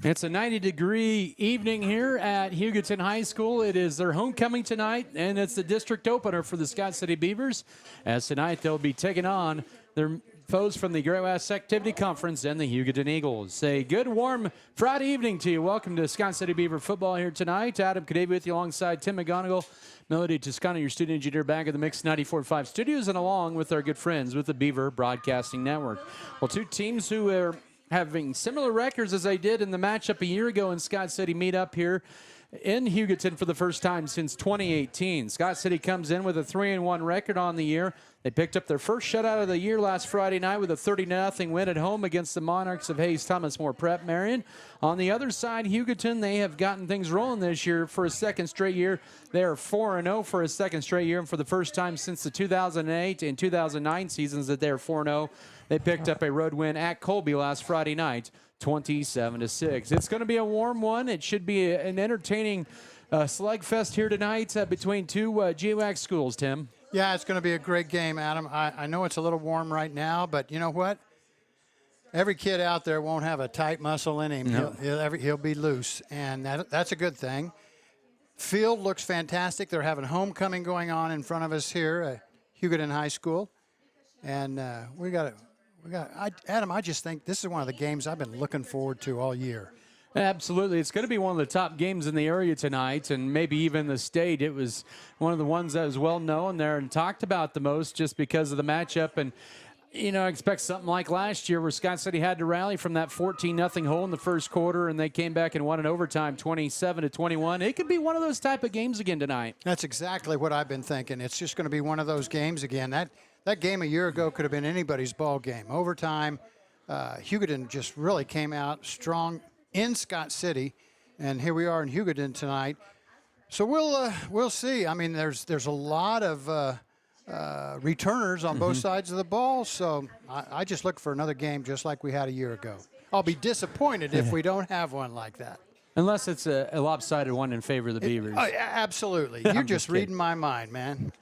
It's a 90-degree evening here at Hugoton High School. It is their homecoming tonight, and it's the district opener for the Scott City Beavers. As tonight, they'll be taking on their foes from the Great West Activity Conference and the Hugoton Eagles. A good, warm Friday evening to you. Welcome to Scott City Beaver football here tonight. Adam Cadavy with you alongside Tim McGonigal, Melody Toscano, your student engineer, back at the Mix 94.5 studios, and along with our good friends with the Beaver Broadcasting Network. Well, two teams who are having similar records as they did in the matchup a year ago in Scott City meet up here in Hugoton for the first time since 2018. Scott City comes in with a 3-1 record on the year. They picked up their first shutout of the year last Friday night with a 30-0 win at home against the Monarchs of Hayes Thomas More Prep Marion. On the other side, Hugoton, they have gotten things rolling this year for a second straight year. They are 4-0 for a second straight year, and for the first time since the 2008 and 2009 seasons that they're 4-0. They picked up a road win at Colby last Friday night, 27-6. It's going to be a warm one. It should be an entertaining slugfest here tonight between two GWAC schools, Tim. Yeah, it's going to be a great game, Adam. I know it's a little warm right now, but you know what? Every kid out there won't have a tight muscle in him. No. He'll be loose, and that's a good thing. Field looks fantastic. They're having homecoming going on in front of us here at Hugoton High School, and Adam, I just think this is one of the games I've been looking forward to all year. Absolutely. It's going to be one of the top games in the area tonight, and maybe even the state. It was one of the ones that was well known there and talked about the most just because of the matchup. And, you know, I expect something like last year where Scott City had to rally from that 14-0 hole in the first quarter, and they came back and won in overtime 27-21. It could be one of those type of games again tonight. That's exactly what I've been thinking. It's just going to be one of those games again. That game a year ago could have been anybody's ball game. Overtime, Hugoton just really came out strong in Scott City, and here we are in Hugoton tonight. So we'll see. I mean, there's a lot of returners on both sides of the ball, so I just look for another game just like we had a year ago. I'll be disappointed if we don't have one like that. Unless it's a lopsided one in favor of the Beavers. Absolutely. You're just reading my mind, man.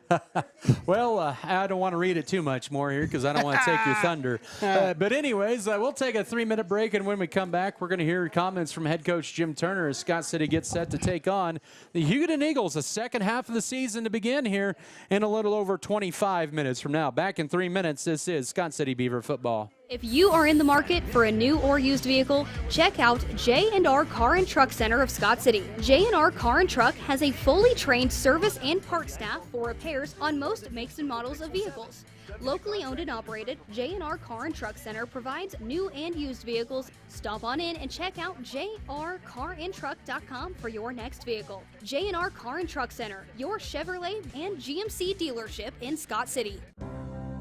Well, I don't want to read it too much more here because I don't want to take your thunder. But anyways, we'll take a 3-minute break, and when we come back, we're going to hear comments from head coach Jim Turner as Scott City gets set to take on the Hugoton Eagles, the second half of the season to begin here in a little over 25 minutes from now. Back in 3 minutes, this is Scott City Beaver football. If you are in the market for a new or used vehicle, check out J&R Car and Truck Center of Scott City. J&R Car and Truck has a fully trained service and parts staff for repairs on most makes and models of vehicles. Locally owned and operated, J&R Car and Truck Center provides new and used vehicles. Stop on in and check out jrcarandtruck.com for your next vehicle. J&R Car and Truck Center, your Chevrolet and GMC dealership in Scott City.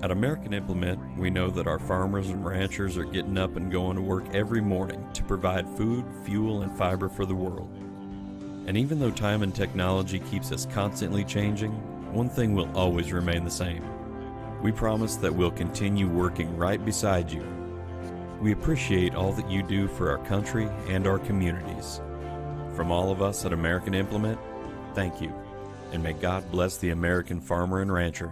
At American Implement, we know that our farmers and ranchers are getting up and going to work every morning to provide food, fuel, and fiber for the world. And even though time and technology keeps us constantly changing, one thing will always remain the same. We promise that we'll continue working right beside you. We appreciate all that you do for our country and our communities. From all of us at American Implement, thank you, and may God bless the American farmer and rancher.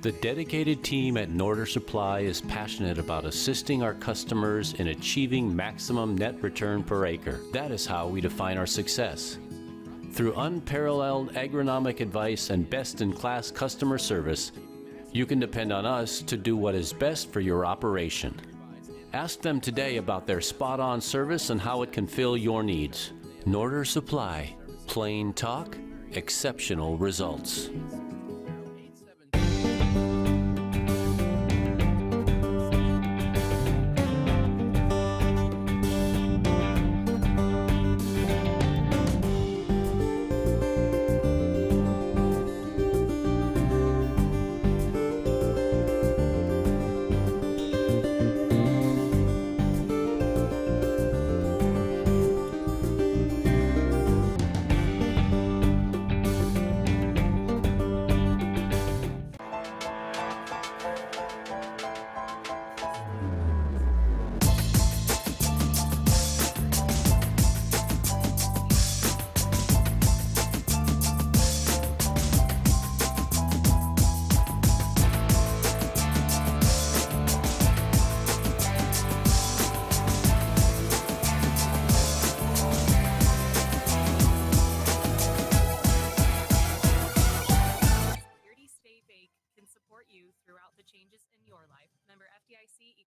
The dedicated team at Norder Supply is passionate about assisting our customers in achieving maximum net return per acre. That is how we define our success. Through unparalleled agronomic advice and best-in-class customer service, you can depend on us to do what is best for your operation. Ask them today about their spot-on service and how it can fill your needs. Norder Supply. Plain talk, exceptional results.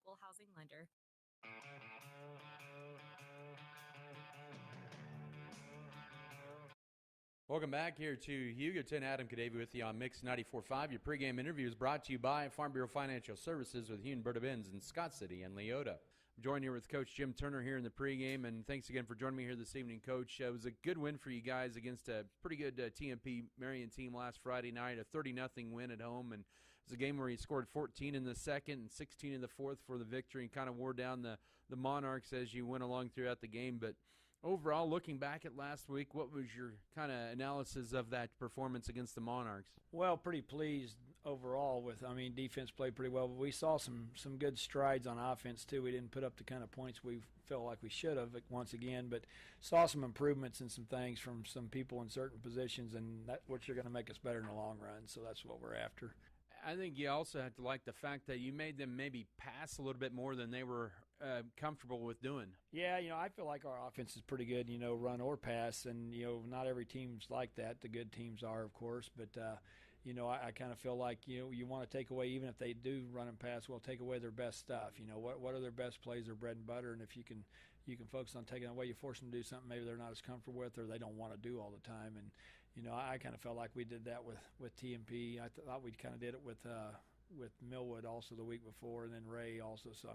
equal housing lender. Welcome back here to Hugoton. Adam Cadavy with you on Mix 94.5. Your pregame interview is brought to you by Farm Bureau Financial Services with Hugoton in Scott City and Leota. I'm joined here with Coach Jim Turner here in the pregame, and thanks again for joining me here this evening, Coach. It was a good win for you guys against a pretty good TMP Marion team last Friday night, a 30-0 win at home, and it was a game where you scored 14 in the second and 16 in the fourth for the victory and kind of wore down the Monarchs as you went along throughout the game, but overall, looking back at last week, what was your kind of analysis of that performance against the Monarchs? Well, pretty pleased overall with, defense played pretty well, but we saw some good strides on offense too. We didn't put up the kind of points we felt like we should have once again, but saw some improvements in some things from some people in certain positions, and that's what you're going to make us better in the long run, so that's what we're after. I think you also have to like the fact that you made them maybe pass a little bit more than they were comfortable with doing. Yeah, I feel like our offense is pretty good, run or pass, and, not every team's like that. The good teams are, of course, but, I kind of feel like, you want to take away, even if they do run and pass, well, take away their best stuff. What are their best plays, their bread and butter, and if you can focus on taking away, you force them to do something maybe they're not as comfortable with or they don't want to do all the time. And, I kind of felt like we did that with TMP. I thought we kind of did it with Millwood also the week before, and then Ray also. So,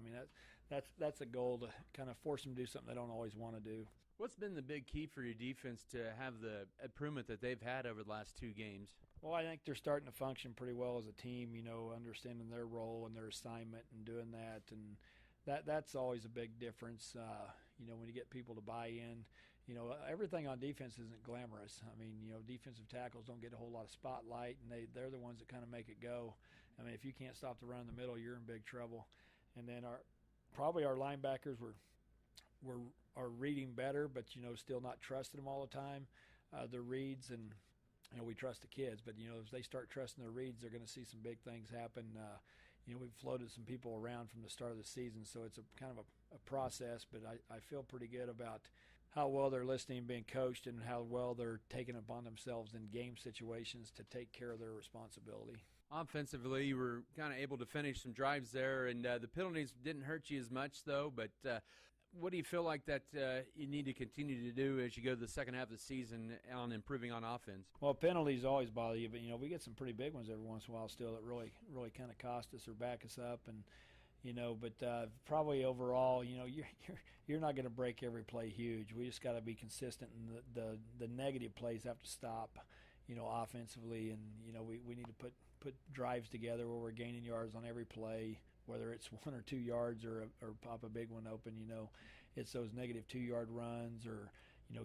that's a goal, to kind of force them to do something they don't always want to do. What's been the big key for your defense to have the improvement that they've had over the last two games? Well, I think they're starting to function pretty well as a team, understanding their role and their assignment and doing that. And that's always a big difference, when you get people to buy in. Everything on defense isn't glamorous. Defensive tackles don't get a whole lot of spotlight, and they're the ones that kind of make it go. If you can't stop the run in the middle, you're in big trouble. And then our linebackers are reading better, but still not trusting them all the time. The reads, and we trust the kids, but as they start trusting their reads, they're going to see some big things happen. We've floated some people around from the start of the season, so it's a kind of a process, but I feel pretty good about how well they're listening and being coached and how well they're taking it upon themselves in game situations to take care of their responsibility. Offensively, you were kind of able to finish some drives there, and the penalties didn't hurt you as much, though, but what do you feel like that you need to continue to do as you go to the second half of the season on improving on offense? Well, penalties always bother you, but we get some pretty big ones every once in a while still that really kind of cost us or back us up, and but probably overall, you're not going to break every play huge. We just got to be consistent, and the negative plays have to stop, offensively, and we need to put drives together where we're gaining yards on every play. Whether it's 1 or 2 yards or pop a big one open, it's those negative 2-yard runs or,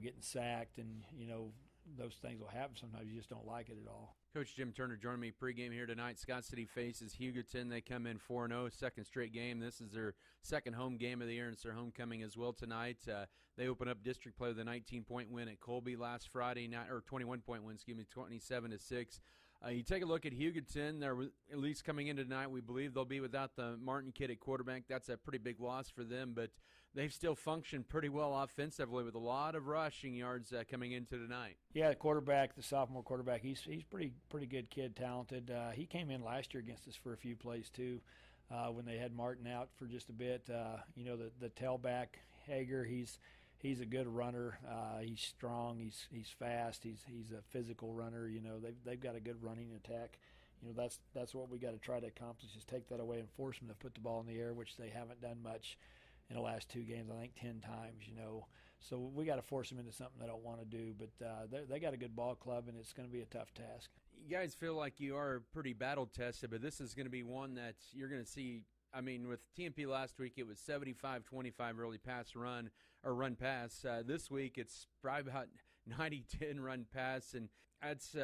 getting sacked, and, those things will happen sometimes. You just don't like it at all. Coach Jim Turner joining me pregame here tonight. Scott City faces Hugoton. They come in 4-0, second straight game. This is their second home game of the year, and it's their homecoming as well tonight. They open up district play with a 19-point win at Colby last Friday night, or 21-point win, 27-6. You take a look at Hugoton. They're at least coming into tonight. We believe they'll be without the Martin kid at quarterback. That's a pretty big loss for them, but they've still functioned pretty well offensively with a lot of rushing yards coming into tonight. Yeah, the quarterback, the sophomore quarterback, he's pretty good kid, talented. He came in last year against us for a few plays too, when they had Martin out for just a bit. The tailback Hager, he's a good runner. He's strong. He's fast. He's a physical runner. They've got a good running attack. That's what we got to try to accomplish, is take that away and force them to put the ball in the air, which they haven't done much in the last 2 games. I think 10 times. So we got to force them into something they don't want to do. But they got a good ball club, and it's going to be a tough task. You guys feel like you are pretty battle tested, but this is going to be one that you're going to see. With TMP last week, it was 75-25 early run pass. This week, it's probably about 90-10 run pass, and that's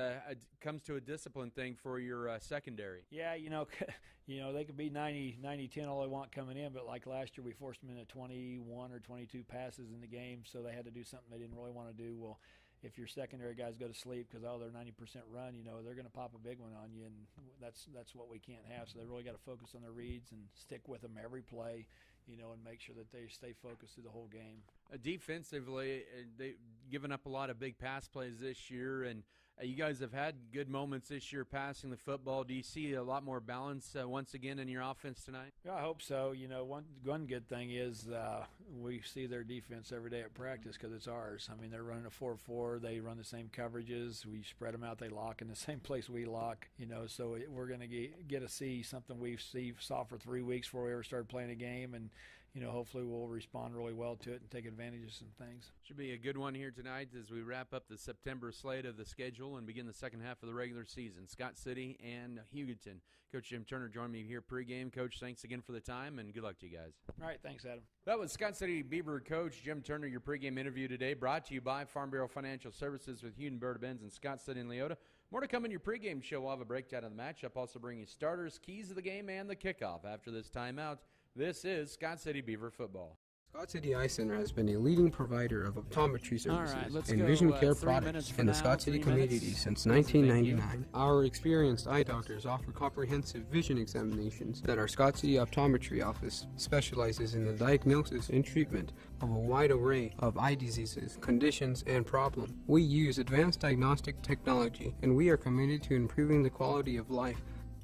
comes to a discipline thing for your secondary. Yeah, they could be 90-10 all they want coming in, but like last year, we forced them into 21 or 22 passes in the game, so they had to do something they didn't really want to do. Well, if your secondary guys go to sleep because they're 90% run, they're going to pop a big one on you, and that's what we can't have. So they really got to focus on their reads and stick with them every play, and make sure that they stay focused through the whole game. Defensively, they've given up a lot of big pass plays this year, and You guys have had good moments this year passing the football. Do you see a lot more balance once again in your offense tonight? Yeah, I hope so. You know, one good thing is we see their defense every day at practice because it's ours. I mean, they're running a 4-4. They run the same coverages. We spread them out. They lock in the same place we lock. You know, so we're going to get to see something we saw for 3 weeks before we ever started playing a game, and you know, hopefully we'll respond really well to it and take advantage of some things. Should be a good one here tonight as we wrap up the September slate of the schedule and begin the second half of the regular season. Scott City and Hugoton. Coach Jim Turner joined me here pregame. Coach, thanks again for the time, and good luck to you guys. All right, thanks, Adam. That was Scott City Beaver coach Jim Turner, your pregame interview today, brought to you by Farm Bureau Financial Services with Hugoton, Berta Benz, and Scott City and Leota. More to come in your pregame show. We'll have a breakdown of the matchup, also bring you starters, keys of the game, and the kickoff after this timeout. This is Scott City Beaver football. Scott City Eye Center has been a leading provider of optometry services let's and go, vision care 3 products minutes for in the now, Scott City 3 minutes. community since 1999. Our experienced eye doctors offer comprehensive vision examinations that our Scott City Optometry office specializes in the diagnosis and treatment of a wide array of eye diseases, conditions, and problems. We use advanced diagnostic technology, and we are committed to improving the quality of life.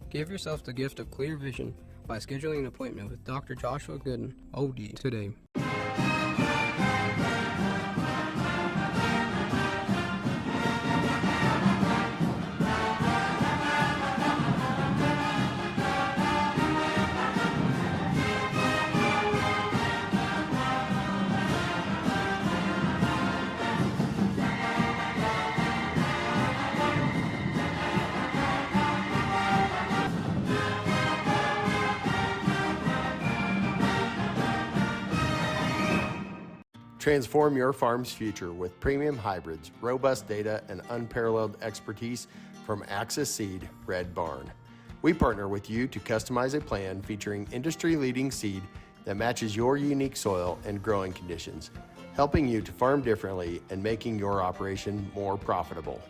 Give yourself the gift of clear vision by scheduling an appointment with Dr. Joshua Gooden, OD, today. Transform your farm's future with premium hybrids, robust data, and unparalleled expertise from Axis Seed Red Barn. We partner with you to customize a plan featuring industry-leading seed that matches your unique soil and growing conditions, helping you to farm differently and making your operation more profitable.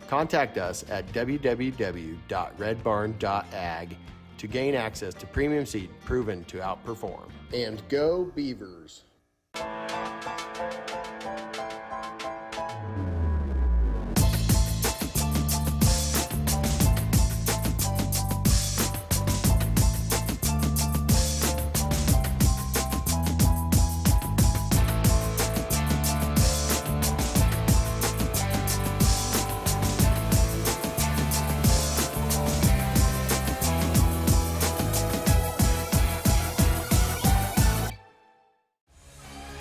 Contact us at www.redbarn.ag to gain access to premium seed proven to outperform. And go Beavers!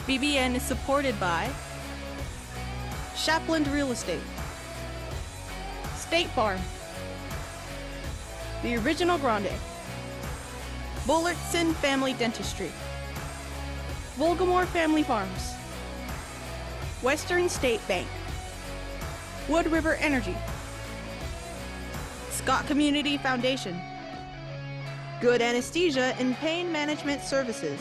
BBN is supported by Shapland Real Estate, State Farm, The Original Grande, Bullertson Family Dentistry, Volgamore Family Farms, Western State Bank, Wood River Energy, Scott Community Foundation, Good Anesthesia and Pain Management Services.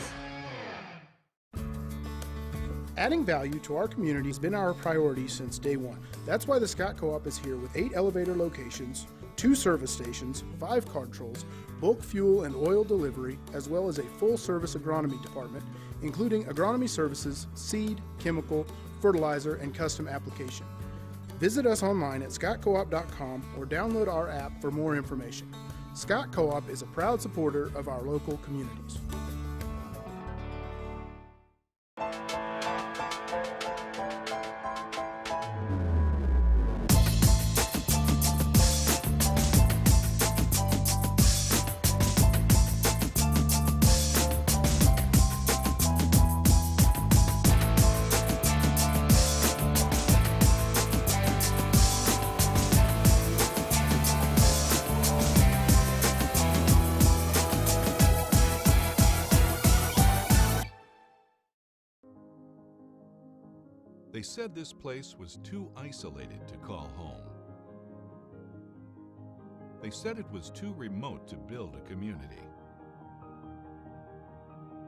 Adding value to our community has been our priority since day one. That's why the Scott Co-op is here with 8 elevator locations, 2 service stations, 5 card trolls, bulk fuel and oil delivery, as well as a full-service agronomy department, including agronomy services, seed, chemical, fertilizer, and custom application. Visit us online at scottcoop.com or download our app for more information. Scott Co-op is a proud supporter of our local communities. They said this place was too isolated to call home. They said it was too remote to build a community.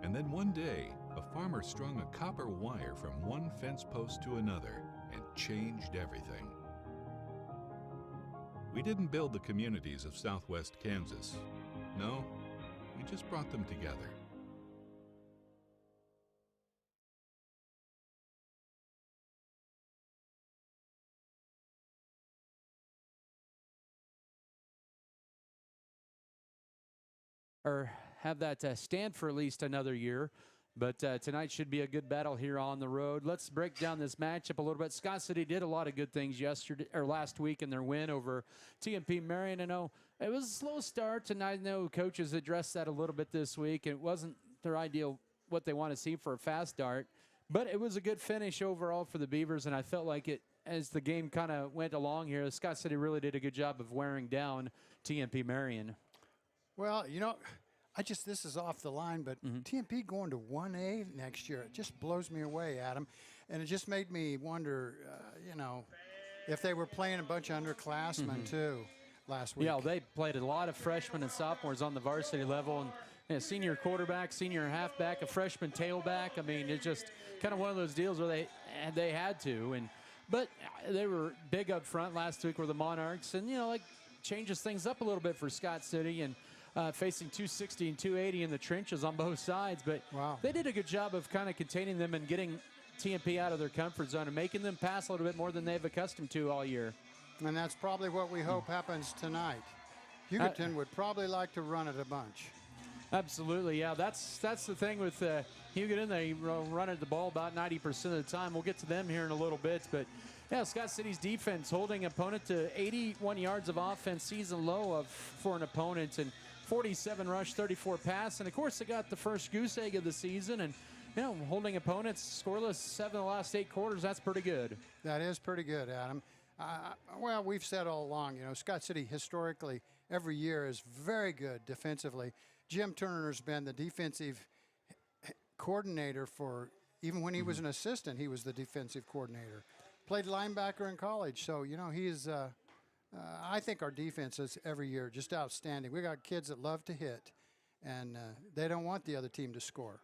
And then one day, a farmer strung a copper wire from one fence post to another and changed everything. We didn't build the communities of Southwest Kansas. No, we just brought them together. or have that stand for at least another year. But tonight should be a good battle here on the road. Let's break down this matchup a little bit. Scott City did a lot of good things last week in their win over TMP Marion. I know it was a slow start, and I know coaches addressed that a little bit this week. It wasn't their ideal what they want to see for a fast start, but it was a good finish overall for the Beavers, and I felt like it as the game kind of went along here. Scott City really did a good job of wearing down TMP Marion. Well, this is off the line, but TMP going to 1A next year, it just blows me away, Adam. And it just made me wonder, if they were playing a bunch of underclassmen too last week. Yeah, they played a lot of freshmen and sophomores on the varsity level, and senior quarterback, senior halfback, a freshman tailback. I mean, it's just kind of one of those deals where they had to. But they were big up front last week with the Monarchs, and, changes things up a little bit for Scott City, and facing 260 and 280 in the trenches on both sides. But they did a good job of kind of containing them and getting TMP out of their comfort zone and making them pass a little bit more than they've accustomed to all year. And that's probably what we hope happens tonight. Hugoton would probably like to run it a bunch. Absolutely, yeah. That's the thing with Hugoton. They run at the ball about 90% of the time. We'll get to them here in a little bit. But, yeah, Scott City's defense holding opponent to 81 yards of offense, season low for an opponent, and 47 rush, 34 pass. And, of course, they got the first goose egg of the season. And, holding opponents scoreless 7 of the last 8 quarters, that's pretty good. That is pretty good, Adam. Well, we've said all along, Scott City historically every year is very good defensively. Jim Turner's been the defensive coordinator for, even when he was an assistant, he was the defensive coordinator. Played linebacker in college, so, he's I think our defense is every year just outstanding. We got kids that love to hit, and they don't want the other team to score.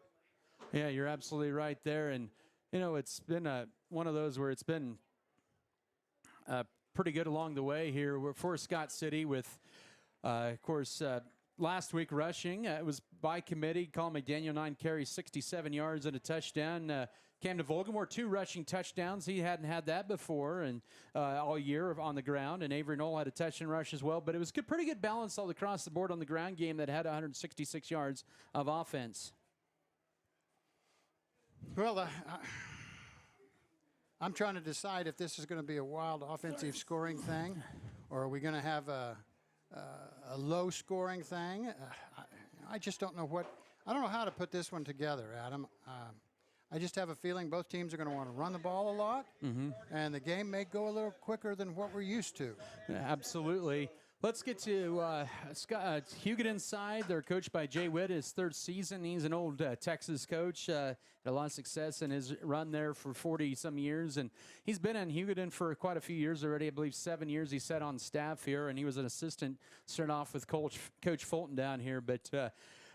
Yeah, you're absolutely right there. And, it's been one of those where it's been pretty good along the way here for Scott City with, of course, last week rushing. It was by committee. Colin McDaniel, 9 carries, 67 yards and a touchdown. Camden Volgamore, 2 rushing touchdowns. He hadn't had that before and all year on the ground. And Avery Knoll had a touch and rush as well. But it was pretty good balance all across the board on the ground game that had 166 yards of offense. Well, I'm trying to decide if this is going to be a wild offensive scoring thing, or are we going to have a low-scoring thing. I just don't know I don't know how to put this one together, Adam. I just have a feeling both teams are going to want to run the ball a lot, and the game may go a little quicker than what we're used to. Absolutely. Let's get to Hugoton's side. They're coached by Jay Witt, his 3rd season. He's an old Texas coach. Had a lot of success in his run there for 40-some years. And he's been in Hugoton for quite a few years already. I believe 7 years he sat on staff here, and he was an assistant starting off with Coach Fulton down here. But,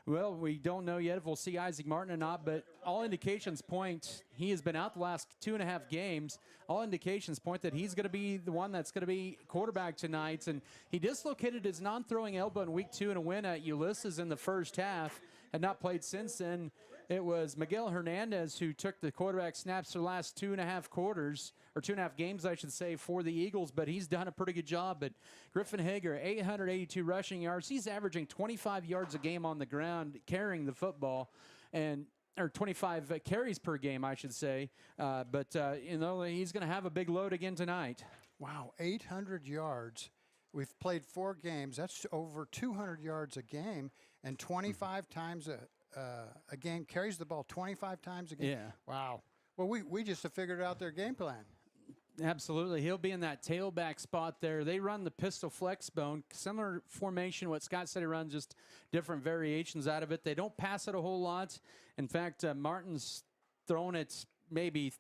well, we don't know yet if we'll see Isaac Martin or not, but all indications point he has been out the last 2.5 games. All indications point that he's going to be the one that's going to be quarterback tonight. And he dislocated his non-throwing elbow in week 2 in a win at Ulysses in the first half. Had not played since then. It was Miguel Hernandez who took the quarterback snaps for the last 2.5 quarters, or 2.5 games, I should say, for the Eagles, but he's done a pretty good job. But Griffin Hager, 882 rushing yards. He's averaging 25 yards a game on the ground, carrying the football, or 25 carries per game, I should say. But he's going to have a big load again tonight. Wow, 800 yards. We've played 4 games. That's over 200 yards a game, and 25 times a game. Carries the ball 25 times a game. Yeah. Wow. Well, we just have figured out their game plan. Absolutely. He'll be in that tailback spot there. They run the pistol flex bone, similar formation what Scott City runs, just different variations out of it. They don't pass it a whole lot. In fact, Martin's thrown it maybe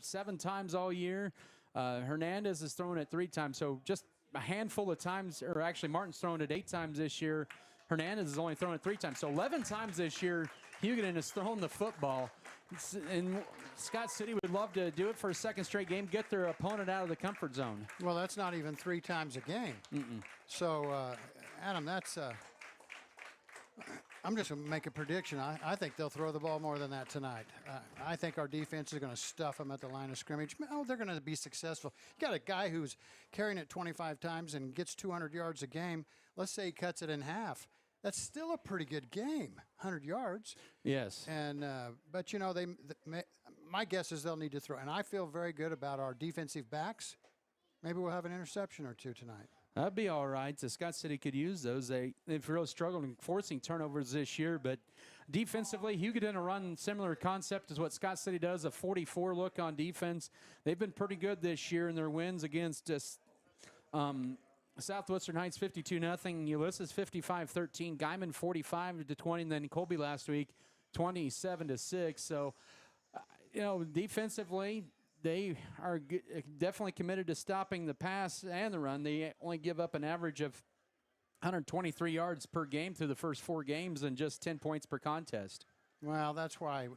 7 times all year. Hernandez has thrown it 3 times. So just a handful of times, or actually Martin's thrown it 8 times this year. Hernandez has only thrown it 3 times. So 11 times this year, Hugoton has thrown the football. And Scott City would love to do it for a second straight game, get their opponent out of the comfort zone. Well, that's not even 3 times a game. So, Adam, that's I'm just going to make a prediction. I think they'll throw the ball more than that tonight. I think our defense is going to stuff them at the line of scrimmage. Oh, they're going to be successful. You got a guy who's carrying it 25 times and gets 200 yards a game. Let's say he cuts it in half. That's still a pretty good game, 100 yards. Yes. And but, you know, my guess is they'll need to throw. And I feel very good about our defensive backs. Maybe we'll have an interception or two tonight. That'd be all right. The Scott City could use those. They've really struggled in forcing turnovers this year, but defensively, Hugoton will run similar concept as what Scott City does, a 44 look on defense. They've been pretty good this year in their wins against Southwestern Heights 52-0, Ulysses 55-13, Guyman 45-20, and then Colby last week 27-6. So, you know, defensively, they are definitely committed to stopping the pass and the run. They only give up an average of 123 yards per game through the first 4 games and just 10 points per contest. Well, that's why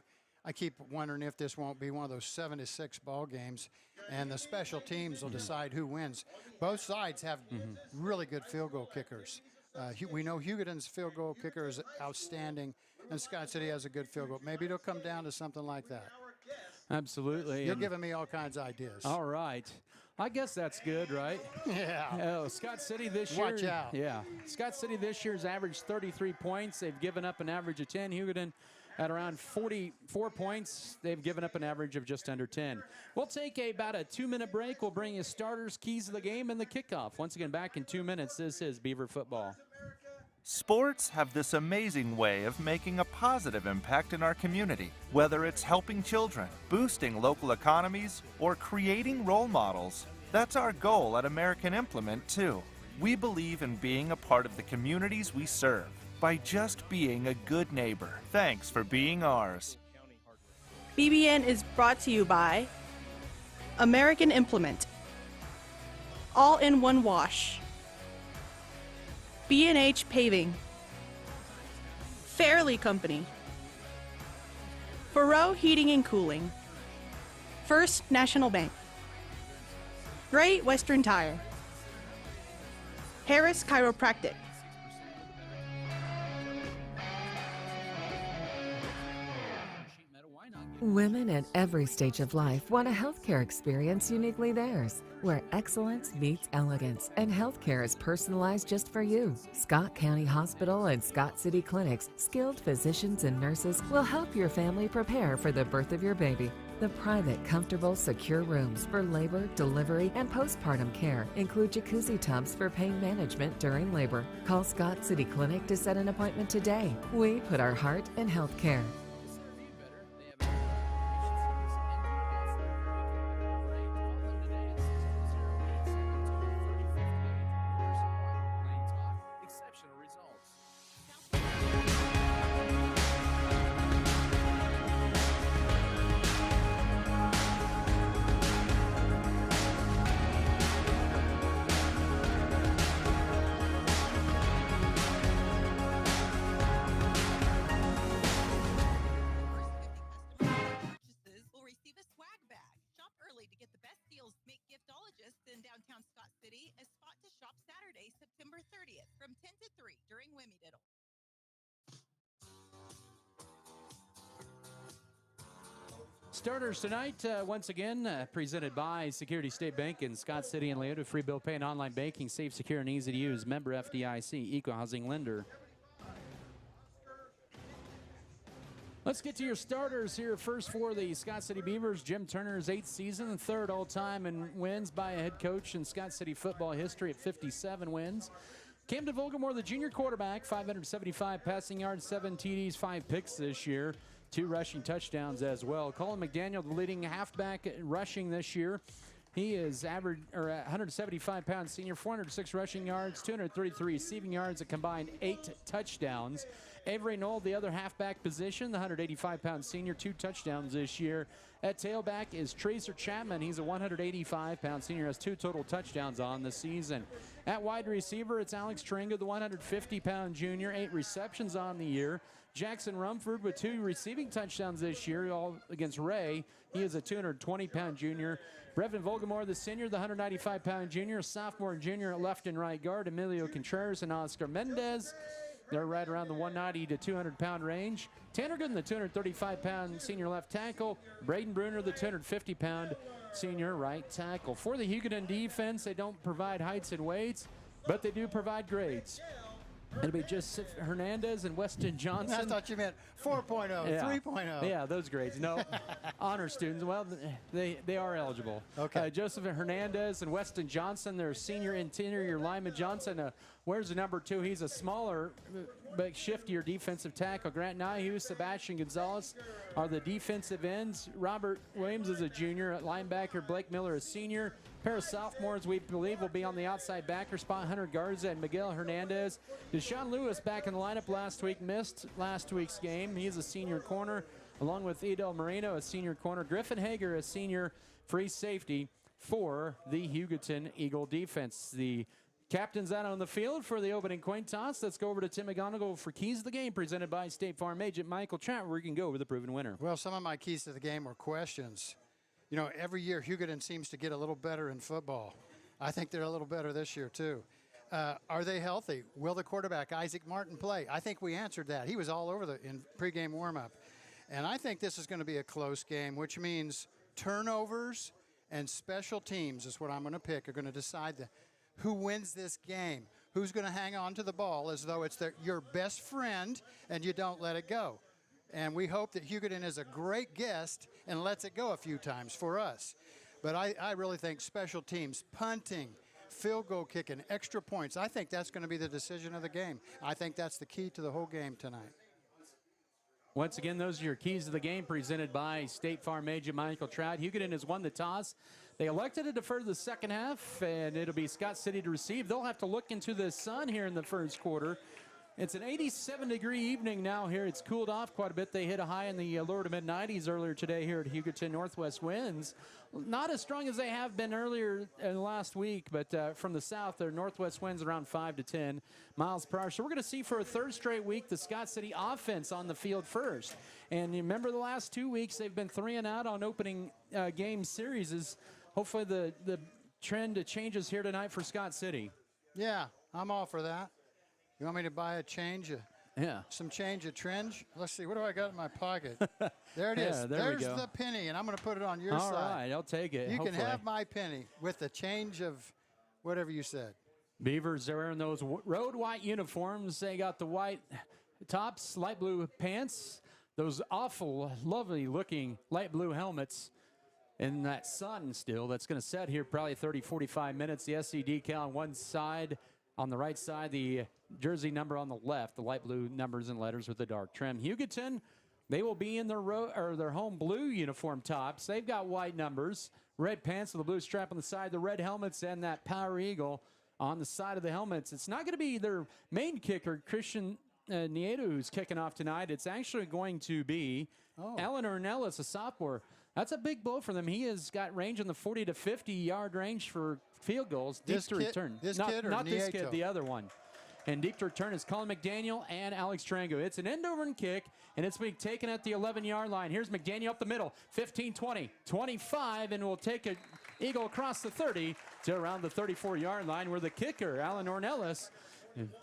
I keep wondering if this won't be one of those 7-6 ball games, and the special teams will decide who wins. Both sides have really good field goal kickers. We know Hugoton's field goal kicker is outstanding, and Scott City has a good field goal. Maybe it'll come down to something like that. Absolutely. You're giving me all kinds of ideas. All right. I guess that's good, right? Yeah. Oh, Scott City this year. Watch out. Yeah. Scott City this year's averaged 33 points. They've given up an average of 10. Hugoton at around 44 points. They've given up an average of just under 10. We'll take about a 2-minute break. We'll bring you starters, keys of the game, and the kickoff. Once again, back in 2 minutes. This is Beaver Football. Sports have this amazing way of making a positive impact in our community, whether it's helping children, boosting local economies, or creating role models. That's our goal at American Implement, too. We believe in being a part of the communities we serve by just being a good neighbor. Thanks for being ours. BBN is brought to you by American Implement, All-in-One Wash, B&H Paving, Fairley Company, Faroe Heating and Cooling, First National Bank, Great Western Tire, Harris Chiropractic, Women at every stage of life want a healthcare experience uniquely theirs, where excellence meets elegance and healthcare is personalized just for you. Scott County Hospital and Scott City Clinic's skilled physicians and nurses will help your family prepare for the birth of your baby. The private, comfortable, secure rooms for labor, delivery, and postpartum care include jacuzzi tubs for pain management during labor. Call Scott City Clinic to set an appointment today. We put our heart in healthcare. Starters tonight, once again, presented by Security State Bank in Scott City and Leota. Free bill pay and online banking, safe, secure, and easy to use. Member FDIC, equal housing lender. Let's get to your starters here. First for the Scott City Beavers, Jim Turner's 8th season, 3rd all-time in wins by a head coach in Scott City football history at 57 wins. Camden Volgamore, the junior quarterback, 575 passing yards, 7 TDs, 5 picks this year. 2 rushing touchdowns as well. Colin McDaniel, the leading halfback rushing this year. He is 175-pound senior, 406 rushing yards, 233 receiving yards, a combined 8 touchdowns. Avery Knoll, the other halfback position, the 185-pound senior, 2 touchdowns this year. At tailback is Tracer Chapman. He's a 185-pound senior, has 2 total touchdowns on the season. At wide receiver, it's Alex Tringa, the 150-pound junior, 8 receptions on the year. Jackson Rumford with 2 receiving touchdowns this year, all against Ray. He is a 220-pound junior. Brevin Volgamore, the senior, the 195-pound junior, sophomore and junior at left and right guard. Emilio Contreras and Oscar Mendez. They're right around the 190 to 200-pound range. Tanner Gooden, the 235-pound senior left tackle. Braden Bruner, the 250-pound senior right tackle. For the Hugoton defense, they don't provide heights and weights, but they do provide grades. It'll be Joseph Hernandez and Weston Johnson. I thought you meant 4.0, Yeah. 3.0. Yeah, those grades. No, honor students. Well, they are eligible. Okay. Joseph Hernandez and Weston Johnson, their senior interior lineman. Johnson wears the number 2. He's a smaller but shiftier defensive tackle. Grant Nihue, Sebastian Gonzalez are the defensive ends. Robert Williams is a junior at linebacker. Blake Miller, a senior. A pair of sophomores we believe will be on the outside backer spot. Hunter Garza and Miguel Hernandez. Deshaun Lewis back in the lineup last week, missed last week's game. He's a senior corner, along with Edel Moreno, a senior corner. Griffin Hager, a senior free safety for the Hugoton Eagle defense. The captain's out on the field for the opening coin toss. Let's go over to Tim McGonigal for Keys of the Game, presented by State Farm agent Michael Trout, where we can go over the proven winner. Well, some of my keys to the game were questions. You know, every year Hugoton seems to get a little better in football. I think they're a little better this year, too. Are they healthy? Will the quarterback, Isaac Martin, play? I think we answered that. He was all over in pregame warm-up. And I think this is going to be a close game, which means turnovers and special teams is what I'm going to pick, are going to decide who wins this game, who's going to hang on to the ball as though it's your best friend and you don't let it go. And we hope that Hugoton is a great guest and lets it go a few times for us. But I really think special teams, punting, field goal kicking, extra points, I think that's going to be the decision of the game. I think that's the key to the whole game tonight. Once again, those are your keys to the game presented by State Farm agent Michael Trout. Hugoton has won the toss. They elected to defer to the second half, and it'll be Scott City to receive. They'll have to look into the sun here in the first quarter. It's an 87-degree evening now here. It's cooled off quite a bit. They hit a high in the lower to mid-90s earlier today here at Hugoton. Northwest winds not as strong as they have been earlier in the last week, but from the south, their northwest winds around 5 to 10 miles per hour. So we're going to see for a third straight week the Scott City offense on the field first. And you remember the last 2 weeks, they've been 3-and-out on opening game series. Hopefully the trend changes here tonight for Scott City. Yeah, I'm all for that. You want me to buy a change? Yeah. Some change of trend? Let's see. What do I got in my pocket? There it is. There's the penny, and I'm going to put it on your side. All right, I'll take it. You hopefully. can have my penny with the change of whatever you said. Beavers are wearing those road white uniforms. They got the white tops, light blue pants, those awful, lovely-looking light blue helmets. And that sun still, that's going to set here probably 30, 45 minutes. The SC decal on one side. On the right side, the jersey number on the left, the light blue numbers and letters with the dark trim. Hugoton, they will be in their home blue uniform tops. They've got white numbers, red pants with a blue stripe on the side, the red helmets, and that Power Eagle on the side of the helmets. It's not going to be their main kicker, Christian Nieto, who's kicking off tonight. It's actually going to be Alan Ornelas, a sophomore. That's a big blow for them. He has got range in the 40 to 50-yard range for field goals. Deep to return. This kid or not this kid, Nieto? the other one. And deep to return is Colin McDaniel and Alex Trango. It's an end-over kick, and it's being taken at the 11-yard line. Here's McDaniel up the middle, 15, 20, 25, and will take an eagle across the 30 to around the 34-yard line, where the kicker, Alan Ornelas,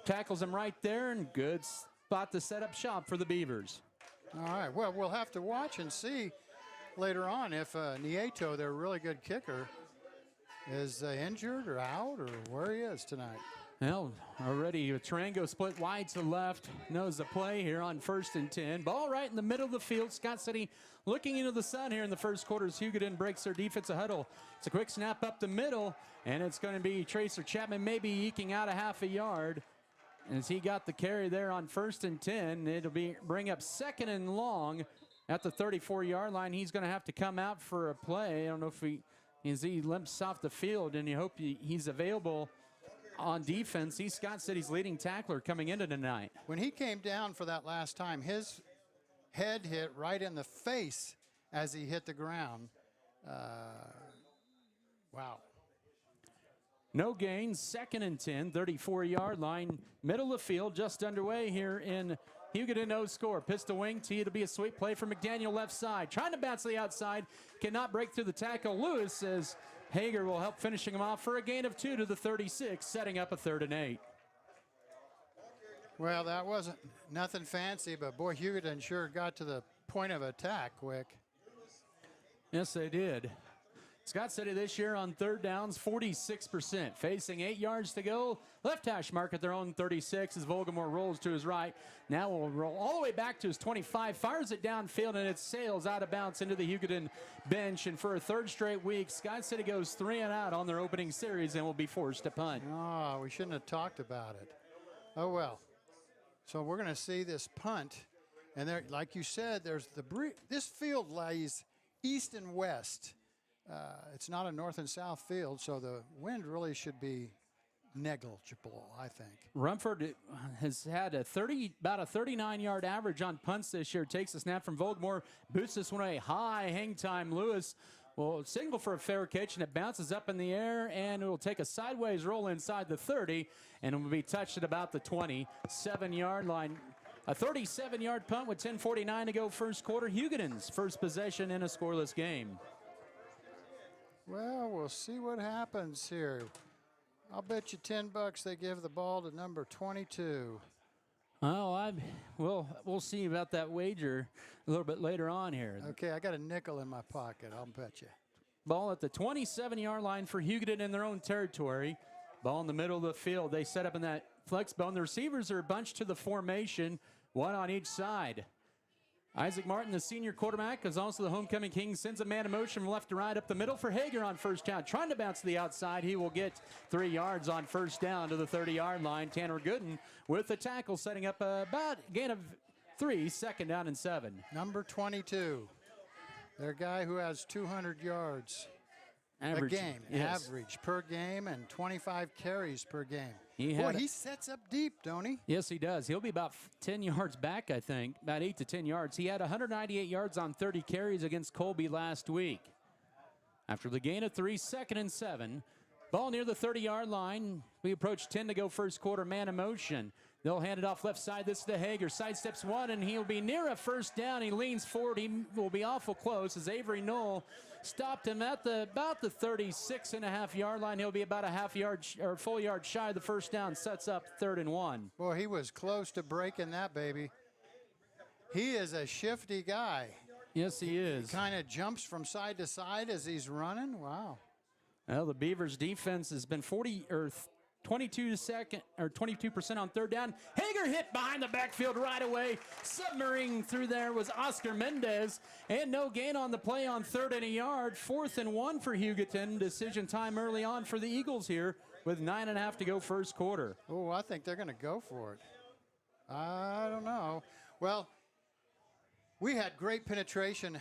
tackles him right there, and good spot to set up shop for the Beavers. All right. Well, we'll have to watch and see later on if Nieto, their really good kicker, is injured or out or where he is tonight. Well, already Tarango split wide to left. Knows the play here on 1st and 10. Ball right in the middle of the field. Scott City looking into the sun here in the first quarter as Hugoton breaks their defensive huddle. It's a quick snap up the middle, and it's going to be Tracer Chapman maybe eking out a half a yard. As he got the carry there on 1st and 10, it'll bring up 2nd and long at the 34-yard line. He's going to have to come out for a play. I don't know if he limps off the field, and you hope he's available on defense. He's Scott City's leading tackler coming into tonight. When he came down for that last time, his head hit right in the face as he hit the ground. Wow. No gain, 2nd and 10, 34-yard line, middle of the field, just underway here in Hugoton. No score. Pistol wing tee. It'll be a sweep play from McDaniel left side. Trying to bounce to the outside. Cannot break through the tackle. Lewis says Hager will help finishing him off for a gain of 2 to the 36, setting up a 3rd and 8. Well, that wasn't nothing fancy, but boy, Hugoton sure got to the point of attack quick. Yes, they did. Scott City this year on third downs, 46%. Facing 8 yards to go. Left hash mark at their own 36 as Volgamore rolls to his right. Now will roll all the way back to his 25, fires it downfield, and it sails out of bounds into the Hugoton bench. And for a third straight week, Scott City goes 3 and out on their opening series and will be forced to punt. Oh, we shouldn't have talked about it. Oh, well. So we're going to see this punt. And there, like you said, there's this field lies east and west. It's not a north and south field, so the wind really should be negligible, I think. Rumford has had about a 39-yard average on punts this year. Takes the snap from Volgamore, boots this one away high, hang time. Lewis will signal for a fair catch, and it bounces up in the air, and it will take a sideways roll inside the 30, and it will be touched at about the 27-yard line. A 37-yard punt with 10:49 to go first quarter. Hugoton's first possession in a scoreless game. Well, we'll see what happens here. I'll bet you $10 they give the ball to number 22. Oh, we'll see about that wager a little bit later on here. Okay, I got a nickel in my pocket. I'll bet you. Ball at the 27-yard line for Hugoton in their own territory. Ball in the middle of the field. They set up in that flex bone. The receivers are bunched to the formation, one on each side. Isaac Martin, the senior quarterback, is also the homecoming king, sends a man in motion from left to right up the middle for Hager on first down. Trying to bounce to the outside. He will get 3 yards on first down to the 30-yard line. Tanner Gooden with the tackle, setting up about a gain of 3, second down and 7. Number 22, their guy who has 200 yards average, a game, yes. Average per game, and 25 carries per game. Boy, he sets up deep, don't he? Yes, he does. He'll be about 10 yards back, I think, about 8 to 10 yards. He had 198 yards on 30 carries against Colby last week. After the gain of 3, second and 7. Ball near the 30-yard line. We approach 10 to go first quarter, man in motion. They'll hand it off left side. This is to Hager. Sidesteps one, and he'll be near a first down. He leans forward. He will be awful close as Avery Knoll stopped him at about the 36.5-yard line. He'll be about a half yard or full yard shy of the first down. Sets up 3rd and 1. Boy, he was close to breaking that baby. He is a shifty guy. Yes, he is. He kind of jumps from side to side as he's running. Wow. Well, the Beavers' defense has been 22% on third down. Hager hit behind the backfield right away. Submarine through there was Oscar Mendez. And no gain on the play on 3rd and a yard. 4th and 1 for Hugoton. Decision time early on for the Eagles here with 9.5 to go first quarter. Oh, I think they're going to go for it. I don't know. Well, we had great penetration.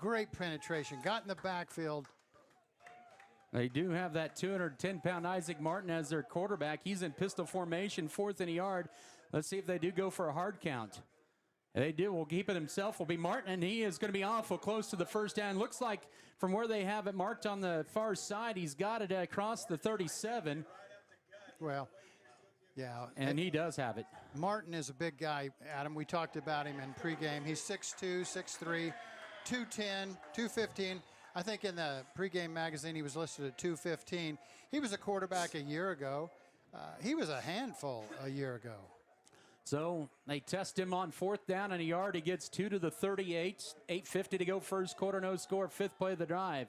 Got in the backfield. They do have that 210-pound Isaac Martin as their quarterback. He's in pistol formation, 4th and a yard. Let's see if they do go for a hard count. They do. Will keep it himself. Will be Martin, and he is going to be awful close to the first down. Looks like from where they have it marked on the far side, he's got it across the 37. Well, yeah. And he does have it. Martin is a big guy, Adam. We talked about him in pregame. He's 6'2", 6'3", 210, 215. I think in the pregame magazine he was listed at 215. He was a quarterback a year ago. He was a handful a year ago. So they test him on 4th down and a yard. He gets 2 to the 38. 8:50 to go first quarter. No score. 5th play of the drive.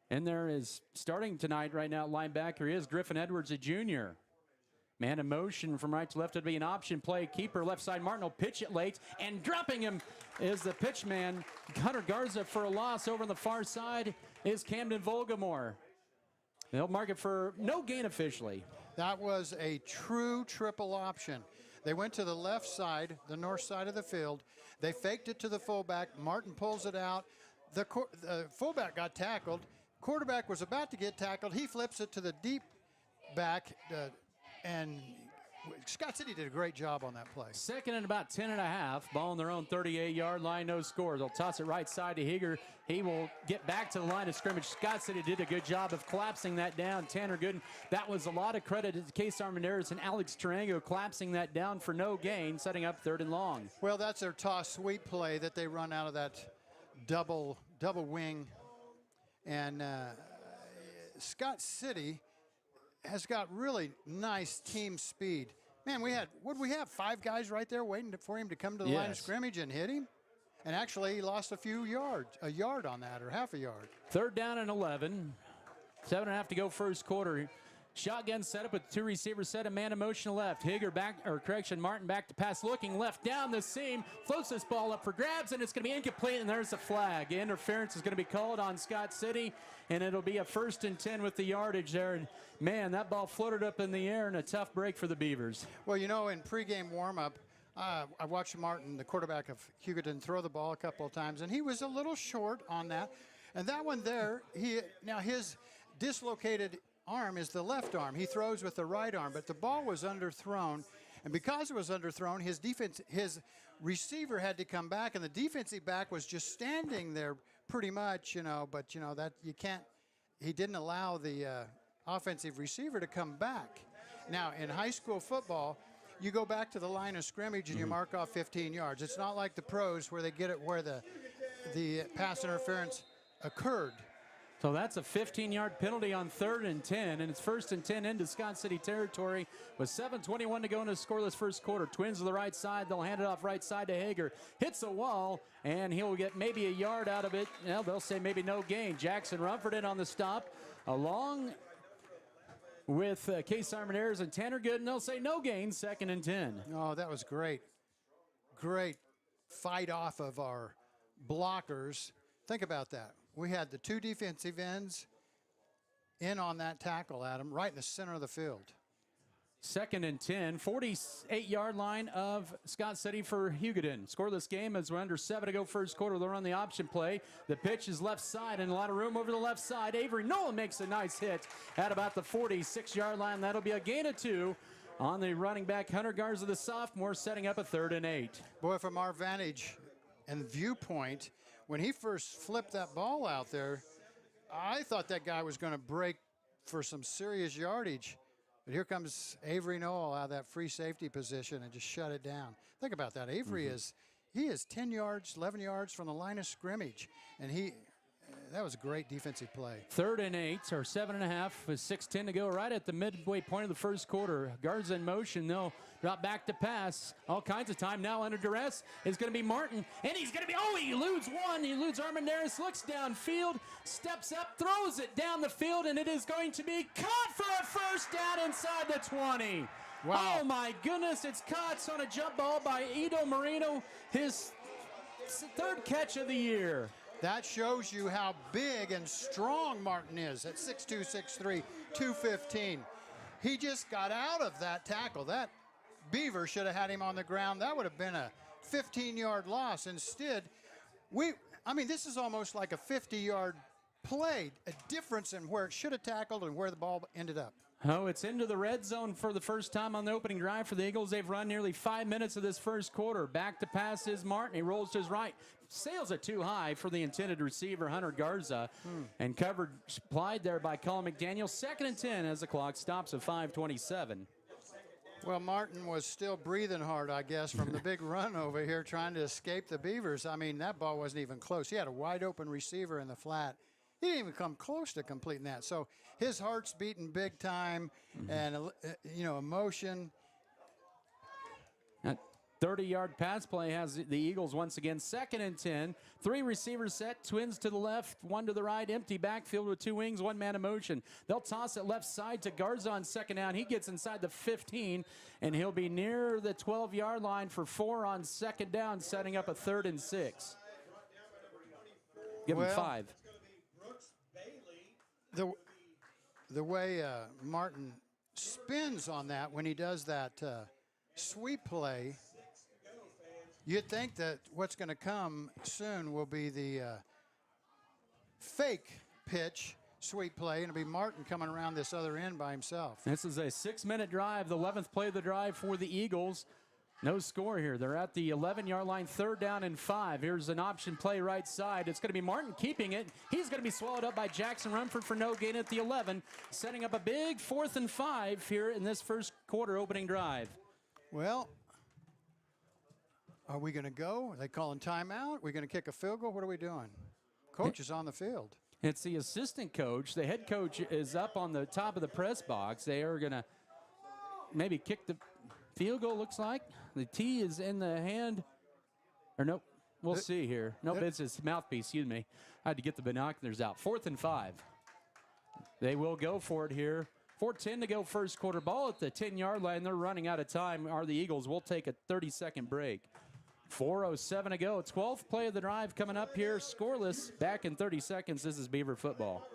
And there is starting tonight right now linebacker is Griffin Edwards, a junior. Man in motion from right to left would be an option play. Keeper left side. Martin will pitch it late. And dropping him is the pitch man, Hunter Garza, for a loss. Over on the far side is Camden Volgamore. They'll mark it for no gain officially. That was a true triple option. They went to the left side, the north side of the field. They faked it to the fullback. Martin pulls it out. The fullback got tackled. Quarterback was about to get tackled. He flips it to the deep back. And Scott City did a great job on that play. 2nd and about 10.5. Ball on their own 38-yard line, no score. They'll toss it right side to Hager. He will get back to the line of scrimmage. Scott City did a good job of collapsing that down. Tanner Gooden, that was a lot of credit to Case Armendariz and Alex Tarango collapsing that down for no gain, setting up 3rd and long. Well, that's their toss sweep play that they run out of that double wing. And Scott City has got really nice team speed. Man, we had 5 guys right there waiting for him to come to the line of scrimmage and hit him? And actually, he lost a yard on that, or half a yard. 3rd down and 11. 7.5 to go first quarter. Shotgun setup with 2 receivers set, a man in motion left. Martin back to pass, looking left down the seam, floats this ball up for grabs, and it's going to be incomplete, and there's a flag. Interference is going to be called on Scott City, and it'll be a 1st and 10 with the yardage there. And man, that ball floated up in the air, and a tough break for the Beavers. Well, you know, in pregame warm-up, I watched Martin, the quarterback of Hugoton, throw the ball a couple of times, and he was a little short on that. And that one there, his dislocated arm is the left arm. He throws with the right arm, but the ball was underthrown, and because it was underthrown, his receiver had to come back, and the defensive back was just standing there pretty much, but that you can't. He didn't allow the offensive receiver to come back. Now in high school football, you go back to the line of scrimmage and you mark off 15 yards. It's not like the pros where they get it where the pass interference occurred. So that's a 15-yard penalty on 3rd and 10, and it's 1st and 10 into Scott City territory with 7:21 to go in a scoreless first quarter. Twins to the right side. They'll hand it off right side to Hager. Hits a wall, and he'll get maybe a yard out of it. Well, they'll say maybe no gain. Jackson Rumford in on the stop, along with Case Armendaris and Tanner Gooden. They'll say no gain, 2nd and 10. Oh, that was great. Great fight off of our blockers. Think about that. We had the 2 defensive ends in on that tackle, Adam, right in the center of the field. 2nd and 10, 48-yard line of Scott City for Hugoton. Scoreless game as we're under 7 to go first quarter. They'll run the option play. The pitch is left side and a lot of room over the left side. Avery Nolan makes a nice hit at about the 46-yard line. That'll be a gain of 2 on the running back, Hunter Garza, the sophomore, setting up a 3rd and 8. Boy, from our vantage and viewpoint, when he first flipped that ball out there, I thought that guy was going to break for some serious yardage. But here comes Avery Noel out of that free safety position and just shut it down. Think about that. Avery is 10 yards, 11 yards from the line of scrimmage, and that was a great defensive play. 3rd and 8, or 7.5 with 6:10 to go, right at the midway point of the first quarter. Guards in motion. They'll drop back to pass. All kinds of time now under duress is going to be Martin, and he's going to be, he eludes one. He eludes Armendaris, looks downfield, steps up, throws it down the field, and it is going to be caught for a 1st down inside the 20. Wow. Oh, my goodness. It's caught on a jump ball by Ido Marino, his 3rd catch of the year. That shows you how big and strong Martin is at 6'2", 6'3", 215. He just got out of that tackle. That Beaver should have had him on the ground. That would have been a 15-yard loss. Instead, this is almost like a 50-yard play, a difference in where it should have tackled and where the ball ended up. Oh, it's into the red zone for the first time on the opening drive for the Eagles. They've run nearly 5 minutes of this first quarter. Back to pass is Martin. He rolls to his right. Sails it too high for the intended receiver, Hunter Garza. And covered, supplied there by Colin McDaniel. 2nd and 10 as the clock stops at 5:27. Well, Martin was still breathing hard, I guess, from the big run over here trying to escape the Beavers. That ball wasn't even close. He had a wide open receiver in the flat. He didn't even come close to completing that. So his heart's beating big time, and emotion. That 30-yard pass play has the Eagles once again 2nd and 10. 3 receivers set, Twins to the left, 1 to the right, empty backfield with 2 wings, 1 man in motion. They'll toss it left side to Garza on 2nd down. He gets inside the 15, and he'll be near the 12-yard line for 4 on 2nd down, setting up a 3rd and 6. Give him 5. The way Martin spins on that when he does that sweep play, you'd think that what's going to come soon will be the fake pitch sweep play, and it'll be Martin coming around this other end by himself. This is a 6-minute drive, the 11th play of the drive for the Eagles. No score here. They're at the 11-yard line, 3rd down and 5. Here's an option play right side. It's going to be Martin keeping it. He's going to be swallowed up by Jackson Rumford for no gain at the 11, setting up a big 4th and 5 here in this first quarter opening drive. Well, are we going to go? Are they calling timeout? Are we going to kick a field goal? What are we doing? Coach is on the field. It's the assistant coach. The head coach is up on the top of the press box. They are going to maybe kick the field goal, looks like. The tee is in the hand. Or nope. We'll see here. No, it's his mouthpiece, excuse me. I had to get the binoculars out. 4th and 5. They will go for it here. 4:10 to go first quarter. Ball at the 10-yard line. They're running out of time. Are the Eagles? We'll take a 30-second break. 4:07 to go. 12th play of the drive coming up here. Scoreless. Back in 30 seconds. This is Beaver football.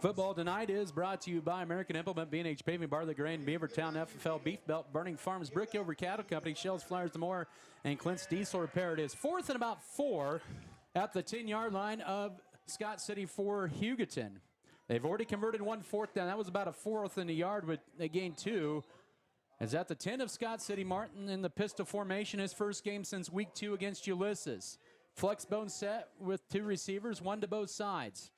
Football tonight is brought to you by American Implement, B&H Paving, Bar the Grain, Beavertown, FFL, Beef Belt, Burning Farms, Brickover Cattle Company, Shells, Flyers, Demore, and Clint's Diesel Repair. It is 4th and about 4 at the 10-yard line of Scott City for Hugoton. They've already converted 1 4th down. That was about a 4th in a yard, but they gained 2. As at the 10 of Scott City, Martin in the pistol formation, his first game since week 2 against Ulysses. Flex bone set with 2 receivers, 1 to both sides.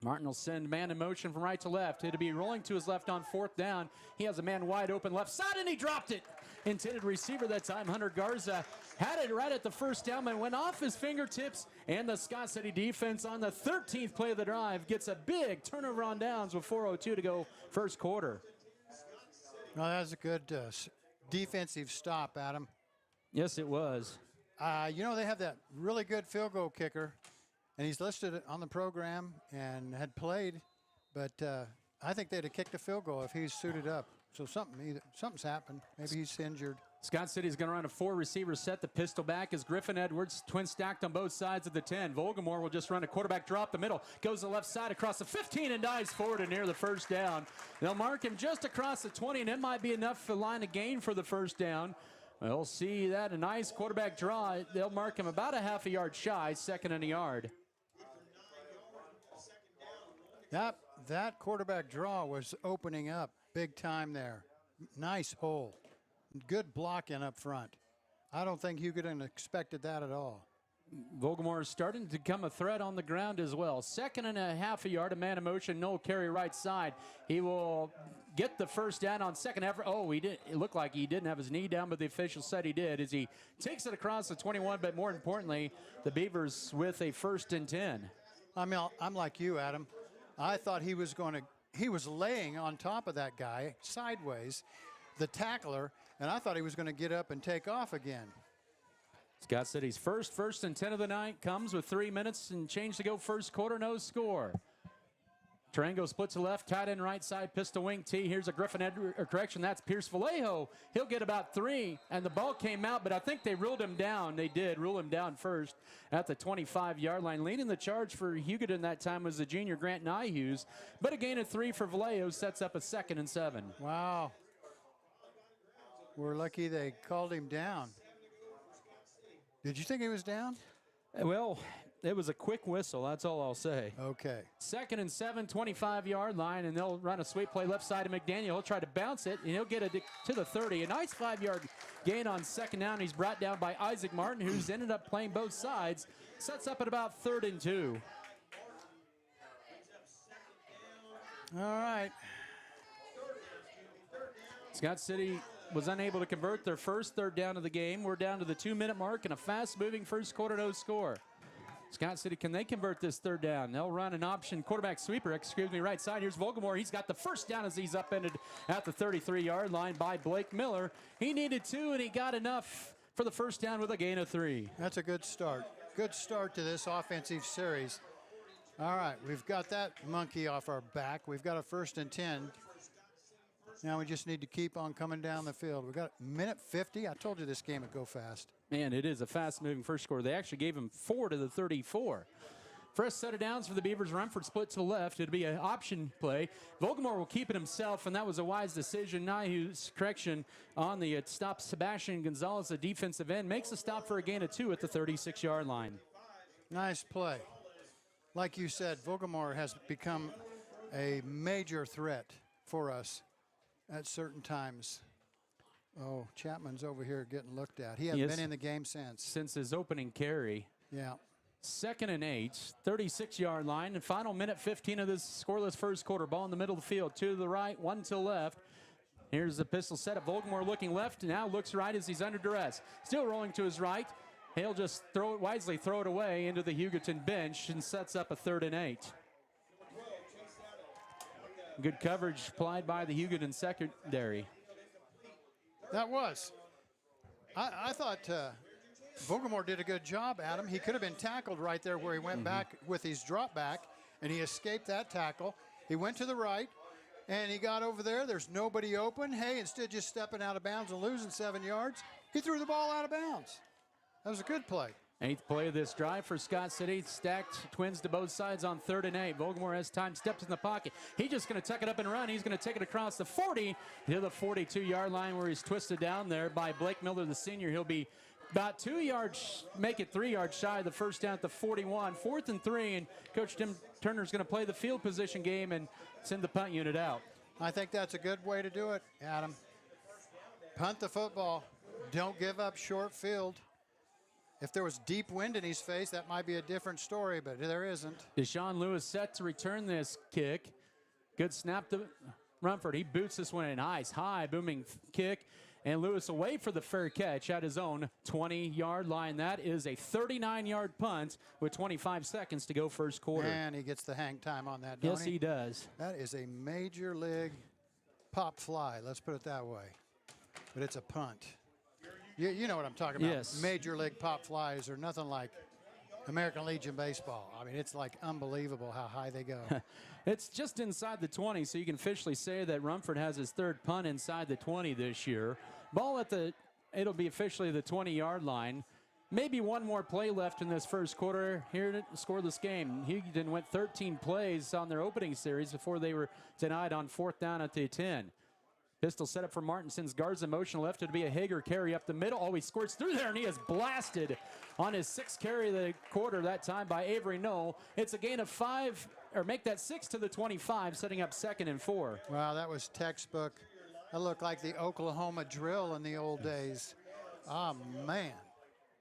Martin will send man in motion from right to left. It'll be rolling to his left on 4th down. He has a man wide open left side, and he dropped it. Intended receiver that time, Hunter Garza, had it right at the first down, but went off his fingertips. And the Scott City defense on the 13th play of the drive gets a big turnover on downs with 4:02 to go first quarter. Well, that was a good defensive stop, Adam. Yes, it was. You know, they have that really good field goal kicker. And he's listed on the program and had played, but I think they'd have kicked a field goal if he's suited up. So something's happened. Maybe he's injured. Scott City's going to run a 4-receiver set. The pistol back is Griffin Edwards, twin stacked on both sides of the 10. Volgamore will just run a quarterback drop the middle, goes to the left side across the 15 and dives forward and near the first down. They'll mark him just across the 20, and it might be enough for line of gain for the first down. We'll see that. A nice quarterback draw. They'll mark him about a half a yard shy, 2nd and a yard. That quarterback draw was opening up big time there. Nice hole. Good blocking up front. I don't think Hugoton expected that at all. Volgamore is starting to become a threat on the ground as well. 2nd and a half a yard, a man in motion, no carry right side. He will get the first down on second effort. Oh, it looked like he didn't have his knee down, but the official said he did as he takes it across the 21, but more importantly, the Beavers with a 1st and 10. I'm like you, Adam. I thought he was laying on top of that guy sideways, the tackler, and I thought he was going to get up and take off again. Scott City's first and 10 of the night comes with 3 minutes and change to go first quarter, no score. Tarango splits to left, tight end right side, pistol wing T. Here's a Griffin correction. That's Pierce Vallejo. He'll get about 3, and the ball came out, but I think they ruled him down. They did rule him down first at the 25-yard line. Leading the charge for Hugoton that time was the junior Grant Nyhughes, but a gain of 3 for Vallejo sets up a 2nd and 7. Wow. We're lucky they called him down. Did you think he was down? Well, it was a quick whistle. That's all I'll say. Okay. 2nd and 7, 25-yard line, and they'll run a sweep play left side of McDaniel. He'll try to bounce it, and he'll get it to the 30. A nice 5-yard gain on 2nd down. He's brought down by Isaac Martin, who's ended up playing both sides. Sets up at about 3rd and 2. All right. Scott City was unable to convert their first 3rd down of the game. We're down to the 2-minute mark and a fast-moving first quarter, no score. Scott City, can they convert this 3rd down? They'll run an option quarterback sweeper, right side. Here's Volgamore. He's got the first down as he's upended at the 33-yard line by Blake Miller. He needed 2, and he got enough for the first down with a gain of 3. That's a good start. Good start to this offensive series. All right, we've got that monkey off our back. We've got a 1st and 10. Now we just need to keep on coming down the field. We've got minute 50. I told you this game would go fast. Man, it is a fast-moving first score. They actually gave him 4 to the 34. Fresh set of downs for the Beavers. Rumford split to the left. It'll be an option play. Volgamore will keep it himself, and that was a wise decision. Nyhu's correction on the stop. Sebastian Gonzalez, the defensive end, makes a stop for a gain of 2 at the 36-yard line. Nice play. Like you said, Volgamore has become a major threat for us at certain times. Oh, Chapman's over here getting looked at. He hasn't been in the game since his opening carry. Yeah. 2nd and 8, 36-yard line, and final minute 15 of this scoreless first quarter. Ball in the middle of the field, 2 to the right, 1 to the left. Here's the pistol setup. Vogelmoor looking left, now looks right as he's under duress. Still rolling to his right. He'll just wisely throw it away into the Hugoton bench and sets up a 3rd and 8. Good coverage applied by the Hugoton secondary. That was. I thought Vogelmoor did a good job, Adam. He could have been tackled right there where he went back with his drop back, and he escaped that tackle. He went to the right, and he got over there. There's nobody open. Hey, instead of just stepping out of bounds and losing 7 yards, he threw the ball out of bounds. That was a good play. 8th play of this drive for Scott City. Stacked Twins to both sides on 3rd and 8. Vogelmoor has time, steps in the pocket. He's just going to tuck it up and run. He's going to take it across the 40 to the 42-yard line where he's twisted down there by Blake Miller, the senior. He'll be about 2 yards, make it 3 yards shy of the first down at the 41. 4th and 3, and Coach Tim Turner's going to play the field position game and send the punt unit out. I think that's a good way to do it, Adam. Punt the football. Don't give up short field. If there was deep wind in his face, that might be a different story, but there isn't. Deshaun Lewis set to return this kick. Good snap to Rumford. He boots this one in. Nice, high, booming kick. And Lewis away for the fair catch at his own 20-yard line. That is a 39-yard punt with 25 seconds to go first quarter. And he gets the hang time on that, don't Yes, he does. That is a major league pop fly, let's put it that way. But it's a punt. You know what I'm talking about. Yes. Major league pop flies are nothing like American Legion baseball. I mean, it's like unbelievable how high they go. It's just inside the 20, so you can officially say that Rumford has his 3rd punt inside the 20 this year. Ball at it'll be officially the 20-yard line. Maybe one more play left in this first quarter here to score this game. Hugoton went 13 plays on their opening series before they were denied on 4th down at the 10. Pistol set up for Martinson's guards in motion left. It'll be a Hager carry up the middle. Oh, he squirts through there, and he is blasted on his 6th carry of the quarter that time by Avery Knoll. It's a gain of 5, or make that 6 to the 25, setting up 2nd and 4. Wow, that was textbook. That looked like the Oklahoma drill in the old days. Oh, man.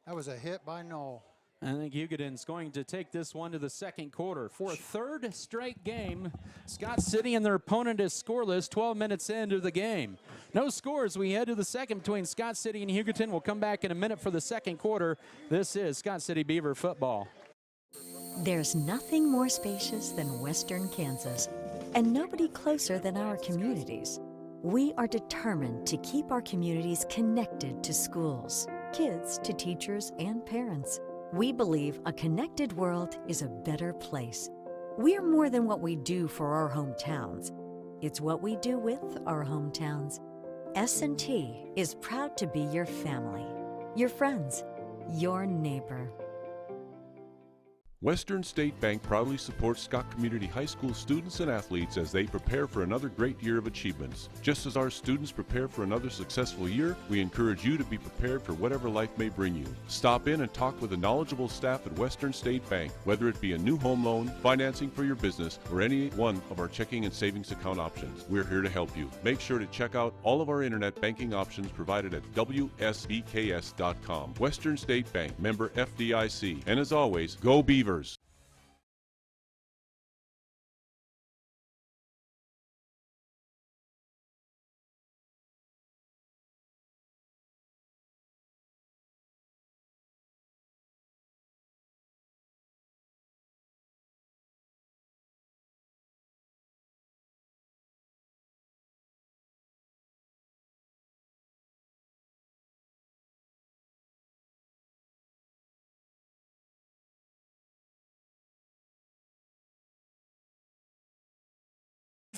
That was a hit by Knoll. I think Hugoton's going to take this one to the second quarter. For a 3rd straight game, Scott City and their opponent is scoreless 12 minutes into the game. No scores. We head to the second between Scott City and Hugoton. We'll come back in a minute for the second quarter. This is Scott City Beaver football. There's nothing more spacious than Western Kansas, and nobody closer than our communities. We are determined to keep our communities connected to schools, kids to teachers and parents. We believe a connected world is a better place. We are more than what we do for our hometowns. It's what we do with our hometowns. S&T is proud to be your family, your friends, your neighbor. Western State Bank proudly supports Scott Community High School students and athletes as they prepare for another great year of achievements. Just as our students prepare for another successful year, we encourage you to be prepared for whatever life may bring you. Stop in and talk with the knowledgeable staff at Western State Bank, whether it be a new home loan, financing for your business, or any one of our checking and savings account options. We're here to help you. Make sure to check out all of our internet banking options provided at WSBKS.com. Western State Bank, member FDIC. And as always, go Beavers!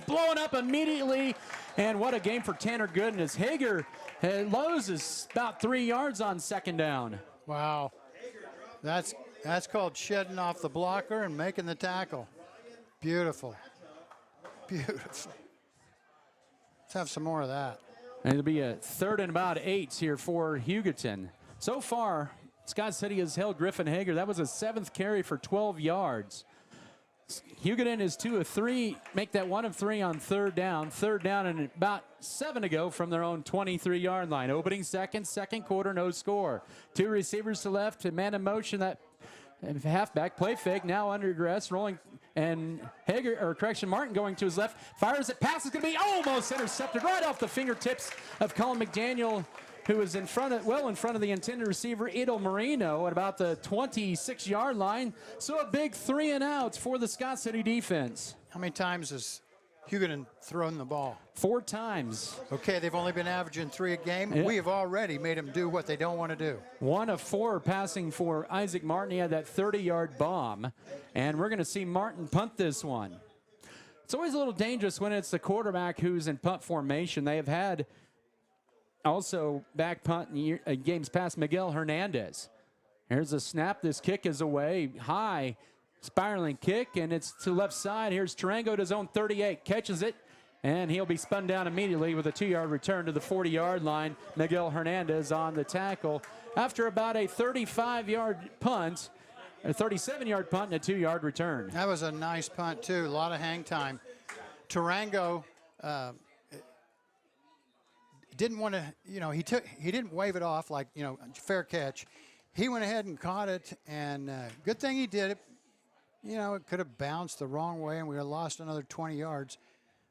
Blowing up immediately, and what a game for Tanner Gooden as Hager loses about 3 yards on 2nd down. Wow. That's called shedding off the blocker and making the tackle. Beautiful. Beautiful. Let's have some more of that. And it'll be a 3rd and about 8 here for Hugoton. So far, Scott City has held Griffin Hager. That was a 7th carry for 12 yards. Hugoton is 2 of 3. Make that 1 of 3 on third down. Third down and about 7 to go from their own 23-yard line. Opening second quarter, no score. 2 receivers to left, a man in motion. That halfback play fake, now under duress, rolling, and Martin going to his left, fires it, pass is going to be almost intercepted right off the fingertips of Colin McDaniel, who was in front of the intended receiver, Idol Marino, at about the 26-yard line. So a big 3 and outs for the Scott City defense. How many times has Hugoton thrown the ball? 4 times. Okay, they've only been averaging 3 a game. Yeah. We have already made them do what they don't want to do. 1 of 4 passing for Isaac Martin. He had that 30-yard bomb. And we're going to see Martin punt this one. It's always a little dangerous when it's the quarterback who's in punt formation. They have had also back punt in games past, Miguel Hernandez. Here's a snap. This kick is away. High spiraling kick, and it's to left side. Here's Tarango to his own 38. Catches it, and he'll be spun down immediately with a 2-yard return to the 40-yard line. Miguel Hernandez on the tackle after about a 35-yard punt, a 37-yard punt, and a 2-yard return. That was a nice punt, too. A lot of hang time. Tarango didn't want to, he didn't wave it off like, fair catch. He went ahead and caught it, and good thing he did it. It could have bounced the wrong way, and we would have lost another 20 yards.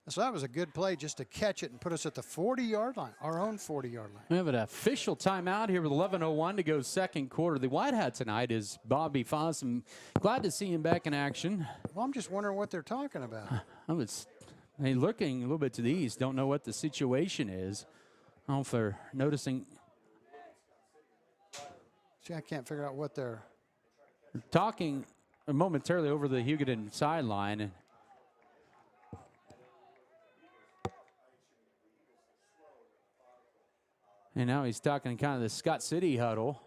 So that was a good play just to catch it and put us at the 40-yard line, our own 40-yard line. We have an official timeout here with 11:01 to go second quarter. The White Hat tonight is Bobby Fossum. Glad to see him back in action. Well, I'm just wondering what they're talking about. Looking a little bit to the east. Don't know what the situation is. I don't know if they're noticing. See, I can't figure out what they're talking momentarily over the Hugoton sideline. And now he's talking kind of the Scott City huddle.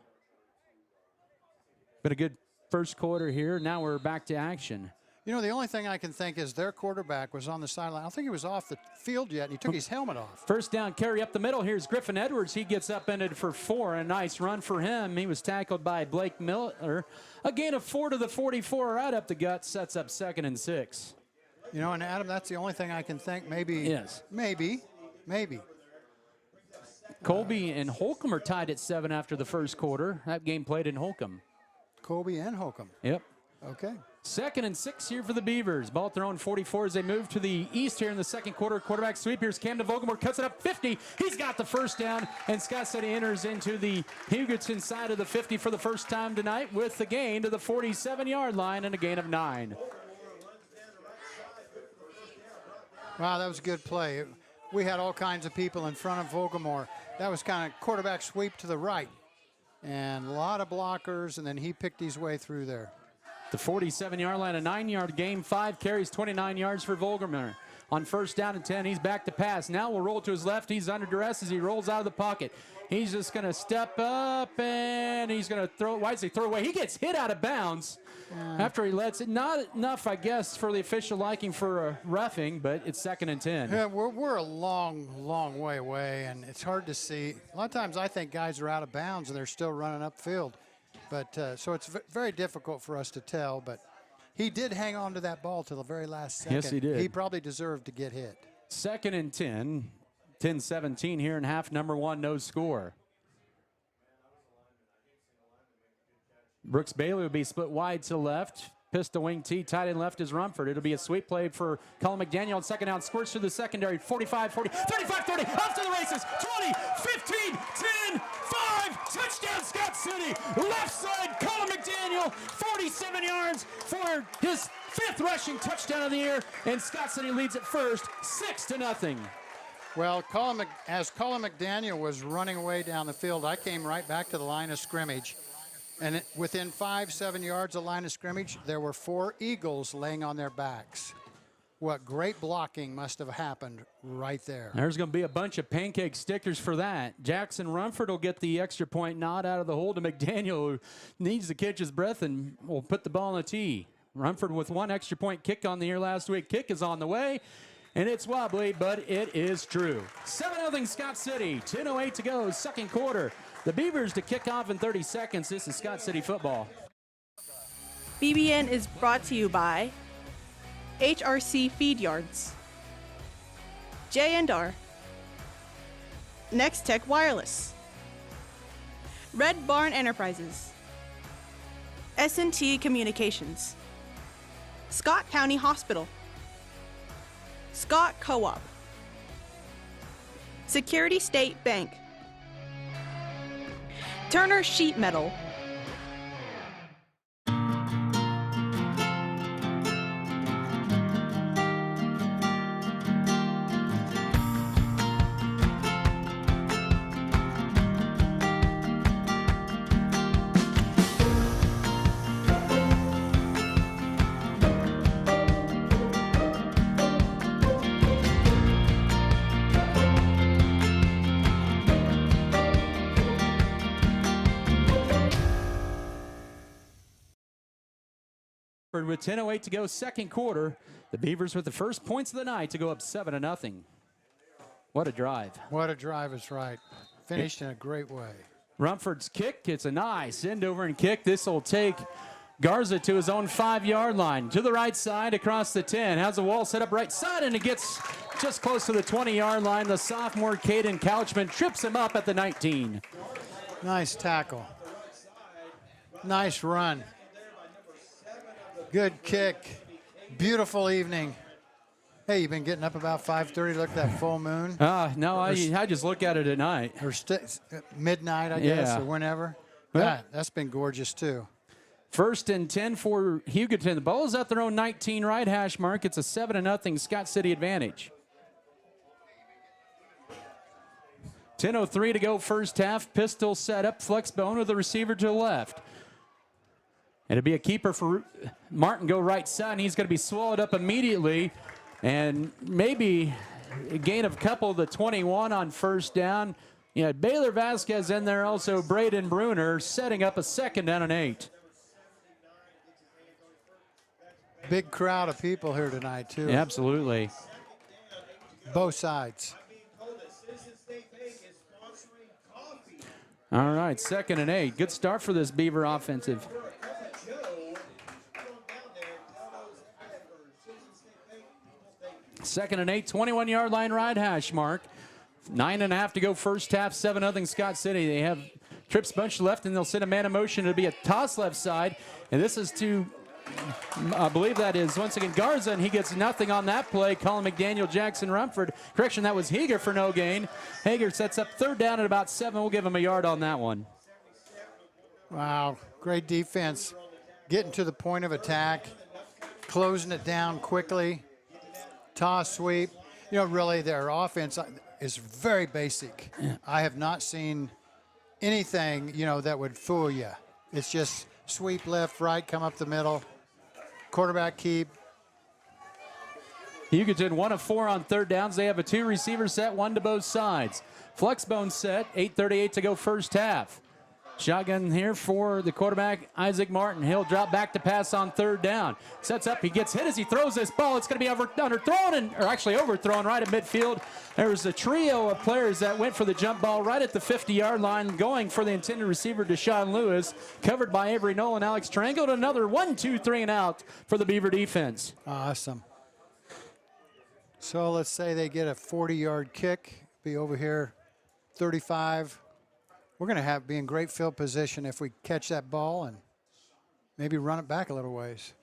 But a good first quarter here. Now we're back to action. The only thing I can think is their quarterback was on the sideline. I don't think he was off the field yet, and he took his helmet off. First down carry up the middle. Here's Griffin Edwards. He gets upended for 4. A nice run for him. He was tackled by Blake Miller. A gain of 4 to the 44, right up the gut. Sets up 2nd and 6. And Adam, that's the only thing I can think. Maybe. Yes. Maybe. Colby and Holcomb are tied at 7 after the first quarter. That game played in Holcomb. Colby and Holcomb. Yep. Okay. 2nd and 6 here for the Beavers. Ball at their own 44 as they move to the east here in the second quarter. Quarterback sweep. Here's Camden Vogelmore, cuts it up 50. He's got the first down, and Scott City enters into the Hugoton side of the 50 for the first time tonight with the gain to the 47-yard line and a gain of 9. Wow, that was a good play. We had all kinds of people in front of Vogelmore. That was kind of quarterback sweep to the right, and a lot of blockers, and then he picked his way through there. The 47-yard line, a 9-yard gain, 5 carries, 29 yards for Vogelmore. On first down and 10, he's back to pass. Now we'll roll to his left. He's under duress as he rolls out of the pocket. He's just going to step up, and he's going to throw it. Why does he throw away? He gets hit out of bounds after he lets it. Not enough, I guess, for the official liking for a roughing, but it's 2nd and 10. Yeah, we're a long way away, and it's hard to see. A lot of times I think guys are out of bounds, and they're still running upfield. But so it's very difficult for us to tell, but he did hang on to that ball till the very last second. Yes, he did. He probably deserved to get hit. 2nd and 10. 10-17 here in half number 1, no score. Brooks Bailey will be split wide to left. Pistol wing T, tight end left is Rumford. It'll be a sweep play for Colin McDaniel on second down. Squirts through the secondary. 45, 40, 35, 30. Off to the races. 20, 15, 10, 5. Touchdown Scott City. Left side, Colin McDaniel. 47 yards for his 5th rushing touchdown of the year. And Scott City leads it first, 6-0. Well, as Colin McDaniel was running away down the field, I came right back to the line of scrimmage. And within 5-7 yards of line of scrimmage, there were 4 Eagles laying on their backs. What great blocking must have happened right there. There's going to be a bunch of pancake stickers for that. Jackson Rumford will get the extra point nod out of the hole to McDaniel, who needs to catch his breath and will put the ball on the tee. Rumford with 1 extra point kick on the year last week. Kick is on the way, and it's wobbly, but it is true. 7-0 Scott City. 10:08 to go, second quarter. The Beavers to kick off in 30 seconds. This is Scott City football. BBN is brought to you by HRC Feed Yards, J&R, Next Tech Wireless, Red Barn Enterprises, S&T Communications, Scott County Hospital, Scott Co-op, Security State Bank, Turner Sheet Metal, With 10:08 to go, second quarter, the Beavers with the first points of the night to go up 7-0. What a drive. What a drive is right. Finished in a great way. Rumford's kick, it's a nice end over and kick. This will take Garza to his own 5-yard line. To the right side, across the 10. Has the wall set up right side, and it gets just close to the 20-yard line. The sophomore, Caden Couchman, trips him up at the 19. Nice tackle. Nice run. Good kick. Beautiful evening. Hey, you've been getting up about 5:30 to look at that full moon? No, I just look at it at night. Or midnight, I guess, or whenever. That's been gorgeous, too. First and 10 for Hugoton. The ball is at their own 19 right hash mark. It's a 7-0 Scott City advantage. 10:03 to go first half. Pistol set up. Flex bone with the receiver to the left. It'll be a keeper for Martin, go right side, and he's going to be swallowed up immediately. And maybe a gain of a couple of the 21 on first down. You had Baylor Vasquez in there, also Braden Bruner, setting up a 2nd down and 8. Big crowd of people here tonight, too. Absolutely. Both sides. All right, 2nd and 8. Good start for this Beaver offensive. Second and 8, 21-yard line right hash mark. 9.5 to go first half, 7-0 Scott City. They have trips bunch left, and they'll send a man in motion. It'll be a toss left side, and this is to, I believe that is, once again, Garza, and he gets nothing on that play. Colin McDaniel, Jackson Rumford. Correction, that was Hager for no gain. Hager sets up 3rd down at about 7. We'll give him a yard on that one. Wow, great defense. Getting to the point of attack, closing it down quickly. Toss sweep. You know, really, their offense is very basic. Yeah. I have not seen anything, that would fool you. It's just sweep left, right, come up the middle. Quarterback keep. Hugoton 1 of 4 on 3rd downs. They have a 2-receiver set, 1 to both sides. Flexbone set, 8:38 to go first half. Shotgun here for the quarterback, Isaac Martin. He'll drop back to pass on 3rd down. Sets up, he gets hit as he throws this ball. It's going to be overthrown right at midfield. There was a trio of players that went for the jump ball right at the 50-yard line, going for the intended receiver, Deshaun Lewis, covered by Avery Nolan, Alex Trango, and another 1, 2, 3 and out for the Beaver defense. Awesome. So let's say they get a 40-yard kick, be over here 35. We're going to be in great field position if we catch that ball and maybe run it back a little ways.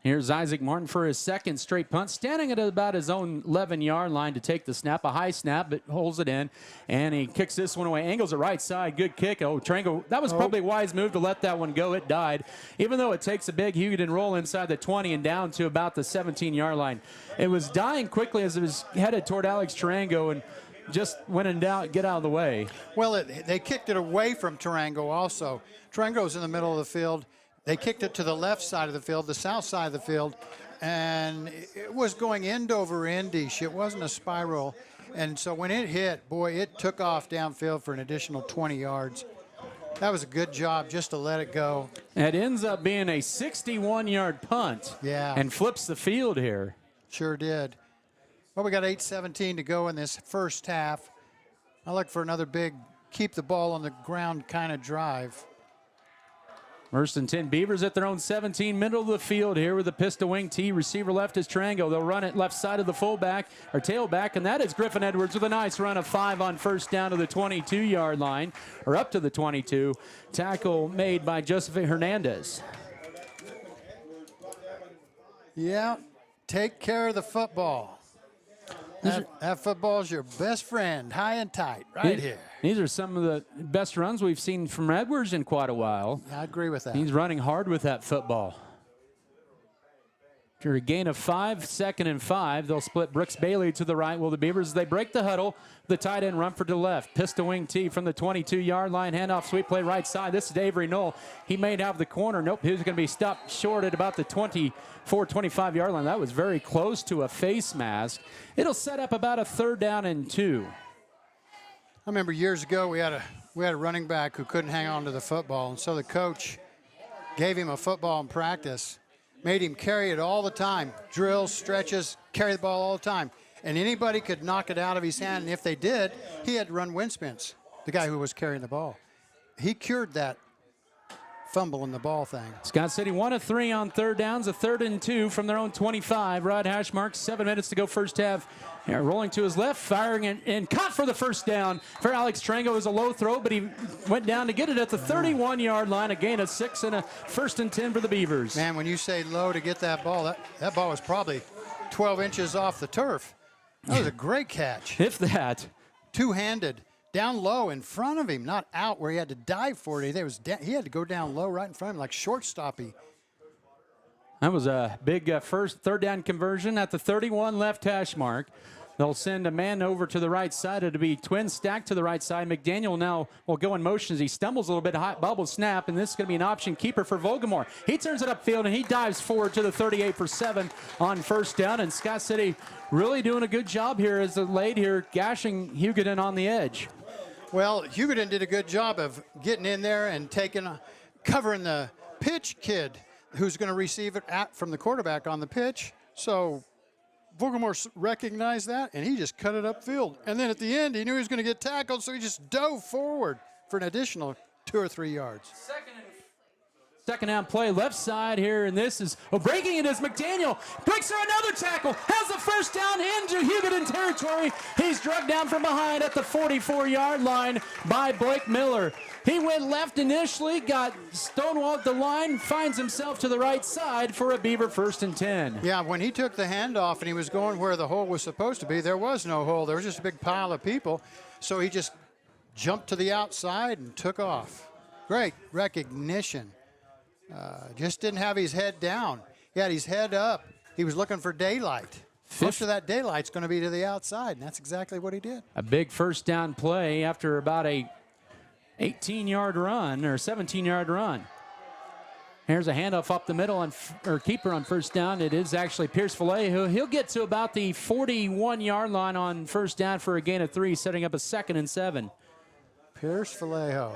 Here's Isaac Martin for his 2nd straight punt, standing at about his own 11-yard line to take the snap. A high snap, but holds it in, and he kicks this one away. Angles it right side. Good kick. Oh, Trango, that was probably a wise move to let that one go. It died, even though it takes a big Hugoton roll inside the 20 and down to about the 17-yard line. It was dying quickly as it was headed toward Alex Trango, and just went and down, get out of the way. Well, they kicked it away from Tarango also. Tarango's in the middle of the field. They kicked it to the left side of the field, the south side of the field, and it was going end over endish. It wasn't a spiral. And so when it hit, boy, it took off downfield for an additional 20 yards. That was a good job just to let it go. It ends up being a 61-yard punt. Yeah. And flips the field here. Sure did. Well, we got 8:17 to go in this first half. I look for another big keep the ball on the ground kind of drive. First and 10 Beavers at their own 17, middle of the field here with a pistol wing tee. Receiver left is Trango. They'll run it left side of the fullback or tailback, and that is Griffin Edwards with a nice run of 5 on first down to the 22-yard line, or up to the 22. Tackle made by Joseph Hernandez. Yeah, take care of the football. That football's your best friend, high and tight, right here. These are some of the best runs we've seen from Edwards in quite a while. I agree with that. He's running hard with that football. After a gain of 5, 2nd and 5, they'll split Brooks Bailey to the right. Well, the Beavers, they break the huddle. The tight end Rumford to the left. Pistol wing tee from the 22-yard line. Handoff, sweep play right side. This is Avery Knoll. He may have the corner. Nope, he was going to be stopped short at about the 24, 25-yard line. That was very close to a face mask. It'll set up about a 3rd down and 2. I remember years ago we had a running back who couldn't hang on to the football, and so the coach gave him a football in practice, made him carry it all the time, drills, stretches, carry the ball all the time. And anybody could knock it out of his hand, and if they did, he had to run wind sprints, the guy who was carrying the ball. He cured that fumbling the ball thing. Scott City 1 of 3 on 3rd downs, a 3rd and 2 from their own 25. Rod hash mark, 7 minutes to go first half. Here, rolling to his left, firing and caught for the first down. For Alex Trango, it was a low throw, but he went down to get it at the 31-yard line. A gain of 6 and a 1st and 10 for the Beavers. Man, when you say low to get that ball, that ball was probably 12 inches off the turf. That was a great catch. If that. Two-handed, down low in front of him, not out where he had to dive for it. He had to go down low right in front of him, like shortstoppy. That was a big 3rd down conversion at the 31 left hash mark. They'll send a man over to the right side. It'll be twins stacked to the right side. McDaniel now will go in motion as he stumbles a little bit. Hot bubble snap, and this is going to be an option keeper for Vogelmore. He turns it upfield, and he dives forward to the 38 for 7 on first down. And Scott City really doing a good job here as of late here, gashing Hugoton on the edge. Well, Hugoton did a good job of getting in there and covering the pitch kid who's going to receive it from the quarterback on the pitch. So Vogelmore recognized that, and he just cut it upfield. And then at the end, he knew he was going to get tackled, so he just dove forward for an additional 2 or 3 yards. Second down play, left side here, and this is breaking it is McDaniel. Breaks her another tackle, has the first down into Hugoton territory. He's drugged down from behind at the 44-yard line by Blake Miller. He went left initially, got stonewalled at the line, finds himself to the right side for a Beaver 1st and 10. Yeah, when he took the handoff and he was going where the hole was supposed to be, there was no hole. There was just a big pile of people. So he just jumped to the outside and took off. Great recognition. Just didn't have his head down. He had his head up. He was looking for daylight. Most of that daylight's going to be to the outside, and that's exactly what he did. A big first down play after about a 18-yard run or 17-yard run. Here's a handoff up the middle or keeper on first down. It is actually Pierce Vallejo. He'll get to about the 41-yard line on first down for a gain of 3, setting up a 2nd and 7. Pierce Vallejo.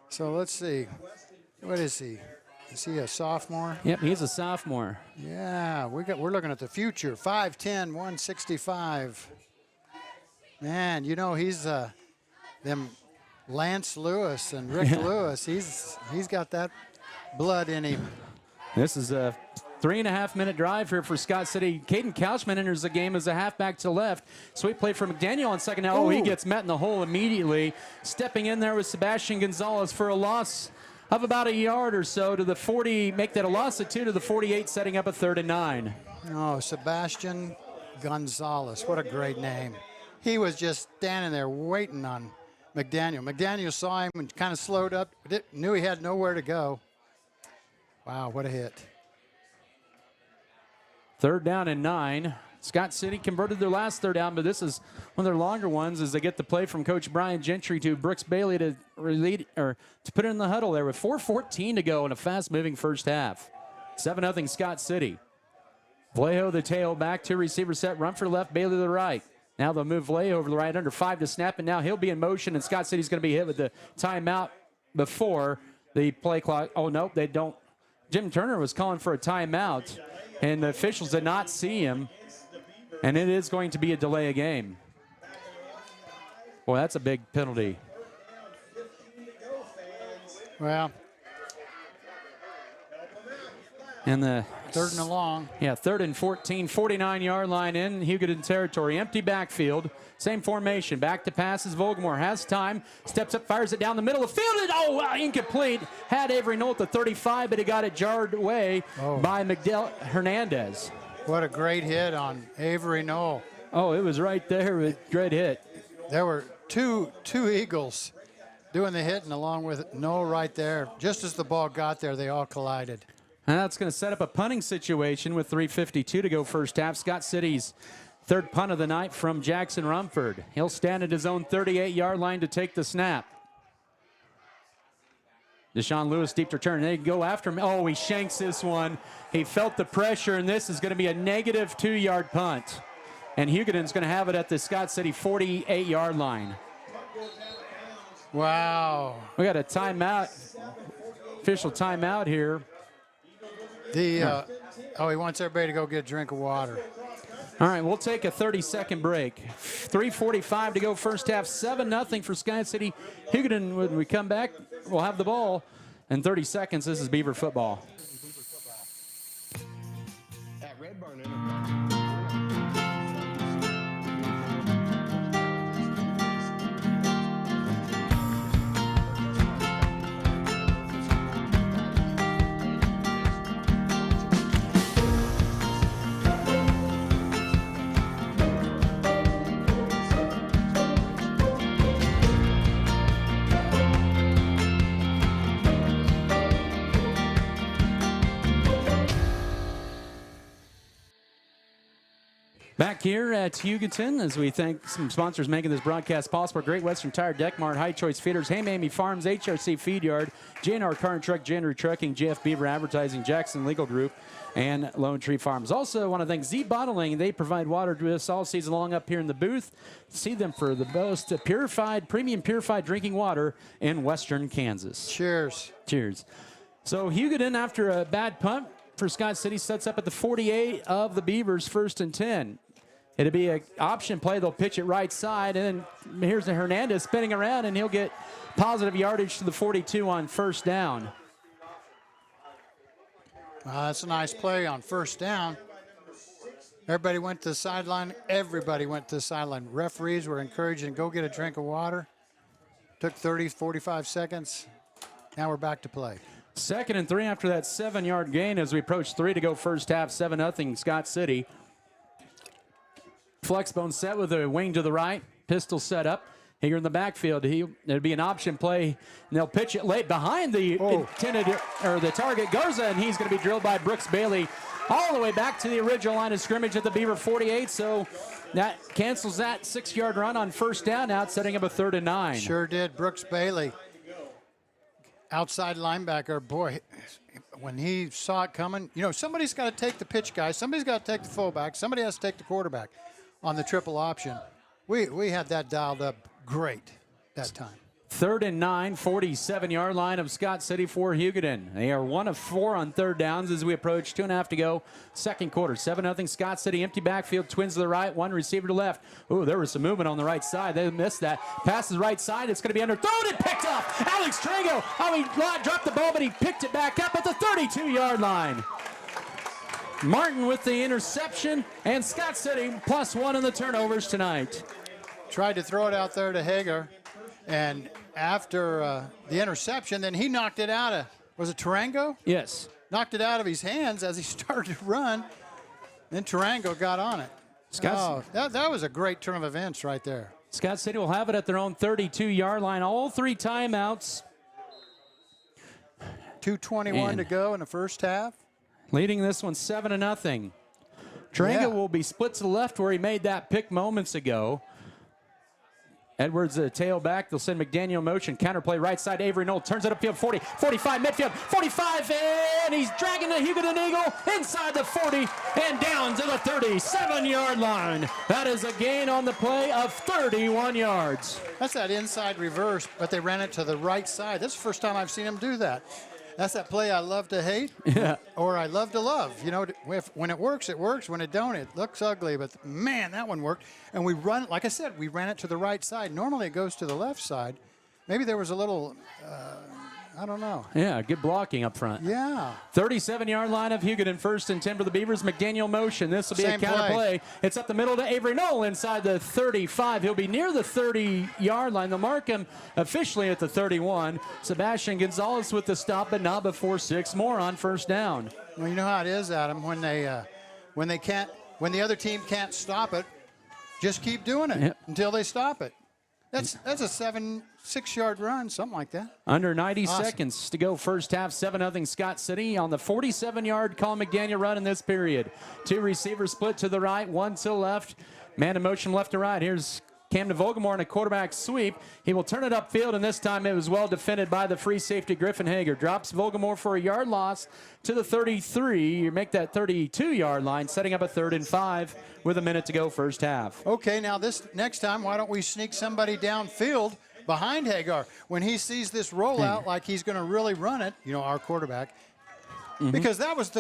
So let's see. What is he? Is he a sophomore? Yep, he's a sophomore. Yeah, we're looking at the future. 5'10", 165. Man, you know, he's them Lance Lewis and Rick Lewis. He's got that blood in him. This is a 3.5-minute drive here for Scott City. Caden Couchman enters the game as a halfback to left. Sweet play for McDaniel on second down. Oh, he gets met in the hole immediately. Stepping in there with Sebastian Gonzalez for a loss of about a yard or so to the 40, make that a loss of 2 to the 48, setting up a 3rd and 9. Oh, Sebastian Gonzalez, what a great name. He was just standing there waiting on McDaniel. McDaniel saw him and kind of slowed up, knew he had nowhere to go. Wow, what a hit. 3rd down and 9. Scott City converted their last 3rd down, but this is one of their longer ones as they get the play from Coach Brian Gentry to Brooks Bailey to put it in the huddle there with 4:14 to go in a fast-moving first half. 7-0 Scott City. Vallejo the tailback, 2 receiver set, run for the left, Bailey to the right. Now they'll move Vallejo over to the right, under 5 to snap, and now he'll be in motion, and Scott City's going to be hit with the timeout before the play clock. Oh, no, they don't. Jim Turner was calling for a timeout, and the officials did not see him. And it is going to be a delay of game. Boy, that's a big penalty. Well, And the 3rd and long. Yeah, 3rd and 14, 49-yard line in Hugoton territory. Empty backfield. Same formation. Back to passes. Volgamore has time. Steps up, fires it down the middle of the field. And, incomplete. Had Avery Knoll at the 35, but he got it jarred away by Miguel Hernandez. What a great hit on Avery Knoll. Oh, it was right there. Great hit. There were two Eagles doing the hitting along with Knoll right there. Just as the ball got there, they all collided. And that's going to set up a punting situation with 3:52 to go first half. Scott City's 3rd punt of the night from Jackson Rumford. He'll stand at his own 38-yard line to take the snap. Deshaun Lewis, deep return. They go after him. Oh, he shanks this one. He felt the pressure, and this is going to be a negative 2-yard punt. And Hugoton's going to have it at the Scott City 48-yard line. Wow. We got a timeout, official timeout here. He wants everybody to go get a drink of water. All right, we'll take a 30-second break. 3:45 to go first half, 7-0 for Scott City. Hugoton, when we come back, we'll have the ball. In 30 seconds, this is Beaver football. At Red Barn Back here at Hugoton, as we thank some sponsors making this broadcast possible: Great Western Tire, Deck Mart, High Choice Feeders, Hey Mamie Farms, HRC Feed Yard, J&R Car and Truck, January Trucking, JF Beaver Advertising, Jackson Legal Group, and Lone Tree Farms. Also, I want to thank Z Bottling. They provide water to us all season long up here in the booth. See them for the most premium purified drinking water in Western Kansas. Cheers. Cheers. So Hugoton, after a bad punt for Scott City, sets up at the 48 of the Beavers, 1st and 10. It'll be an option play. They'll pitch it right side, and then here's the Hernandez spinning around, and he'll get positive yardage to the 42 on 1st down. That's a nice play on 1st down. Everybody went to the sideline. Everybody went to the sideline. Referees were encouraging, go get a drink of water. Took 30, 45 seconds. Now we're back to play. 2nd and 3 after that 7-yard gain as we approach 3 to go first half, 7-0 Scott City. Flexbone set with a wing to the right. Pistol set up. Here in the backfield, it'll be an option play, and they'll pitch it late behind the the target, Garza, and he's going to be drilled by Brooks Bailey all the way back to the original line of scrimmage at the Beaver 48. So that cancels that 6-yard run on 1st down. Now it's setting up a 3rd and 9. Sure did. Brooks Bailey, outside linebacker. Boy, when he saw it coming, somebody's got to take the pitch guy. Somebody's got to take the fullback. Somebody has to take the quarterback on the triple option. We had that dialed up great that time. 3rd and 9, 47-yard line of Scott City for Hugoton. They are 1 of 4 on 3rd downs as we approach 2.5 to go. 2nd quarter, 7-0 Scott City. Empty backfield, twins to the right, 1 receiver to left. Ooh, there was some movement on the right side. They missed that. Pass is right side. It's going to be underthrown and picked up. Alex Trago. He dropped the ball, but he picked it back up at the 32-yard line. Martin with the interception, and Scott City +1 in the turnovers tonight. Tried to throw it out there to Hager, and after the interception, then he knocked it out of, was it Tarango? Yes. Knocked it out of his hands as he started to run. Then Tarango got on it. That was a great turn of events right there. Scott City will have it at their own 32-yard line. All 3 timeouts. 2:21 to go in the first half. Leading this one 7-0. Tarango will be split to the left where he made that pick moments ago. Edwards, tail back. They'll send McDaniel in motion. Counterplay right side. Avery Knoll turns it upfield. 40, 45, midfield. 45, and he's dragging the Hugoton Eagle inside the 40 and down to the 37-yard line. That is a gain on the play of 31 yards. That's that inside reverse, but they ran it to the right side. That's the first time I've seen him do that. That's that play I love to hate, or I love to love. When it works, it works. When it don't, it looks ugly. But, man, that one worked. And we run, like I said, we ran it to the right side. Normally it goes to the left side. Maybe there was a little I don't know. Yeah, good blocking up front. Yeah. 37-yard line of Hugoton, 1st and 10 for the Beavers. McDaniel motion. This will be Same a counter play. play. It's up the middle to Avery Knoll inside the 35. He'll be near the 30-yard line. They'll mark him officially at the 31. Sebastian Gonzalez with the stop, but not before 6 more on 1st down. Well, you know how it is, Adam, when the other team can't stop it, just keep doing it until they stop it. That's a 6-yard run, something like that. Under 90 Awesome. seconds to go first half, 7-0 Scott City on the 47-yard Colin McDaniel run in this period. 2 receivers split to the right, 1 to the left. Man in motion left to right. Here's Camden Vogelmore in a quarterback sweep. He will turn it upfield, and this time it was well defended by the free safety Griffin Hager. Drops Vogelmore for a yard loss to the 33. You make that 32-yard line, setting up a 3rd and 5 with a minute to go first half. Okay, now this next time, why don't we sneak somebody downfield behind Hagar when he sees this rollout like he's going to really run it, our quarterback, because that was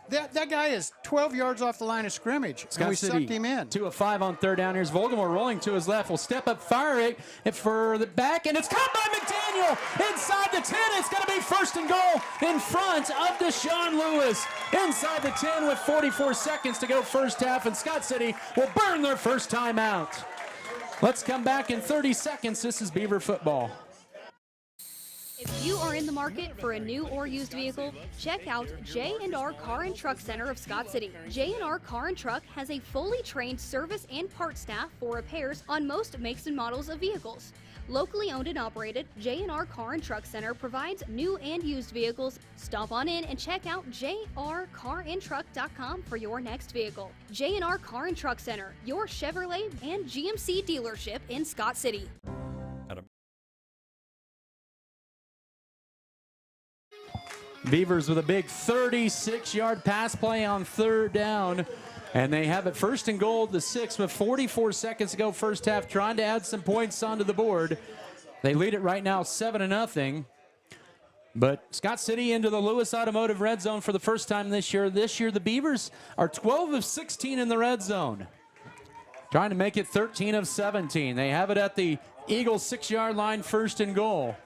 that guy is 12 yards off the line of scrimmage, and we sucked him in. 2 of 5 on 3rd down. Here's Vogelmore rolling to his left. Will step up, fire it for the back, and it's caught by McDaniel inside the 10. It's going to be 1st and goal in front of Deshaun Lewis inside the 10 with 44 seconds to go first half, and Scott City will burn their first time out. Let's come back in 30 seconds. This is Beaver football. If you are in the market for a new or used vehicle, check out J&R Car and Truck Center of Scott City. J&R Car and Truck has a fully trained service and parts staff for repairs on most makes and models of vehicles. Locally owned and operated, J&R Car and Truck Center provides new and used vehicles. Stop on in and check out jrcarandtruck.com for your next vehicle. J&R Car and Truck Center, your Chevrolet and GMC dealership in Scott City. Beavers with a big 36-yard pass play on 3rd down. And they have it 1st and goal, the 6 with 44 seconds to go first half, trying to add some points onto the board. They lead it right now 7-0. But Scott City into the Lewis Automotive red zone for the first time this year. This year the Beavers are 12 of 16 in the red zone, trying to make it 13 of 17. They have it at the Eagles 6-yard line, 1st and goal.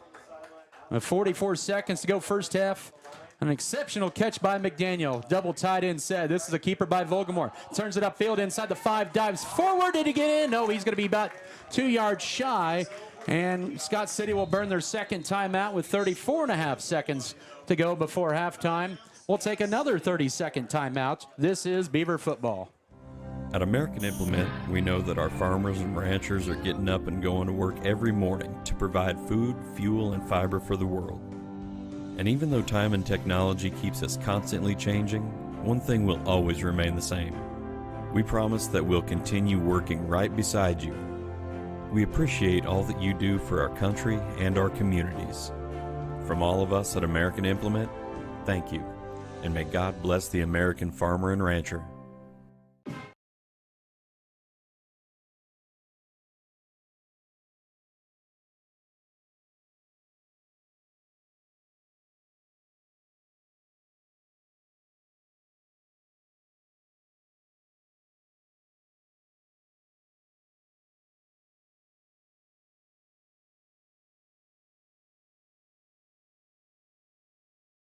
With 44 seconds to go first half. An exceptional catch by McDaniel. Double tight end set. This is a keeper by Vogelmore. Turns it upfield inside the 5. Dives forward. Did he get in? No, he's going to be about 2 yards shy. And Scott City will burn their second timeout with 34.5 seconds to go before halftime. We'll take another 30-second timeout. This is Beaver football. At American Implement, we know that our farmers and ranchers are getting up and going to work every morning to provide food, fuel, and fiber for the world. And even though time and technology keeps us constantly changing, one thing will always remain the same. We promise that we'll continue working right beside you. We appreciate all that you do for our country and our communities. From all of us at American Implement, thank you, and may God bless the American farmer and rancher.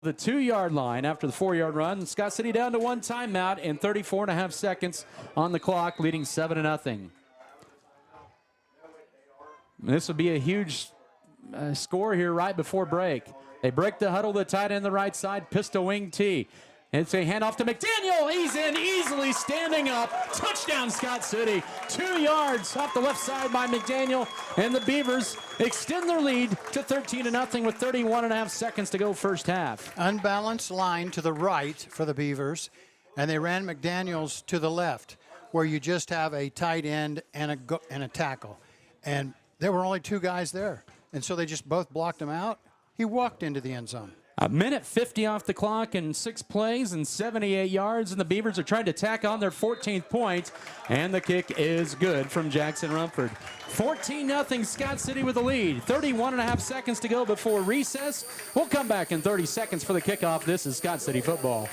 The 2-yard line after the 4-yard run. Scott City down to 1 timeout and 34.5 seconds on the clock, leading 7-0. This will be a huge score here right before break. They break the huddle, the tight end the right side, pistol wing T. It's a handoff to McDaniel. He's in easily, standing up. Touchdown, Scott City. 2 yards off the left side by McDaniel. And the Beavers extend their lead to 13-0 with 31.5 seconds to go first half. Unbalanced line to the right for the Beavers, and they ran McDaniels to the left, where you just have a tight end and a tackle. And there were only 2 guys there. And so they just both blocked him out. He walked into the end zone. A minute 50 off the clock and 6 plays and 78 yards, and the Beavers are trying to tack on their 14th point, and the kick is good from Jackson Rumford. 14-0 Scott City with the lead. 31.5 seconds to go before recess. We'll come back in 30 seconds for the kickoff. This is Scott City football.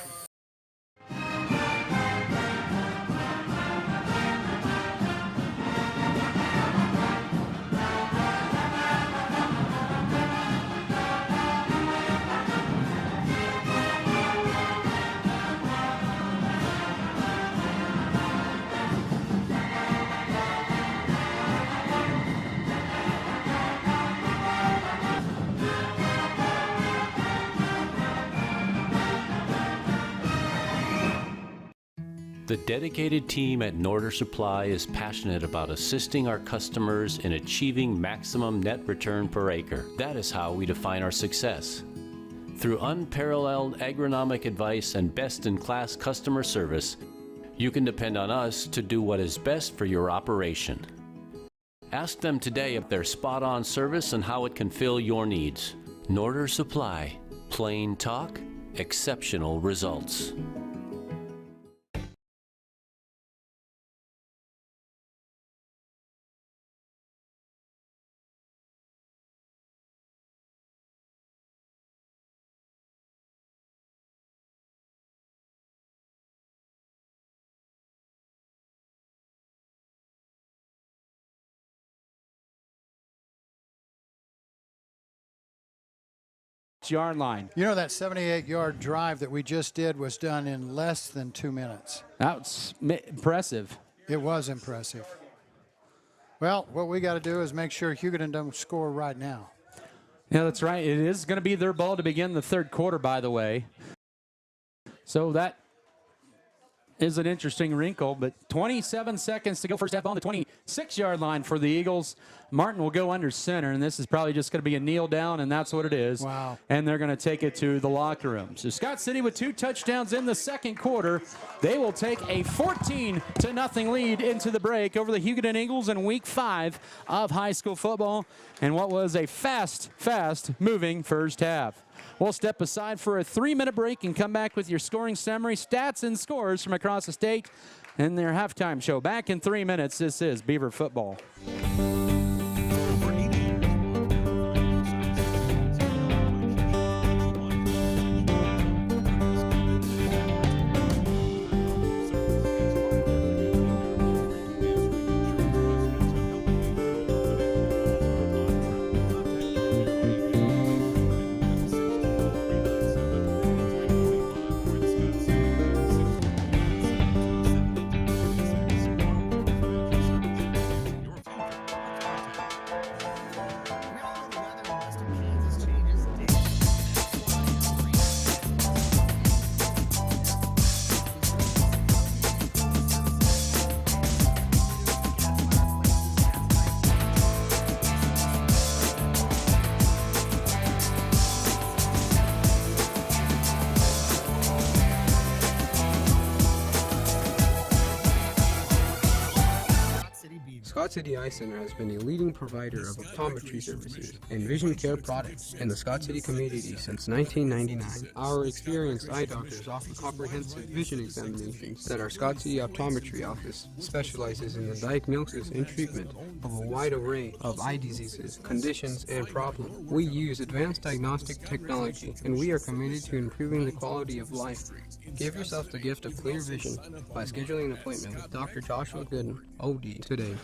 The dedicated team at Norder Supply is passionate about assisting our customers in achieving maximum net return per acre. That is how we define our success. Through unparalleled agronomic advice and best-in-class customer service, you can depend on us to do what is best for your operation. Ask them today if their spot-on service and how it can fill your needs. Norder Supply. Plain talk, exceptional results. Yard line. You know, that 78-yard drive that we just did was done in less than 2 minutes. That's impressive. It was impressive. Well, what we got to do is make sure Hugoton don't score right now. Yeah, that's right. It is going to be their ball to begin the third quarter, by the way. So that is an interesting wrinkle, but 27 seconds to go first half on the 26-yard line for the Eagles. Martin will go under center, and this is probably just going to be a kneel down, and that's what it is. Wow. And they're going to take it to the locker room. So Scott City with 2 touchdowns in the second quarter. They will take a 14-0 lead into the break over the Hugoton Eagles in week 5 of high school football, and what was a fast moving first half. We'll step aside for a 3-minute break and come back with your scoring summary, stats, and scores from across the state and their halftime show. Back in 3 minutes, this is Beaver Football. Scott City Eye Center has been a leading provider of optometry services and vision care products in the Scott City community since 1999. Our experienced eye doctors offer comprehensive vision examinations that our Scott City Optometry Office specializes in the diagnosis and treatment of a wide array of eye diseases, conditions, and problems. We use advanced diagnostic technology, and we are committed to improving the quality of life. Give yourself the gift of clear vision by scheduling an appointment with Dr. Joshua Gooden, OD, today.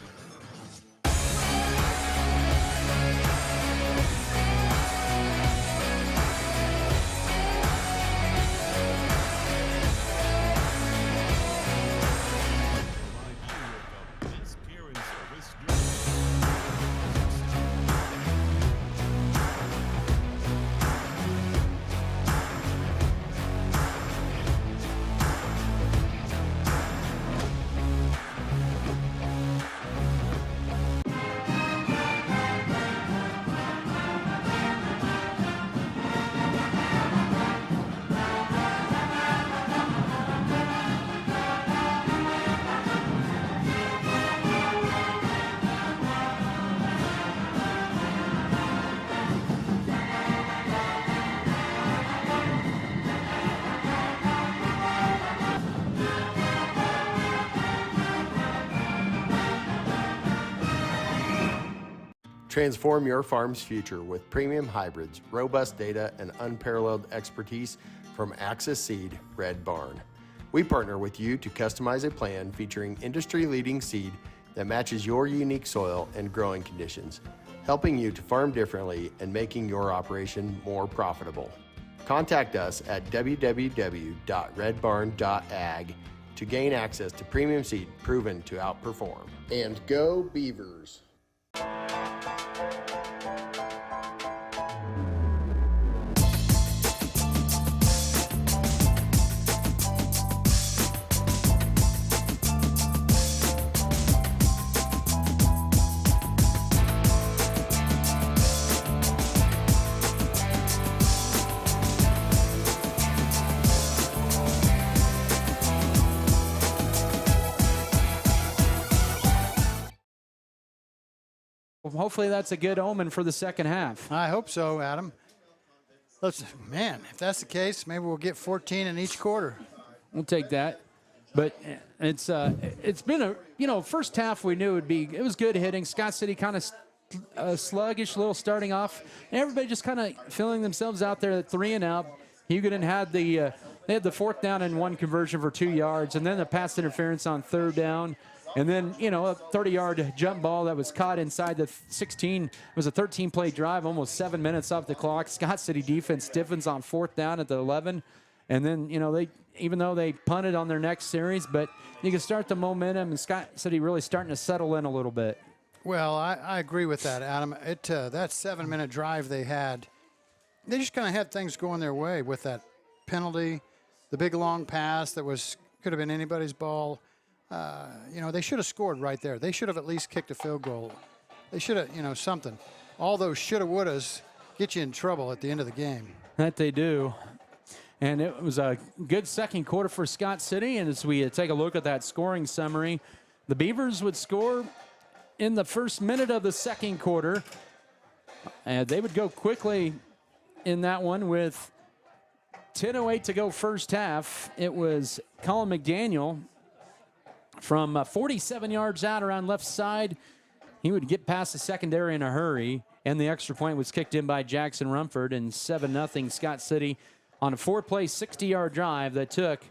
Transform your farm's future with premium hybrids, robust data, and unparalleled expertise from Axis Seed, Red Barn. We partner with you to customize a plan featuring industry-leading seed that matches your unique soil and growing conditions, helping you to farm differently and making your operation more profitable. Contact us at www.redbarn.ag to gain access to premium seed proven to outperform. And go Beavers! hopefully that's a good omen for the second half. I hope so, Adam. Man, if that's the case, maybe we'll get 14 in each quarter. We'll take that. But it's been a, first half we knew it was good hitting. Scott City kind of sluggish, a little starting off. Everybody just kind of feeling themselves out there at 3 and out. Hugoton had they had the 4th down and 1 conversion for 2 yards, and then a pass interference on 3rd down. And then, a 30-yard jump ball that was caught inside the 16. It was a 13-play drive, almost 7 minutes off the clock. Scott City defense stiffens on 4th down at the 11. And then, even though they punted on their next series, but you can start the momentum, and Scott City really starting to settle in a little bit. Well, I agree with that, Adam. That 7-minute drive they just kind of had things going their way with that penalty, the big long pass that could have been anybody's ball. They should have scored right there. They should have at least kicked a field goal. They should have, something. All those shoulda, wouldas get you in trouble at the end of the game. That they do. And it was a good second quarter for Scott City. And as we take a look at that scoring summary, the Beavers would score in the first minute of the second quarter. And they would go quickly in that one with 10:08 to go first half. It was Colin McDaniel from 47 yards out around left side. He would get past the secondary in a hurry, and the extra point was kicked in by Jackson Rumford, and 7-0 Scott City on a 4-play, 60-yard drive that took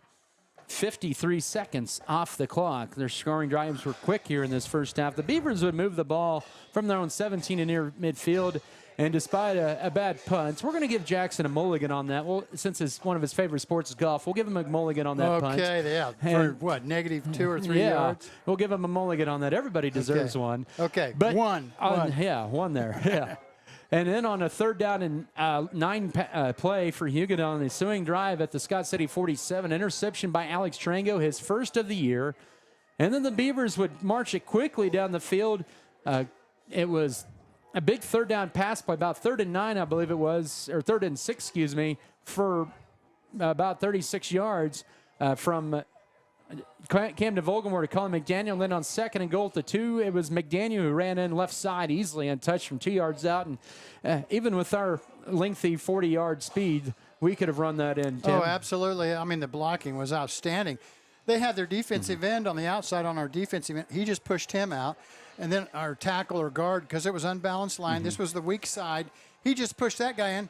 53 seconds off the clock. Their scoring drives were quick here in this first half. The Beavers would move the ball from their own 17 and near midfield, and despite a bad punt, we're going to give Jackson a mulligan on that. Well, since it's one of his favorite sports is golf, we'll give him a mulligan on that punt. Okay, yeah. For what, -2 or 3 yards? We'll give him a mulligan on that. Everybody deserves one. Okay, but one. Yeah, one there. Yeah. And then on a 3rd down and 9 play for Hugoton on the ensuing drive at the Scott City 47, interception by Alex Trango, his first of the year. And then the Beavers would march it quickly down the field. It was a big 3rd down pass play, about 3rd and 9, I believe it was, or 3rd and 6, for about 36 yards from Camden Vogelmore to Colin McDaniel. And then on 2nd and goal at the 2, it was McDaniel who ran in left side easily untouched from 2 yards out. And even with our lengthy 40-yard speed, we could have run that in, Tim. Oh, absolutely. I mean, the blocking was outstanding. They had their defensive end on the outside on our defensive end. He just pushed him out. And then our tackle or guard, because it was unbalanced line, this was the weak side. He just pushed that guy in.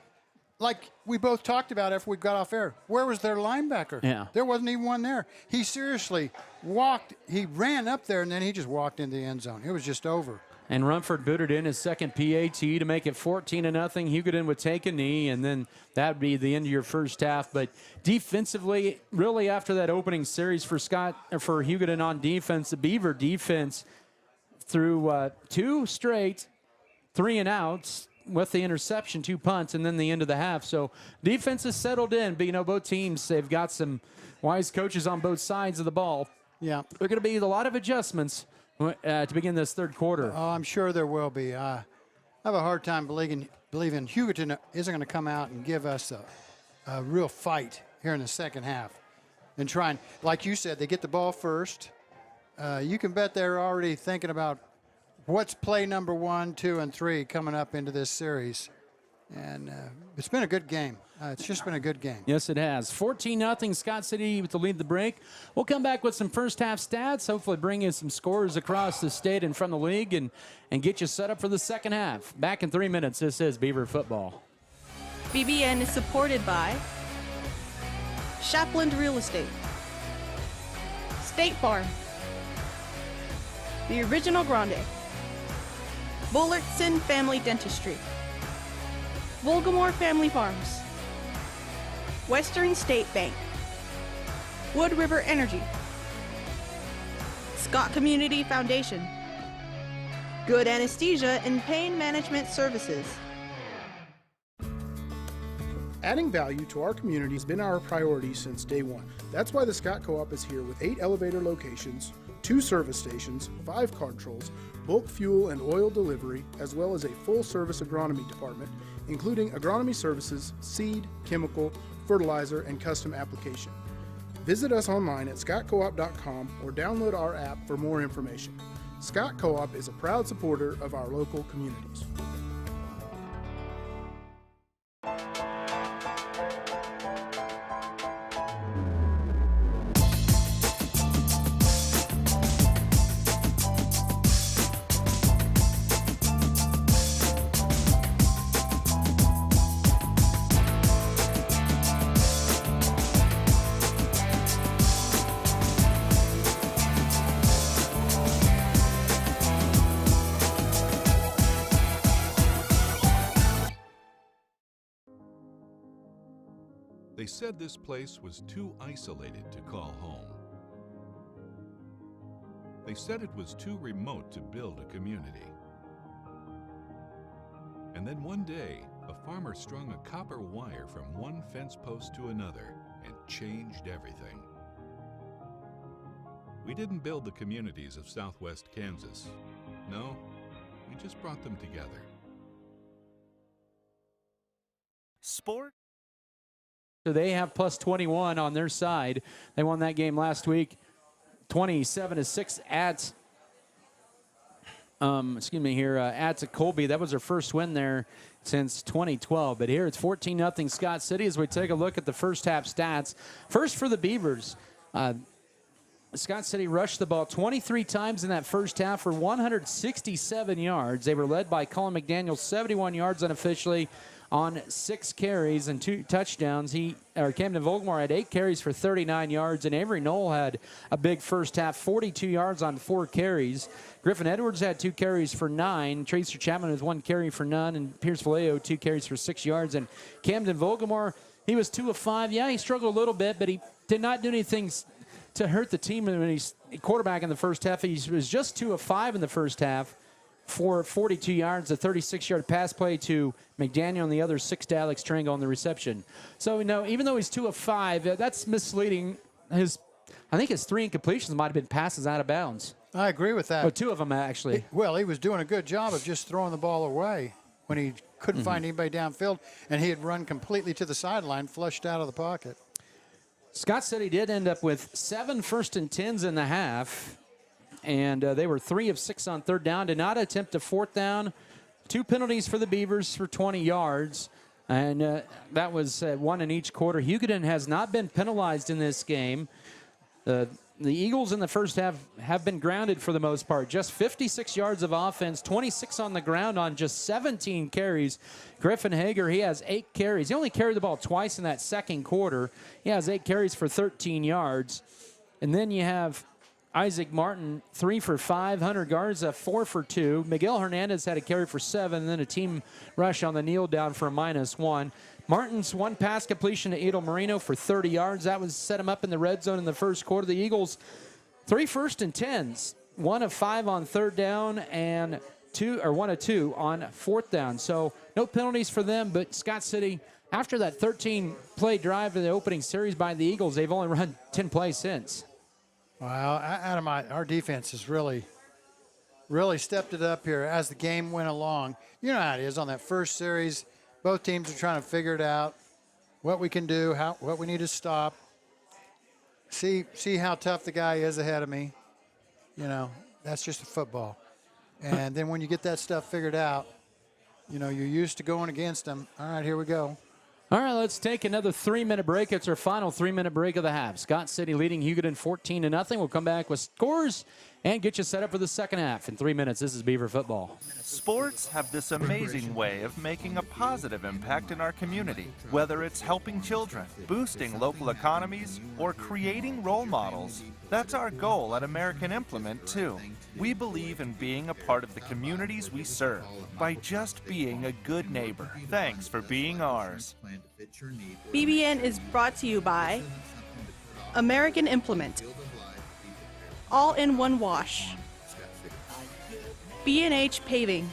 Like we both talked about after we got off air. Where was their linebacker? Yeah. There wasn't even one there. He seriously walked. He ran up there, and then he just walked into the end zone. It was just over. And Rumford booted in his second PAT to make it 14-0. Hugoton would take a knee, and then that would be the end of your first half. But defensively, really after that opening series for Hugoton on defense, the Beaver defense through 2 straight 3-and-outs with the interception, 2 punts, and then the end of the half. So defense is settled in, but both teams, they've got some wise coaches on both sides of the ball. Yeah. There are going to be a lot of adjustments to begin this third quarter. Oh, I'm sure there will be. I have a hard time believing Hugoton isn't going to come out and give us a real fight here in the second half. And trying, like you said, they get the ball first. You can bet they're already thinking about what's play number 1, 2, and 3 coming up into this series. And it's been a good game. It's just been a good game. Yes, it has. 14-0 Scott City to lead the break. We'll come back with some first half stats, hopefully bring in some scores across the state and from the league and get you set up for the second half. Back in 3 minutes, this is Beaver Football. BBN is supported by Shapland Real Estate, State Farm, The Original Grande, Bullertson Family Dentistry, Volgamore Family Farms, Western State Bank, Wood River Energy, Scott Community Foundation, Good Anesthesia and Pain Management Services. Adding value to our community has been our priority since day one. That's why the Scott Co-op is here with 8 elevator locations, 2 service stations, 5 car controls, bulk fuel and oil delivery, as well as a full-service agronomy department, including agronomy services, seed, chemical, fertilizer, and custom application. Visit us online at scottcoop.com or download our app for more information. Scott Co-op is a proud supporter of our local communities. They said this place was too isolated to call home. They said it was too remote to build a community. And then one day, a farmer strung a copper wire from one fence post to another and changed everything. We didn't build the communities of Southwest Kansas. No, we just brought them together. Sport. So they have plus 21 on their side. They won that game last week, 27-6 at Colby. That was their first win there since 2012. But here it's 14-0 Scott City as we take a look at the first half stats. First for the Beavers. Scott City rushed the ball 23 times in that first half for 167 yards. They were led by Colin McDaniel, 71 yards unofficially on 6 carries and 2 touchdowns. Camden Volkmar had 8 carries for 39 yards, and Avery Knoll had a big first half, 42 yards on 4 carries. Griffin Edwards had 2 carries for 9. Tracer Chapman with 1 carry for none, and Pierce Vallejo 2 carries for 6 yards. And Camden Volkmar, he was 2 of 5. Yeah, he struggled a little bit, but he did not do anything to hurt the team when he's quarterback in the first half. He was just 2 of 5 in the first half for 42 yards, a 36-yard pass play to McDaniel, and the other 6 to Alex Trango on the reception. So, even though he's 2 of 5, that's misleading. I think his 3 incompletions might have been passes out of bounds. I agree with that. Well, 2 of them, actually. He was doing a good job of just throwing the ball away when he couldn't find anybody downfield, and he had run completely to the sideline, flushed out of the pocket. Scott City did end up with 7 first and 10s in the half. And they were 3 of 6 on third down. Did not attempt a fourth down. 2 penalties for the Beavers for 20 yards. And that was 1 in each quarter. Hugoton has not been penalized in this game. The Eagles in the first half have been grounded for the most part. Just 56 yards of offense, 26 on the ground on just 17 carries. Griffin Hager, he has 8 carries. He only carried the ball twice in that second quarter. He has 8 carries for 13 yards. And then you have Isaac Martin, 3 for 5. Hunter Garza, 4 for 2. Miguel Hernandez had a carry for 7, and then a team rush on the kneel down for a -1. Martin's 1 pass completion to Edel Marino for 30 yards. That was set him up in the red zone in the first quarter. The Eagles, 3 first and 10s, 1 of 5 on third down, and 1 of 2 on fourth down. So no penalties for them, but Scott City, after that 13-play drive in the opening series by the Eagles, they've only run 10 plays since. Well, Adam, our defense has really stepped it up here as the game went along. You know how it is on that first series. Both teams are trying to figure it out, what we can do, what we need to stop. See how tough the guy is ahead of me. That's just a football. And then when you get that stuff figured out, you're used to going against them. All right, here we go. All right, let's take another 3-minute break. It's our final 3-minute break of the half. Scott City leading Hugoton 14-0. We'll come back with scores and get you set up for the second half. In 3 minutes, this is Beaver Football. Sports have this amazing way of making a positive impact in our community, whether it's helping children, boosting local economies, or creating role models. That's our goal at American Implement, too. We believe in being a part of the communities we serve by just being a good neighbor. Thanks for being ours. BBN is brought to you by American Implement, All-in-One Wash, B&H Paving,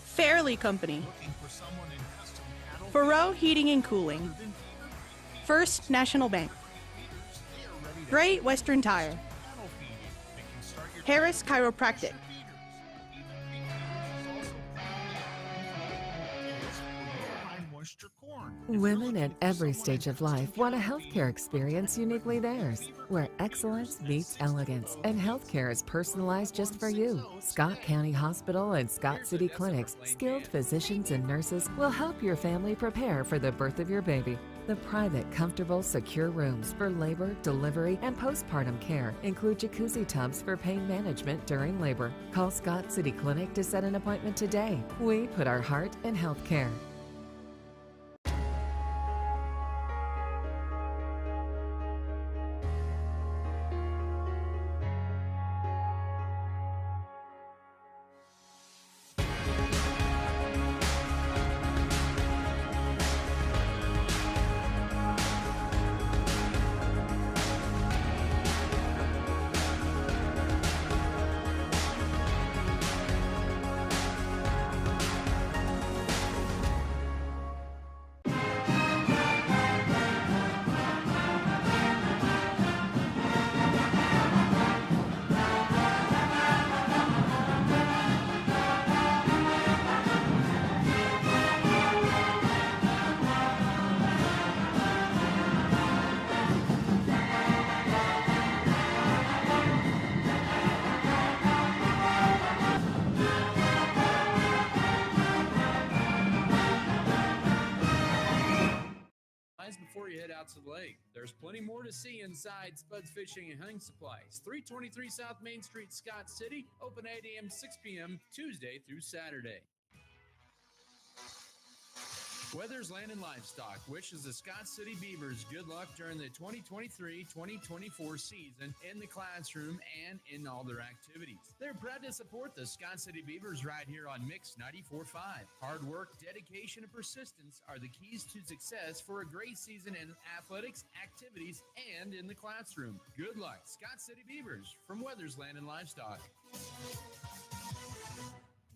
Fairley Company, Faroe Heating and Cooling, First National Bank, Great Western Tire, Harris Chiropractic, Moisture corn. Women at every stage of life want a healthcare experience uniquely theirs, where excellence meets elegance and healthcare is personalized just for you. Scott County Hospital and Scott City Clinic's skilled physicians and nurses will help your family prepare for the birth of your baby. The private, comfortable, secure rooms for labor, delivery, and postpartum care include jacuzzi tubs for pain management during labor. Call Scott City Clinic to set an appointment today. We put our heart in healthcare. Before you head out to the lake, there's plenty more to see inside Spud's Fishing and Hunting Supplies, 323 South Main Street, Scott City, open 8 a.m. 6 p.m. Tuesday through Saturday. Weathers Land and Livestock wishes the Scott City Beavers good luck during the 2023-2024 season in the classroom and in all their activities. They're proud to support the Scott City Beavers right here on Mix 94.5. Hard work, dedication, and persistence are the keys to success for a great season in athletics, activities, and in the classroom. Good luck, Scott City Beavers from Weathers Land and Livestock.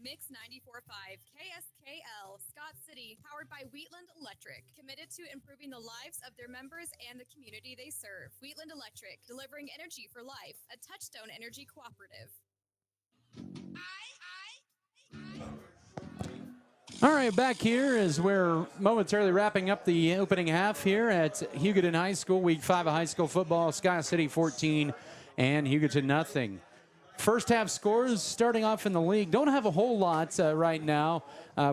Mix 94.5 KSKL Scott City, powered by Wheatland Electric, committed to improving the lives of their members and the community they serve. Wheatland Electric, delivering energy for life, a Touchstone Energy cooperative. All right, back here as we're momentarily wrapping up the opening half here at Hugoton High School, Week 5 of high school football. Scott City 14 and Hugoton nothing. First half scores starting off in the league. Don't have a whole lot right now.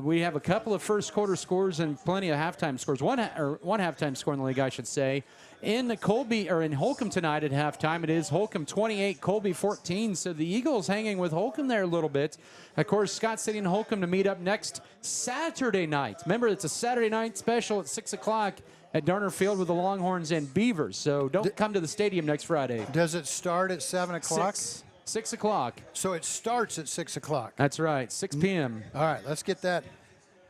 We have a couple of first quarter scores and plenty of halftime scores. One halftime score in the league, I should say. In Holcomb tonight at halftime, it is Holcomb 28, Colby 14. So the Eagles hanging with Holcomb there a little bit. Of course, Scott City and Holcomb to meet up next Saturday night. Remember, it's a Saturday night special at 6 o'clock at Darner Field with the Longhorns and Beavers. So don't come to the stadium next Friday. Does it start at 7 o'clock? 6 o'clock. So it starts at 6 o'clock. That's right, 6 p.m. All right, let's get that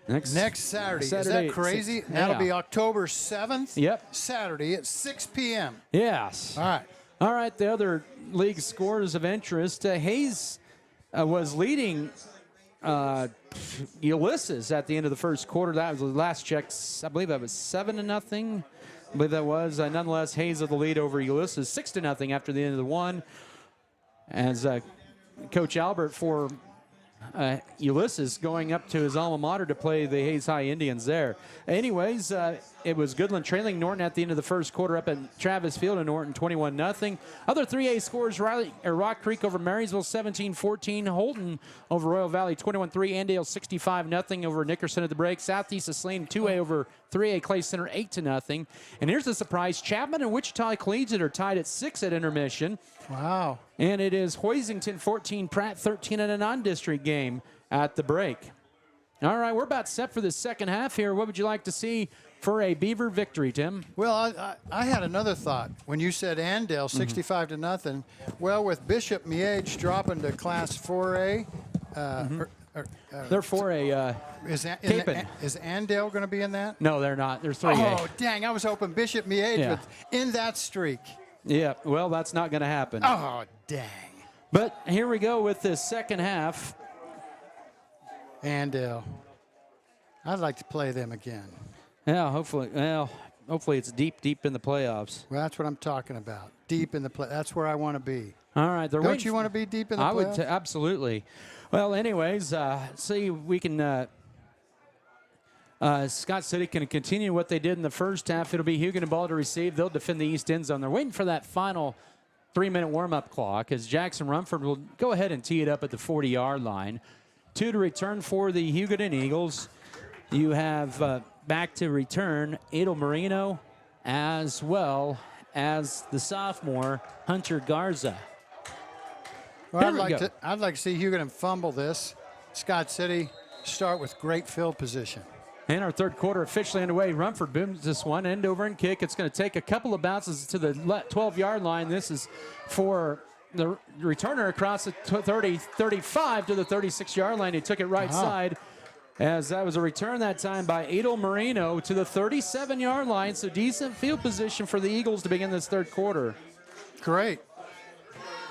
next Saturday. Is Saturday that crazy? 6, That'll yeah. be October 7th. Yep. Saturday at 6 p.m. Yes. All right. All right, the other league scores of interest. Hayes was leading Ulysses at the end of the first quarter. That was the last check. I believe that was 7-0. I believe that was. Nonetheless, Hayes with the lead over Ulysses, 6-0 after the end of the one. As Coach Albert for Ulysses going up to his alma mater to play the Hayes High Indians there. Anyways, it was Goodland trailing Norton at the end of the first quarter up at Travis Field, and Norton 21-0. Other 3A scores, Rock Creek over Marysville 17-14. Holton over Royal Valley 21-3. Andale 65-0 over Nickerson at the break. Southeast of Slane 2A over 3A Clay Center 8-0. And here's the surprise. Chapman and Wichita Collegiate are tied at 6 at intermission. Wow. And it is Hoisington 14, Pratt 13 in a non-district game at the break. All right, we're about set for the second half here. What would you like to see for a Beaver victory, Tim? Well, I had another thought when you said Andale 65-0. Well, with Bishop Miege dropping to Class 4A, they're 4A. Is Andale going to be in that? No, they're not. They're 3A. Oh, dang! I was hoping Bishop Miege was in that streak. Yeah, well, that's not going to happen. Oh, dang. But here we go with the second half. Andale. I'd like to play them again. Yeah, hopefully. Well, hopefully it's deep in the playoffs. Well, that's what I'm talking about. Deep in the play. That's where I want to be. All right. Don't you want to be deep in the playoffs? I would absolutely. Well, anyways, see we can Scott City can continue what they did in the first half. It'll be Hugoton ball to receive. They'll defend the east end zone. They're waiting for that final 3-minute warm-up clock as Jackson Rumford will go ahead and tee it up at the 40-yard line. 2 to return for the Hugoton Eagles. You have back to return Adel Marino as well as the sophomore Hunter Garza. Well, I'd like to see Hugoton fumble this. Scott City start with great field position. And our third quarter officially underway. Rumford booms this one, end over and kick. It's going to take a couple of bounces to the 12-yard line. This is for the returner across the 35 to the 36-yard line. He took it right side, as that was a return that time by Adel Marino to the 37-yard line. So decent field position for the Eagles to begin this third quarter. Great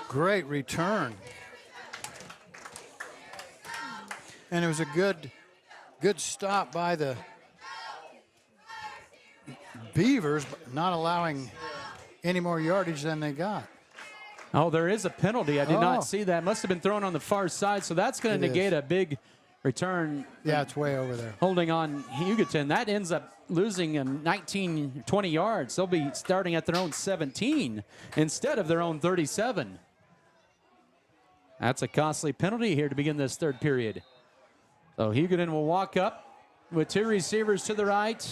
return. And it was a good stop by the Beavers, not allowing any more yardage than they got. Oh, there is a penalty. I did not see that. Must have been thrown on the far side, so that's going to negate a big return. Yeah, it's way over there. Holding on Hugoton. That ends up losing 19, 20 yards. They'll be starting at their own 17 instead of their own 37. That's a costly penalty here to begin this third period. So Hugoton will walk up with 2 receivers to the right.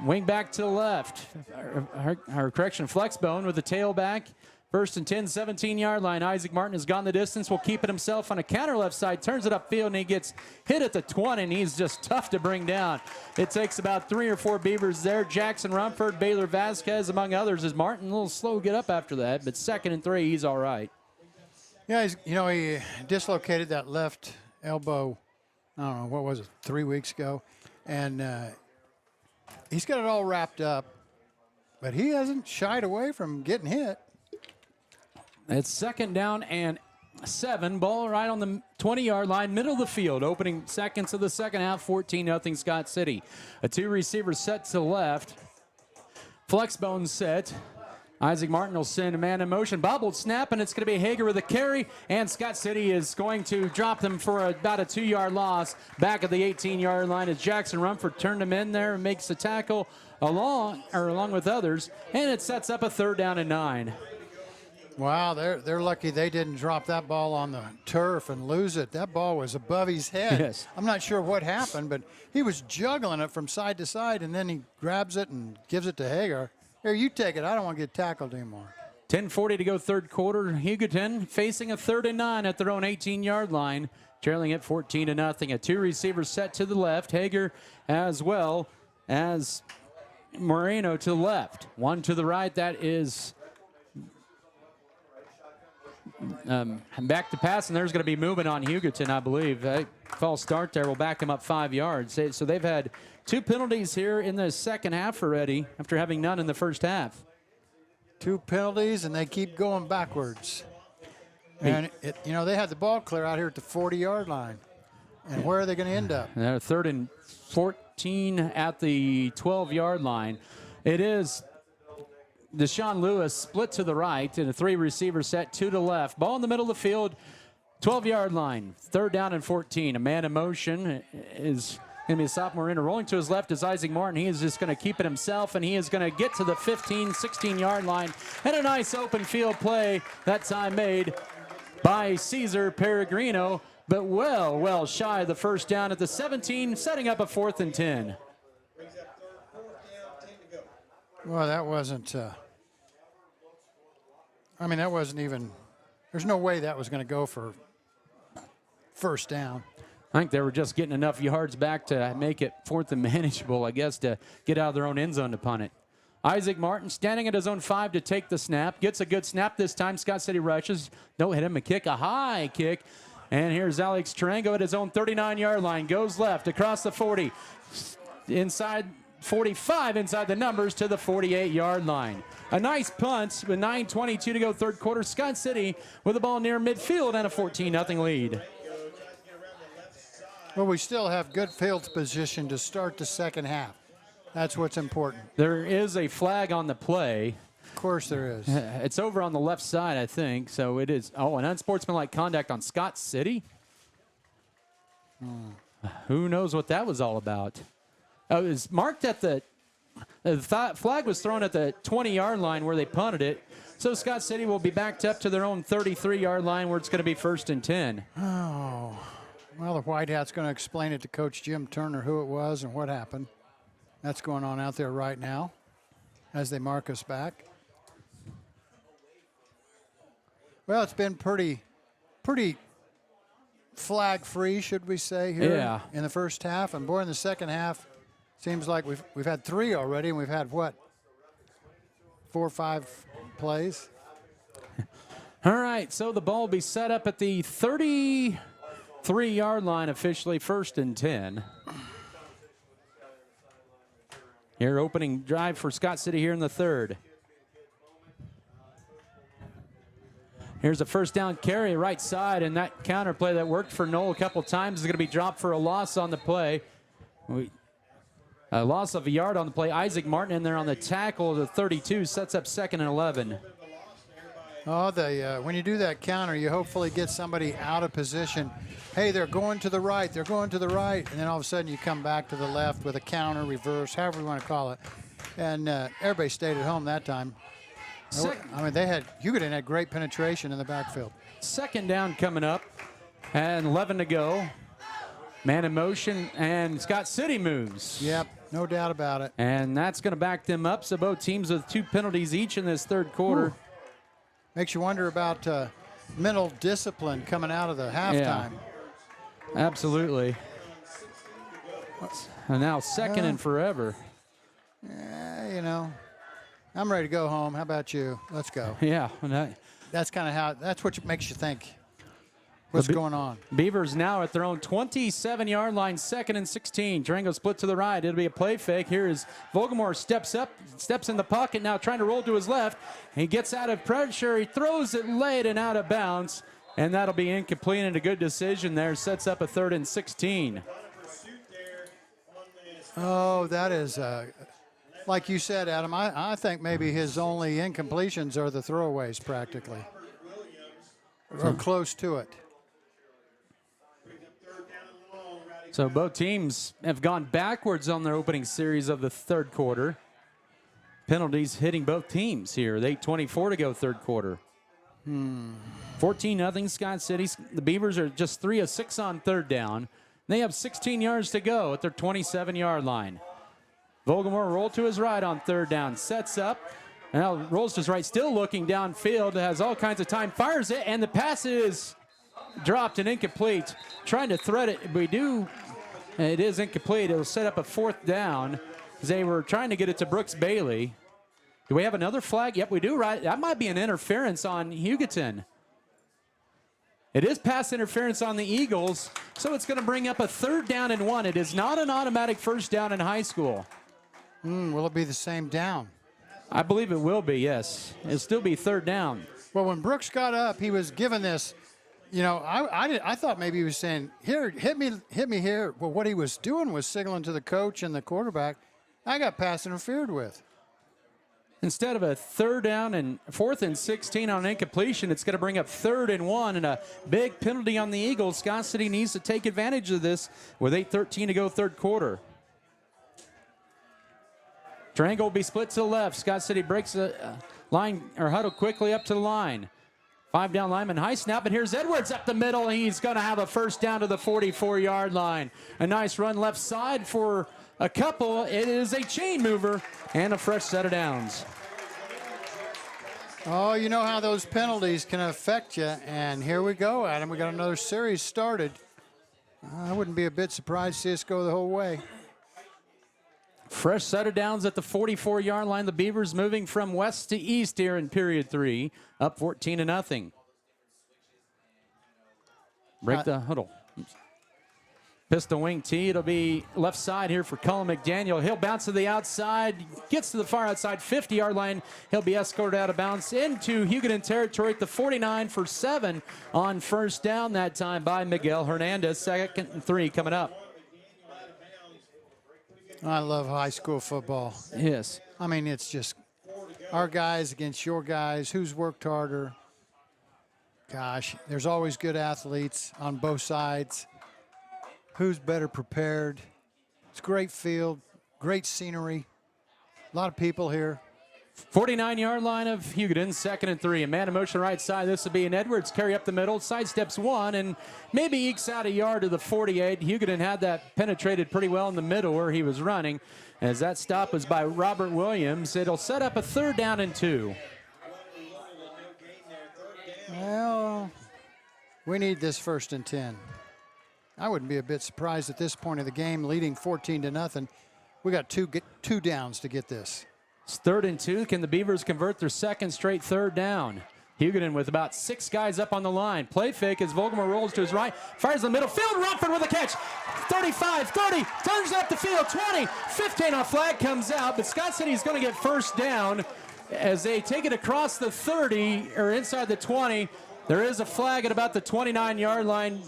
Wing back to the left. Our correction, Flexbone with the tailback. First and 10, 17-yard line. Isaac Martin has gone the distance. Will keep it himself on a counter left side. Turns it upfield, and he gets hit at the 20, and he's just tough to bring down. It takes about 3 or 4 Beavers there. Jackson Rumford, Baylor Vasquez, among others, as Martin a little slow to get up after that, but 2nd and 3, he's all right. Yeah, he dislocated that left elbow, I don't know, what was it, 3 weeks ago. And he's got it all wrapped up, but he hasn't shied away from getting hit. It's 2nd down and 7. Ball right on the 20-yard line, middle of the field. Opening seconds of the second half, 14-0 Scott City. A 2 receiver set to the left. Flexbone set. Isaac Martin will send a man in motion. Bobbled snap, and it's going to be Hager with a carry. And Scott City is going to drop them for about a 2-yard loss back at the 18-yard line as Jackson Rumford turned him in there and makes the tackle along with others. And it sets up a 3rd down and 9. Wow, they're lucky they didn't drop that ball on the turf and lose it. That ball was above his head. Yes. I'm not sure what happened, but he was juggling it from side to side, and then he grabs it and gives it to Hager. Here, you take it. I don't want to get tackled anymore. 10:40 to go third quarter. Hugoton facing a 3rd and 9 at their own 18-yard line, trailing at 14-0. A 2 receiver set to the left. Hager as well as Moreno to the left. 1 to the right. That is back to pass, and there's going to be movement on Hugoton, I believe. False start there will back him up 5 yards. So they've had 2 penalties here in the second half already after having none in the first half. 2 penalties, and they keep going backwards. And, they had the ball clear out here at the 40-yard line. And where are they going to end up? They're 3rd and 14 at the 12-yard line. It is Deshaun Lewis split to the right in a 3 receiver set, 2 to the left. Ball in the middle of the field, 12-yard line, 3rd down and 14. A man in motion is going to be a sophomore in. Rolling to his left is Isaac Martin. He is just going to keep it himself, and he is going to get to the 15, 16-yard line. And a nice open field play that time made by Cesar Peregrino, but well shy of the first down at the 17, setting up a 4th and 10. Well, that wasn't, that wasn't even, there's no way that was going to go for first down. I think they were just getting enough yards back to make it 4th and manageable, I guess, to get out of their own end zone to punt it. Isaac Martin standing at his own 5 to take the snap. Gets a good snap this time. Scott City rushes. Don't hit him a kick, a high kick. And here's Alex Tarango at his own 39-yard line. Goes left across the 40. Inside 45 inside the numbers to the 48-yard line. A nice punt with 9:22 to go third quarter. Scott City with the ball near midfield and a 14-0 lead. Well, we still have good field position to start the second half. That's what's important. There is a flag on the play. Of course there is. It's over on the left side, I think. So it is. Oh, an unsportsmanlike conduct on Scott City. Who knows what that was all about? It was marked at the flag was thrown at the 20-yard line where they punted it. So Scott City will be backed up to their own 33-yard line where it's going to be 1st and 10. Oh, well, the White Hat's going to explain it to Coach Jim Turner who it was and what happened. That's going on out there right now as they mark us back. Well, it's been pretty flag-free, should we say, here in the first half. And, boy, in the second half, seems like we've had 3 already, and we've had, what, 4 or 5 plays? All right, so the ball will be set up at the 33-yard line officially, 1st and 10. Here, opening drive for Scott City here in the 3rd. Here's a first down carry right side, and that counter play that worked for Noel a couple times is going to be dropped for a loss on the play. A loss of a yard on the play. Isaac Martin in there on the tackle. The 32 sets up 2nd and 11. Oh, when you do that counter, you hopefully get somebody out of position. Hey, they're going to the right. They're going to the right. And then all of a sudden you come back to the left with a counter, reverse, however you want to call it. And everybody stayed at home that time. I mean, Hugoton had great penetration in the backfield. 2nd down coming up, and 11 to go. Man in motion, and Scott City moves. Yep, no doubt about it. And that's going to back them up. So both teams with 2 penalties each in this 3rd quarter. Ooh. Makes you wonder about mental discipline coming out of the halftime. Yeah, absolutely. And now 2nd and forever. You know. I'm ready to go home. How about you? Let's go. Yeah. That's kind of that's what makes you think. What's going on? Beavers now at their own 27-yard line, 2nd and 16. Durango split to the right. It'll be a play fake. Here is Vogelmore steps in the pocket now, trying to roll to his left. He gets out of pressure. He throws it late and out of bounds, and that'll be incomplete and a good decision there. Sets up a 3rd and 16. Oh, that is, like you said, Adam, I think maybe his only incompletions are the throwaways practically, or close to it. So both teams have gone backwards on their opening series of the 3rd quarter. Penalties hitting both teams here. 8:24 to go 3rd quarter. 14-0 Scott City. The Beavers are just 3 of 6 on 3rd down. They have 16 yards to go at their 27-yard line. Vogelmore rolled to his right on 3rd down. Sets up. Now rolls to his right, still looking downfield. Has all kinds of time. Fires it, and the pass is dropped and incomplete. Trying to thread it. It is incomplete. It'll set up a 4th down. They were trying to get it to Brooks Bailey. Do we have another flag? Yep, we do, right? That might be an interference on Hugoton. It is pass interference on the Eagles, so it's going to bring up a 3rd down and 1. It is not an automatic 1st down in high school. Will it be the same down? I believe it will be, yes. It'll still be 3rd down. Well, when Brooks got up, he was given this. You know, I thought maybe he was saying, here, hit me here. Well, what he was doing was signaling to the coach and the quarterback, I got pass interfered with. Instead of a 3rd down and 4th and 16 on incompletion, it's going to bring up 3rd and 1 and a big penalty on the Eagles. Scott City needs to take advantage of this with 8:13 to go 3rd quarter. Durango will be split to the left. Scott City breaks the line or huddle quickly up to the line. 5 down lineman, high snap, and here's Edwards up the middle. He's going to have a 1st down to the 44-yard line. A nice run left side for a couple. It is a chain mover and a fresh set of downs. Oh, you know how those penalties can affect you. And here we go, Adam. We got another series started. I wouldn't be a bit surprised to see us go the whole way. Fresh set of downs at the 44-yard line. The Beavers moving from west to east here in period 3, up 14-0. Break the huddle. Pistol wing tee. It'll be left side here for Cullen McDaniel. He'll bounce to the outside, gets to the far outside 50-yard line. He'll be escorted out of bounds into Hugoton territory at the 49 for 7 on 1st down that time by Miguel Hernandez. 2nd and 3 coming up. I love high school football. Yes. I mean, it's just our guys against your guys. Who's worked harder? Gosh, there's always good athletes on both sides. who's better prepared. It's a great field, great scenery, a lot of people here. 49-yard line of Hugoton, 2nd and 3. A man in motion right side. This will be an Edwards carry up the middle, sidesteps one, and maybe ekes out a yard to the 48. Hugoton had that penetrated pretty well in the middle where he was running. As that stop was by Robert Williams, it'll set up a 3rd down and 2. Well, we need this 1st and 10. I wouldn't be a bit surprised at this point of the game, leading 14-0. We got two downs to get this. It's 3rd and 2. Can the Beavers convert their 2nd straight 3rd down? Hugoton with about 6 guys up on the line. Play fake as Vogelmer rolls to his right, fires in the middle field. Rumford with a catch. 35, 30, turns up the field. 20, 15 on flag comes out, but Scott City's going to get 1st down as they take it across the 30 or inside the 20. There is a flag at about the 29-yard line.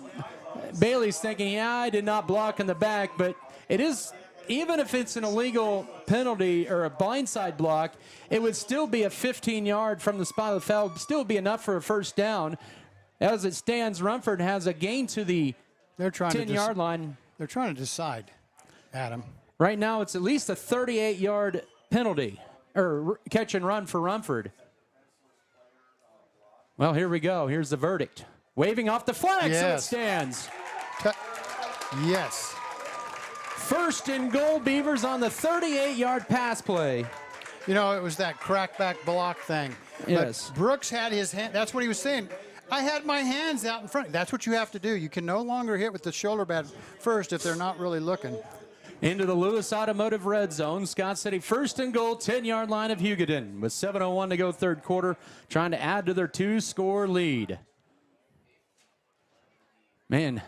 Bailey's thinking, yeah, I did not block in the back, but it is, even if it's an illegal penalty or a blindside block, it would still be a 15-yard from the spot of the foul, still be enough for a 1st down. As it stands, Rumford has a gain to the 10-yard line. They're trying to decide, Adam. Right now, it's at least a 38-yard penalty, or catch and run for Rumford. Well, here we go. Here's the verdict. Waving off the flag, so it stands. Yes. 1st and goal, Beavers on the 38-yard pass play. You know, it was that crackback block thing. Yes. But Brooks had his hand. That's what he was saying. I had my hands out in front. That's what you have to do. You can no longer hit with the shoulder pad first if they're not really looking. Into the Lewis Automotive red zone. Scott City 1st and goal, 10-yard line of Hugoton with 7:01 to go 3rd quarter, trying to add to their 2-score lead. Man,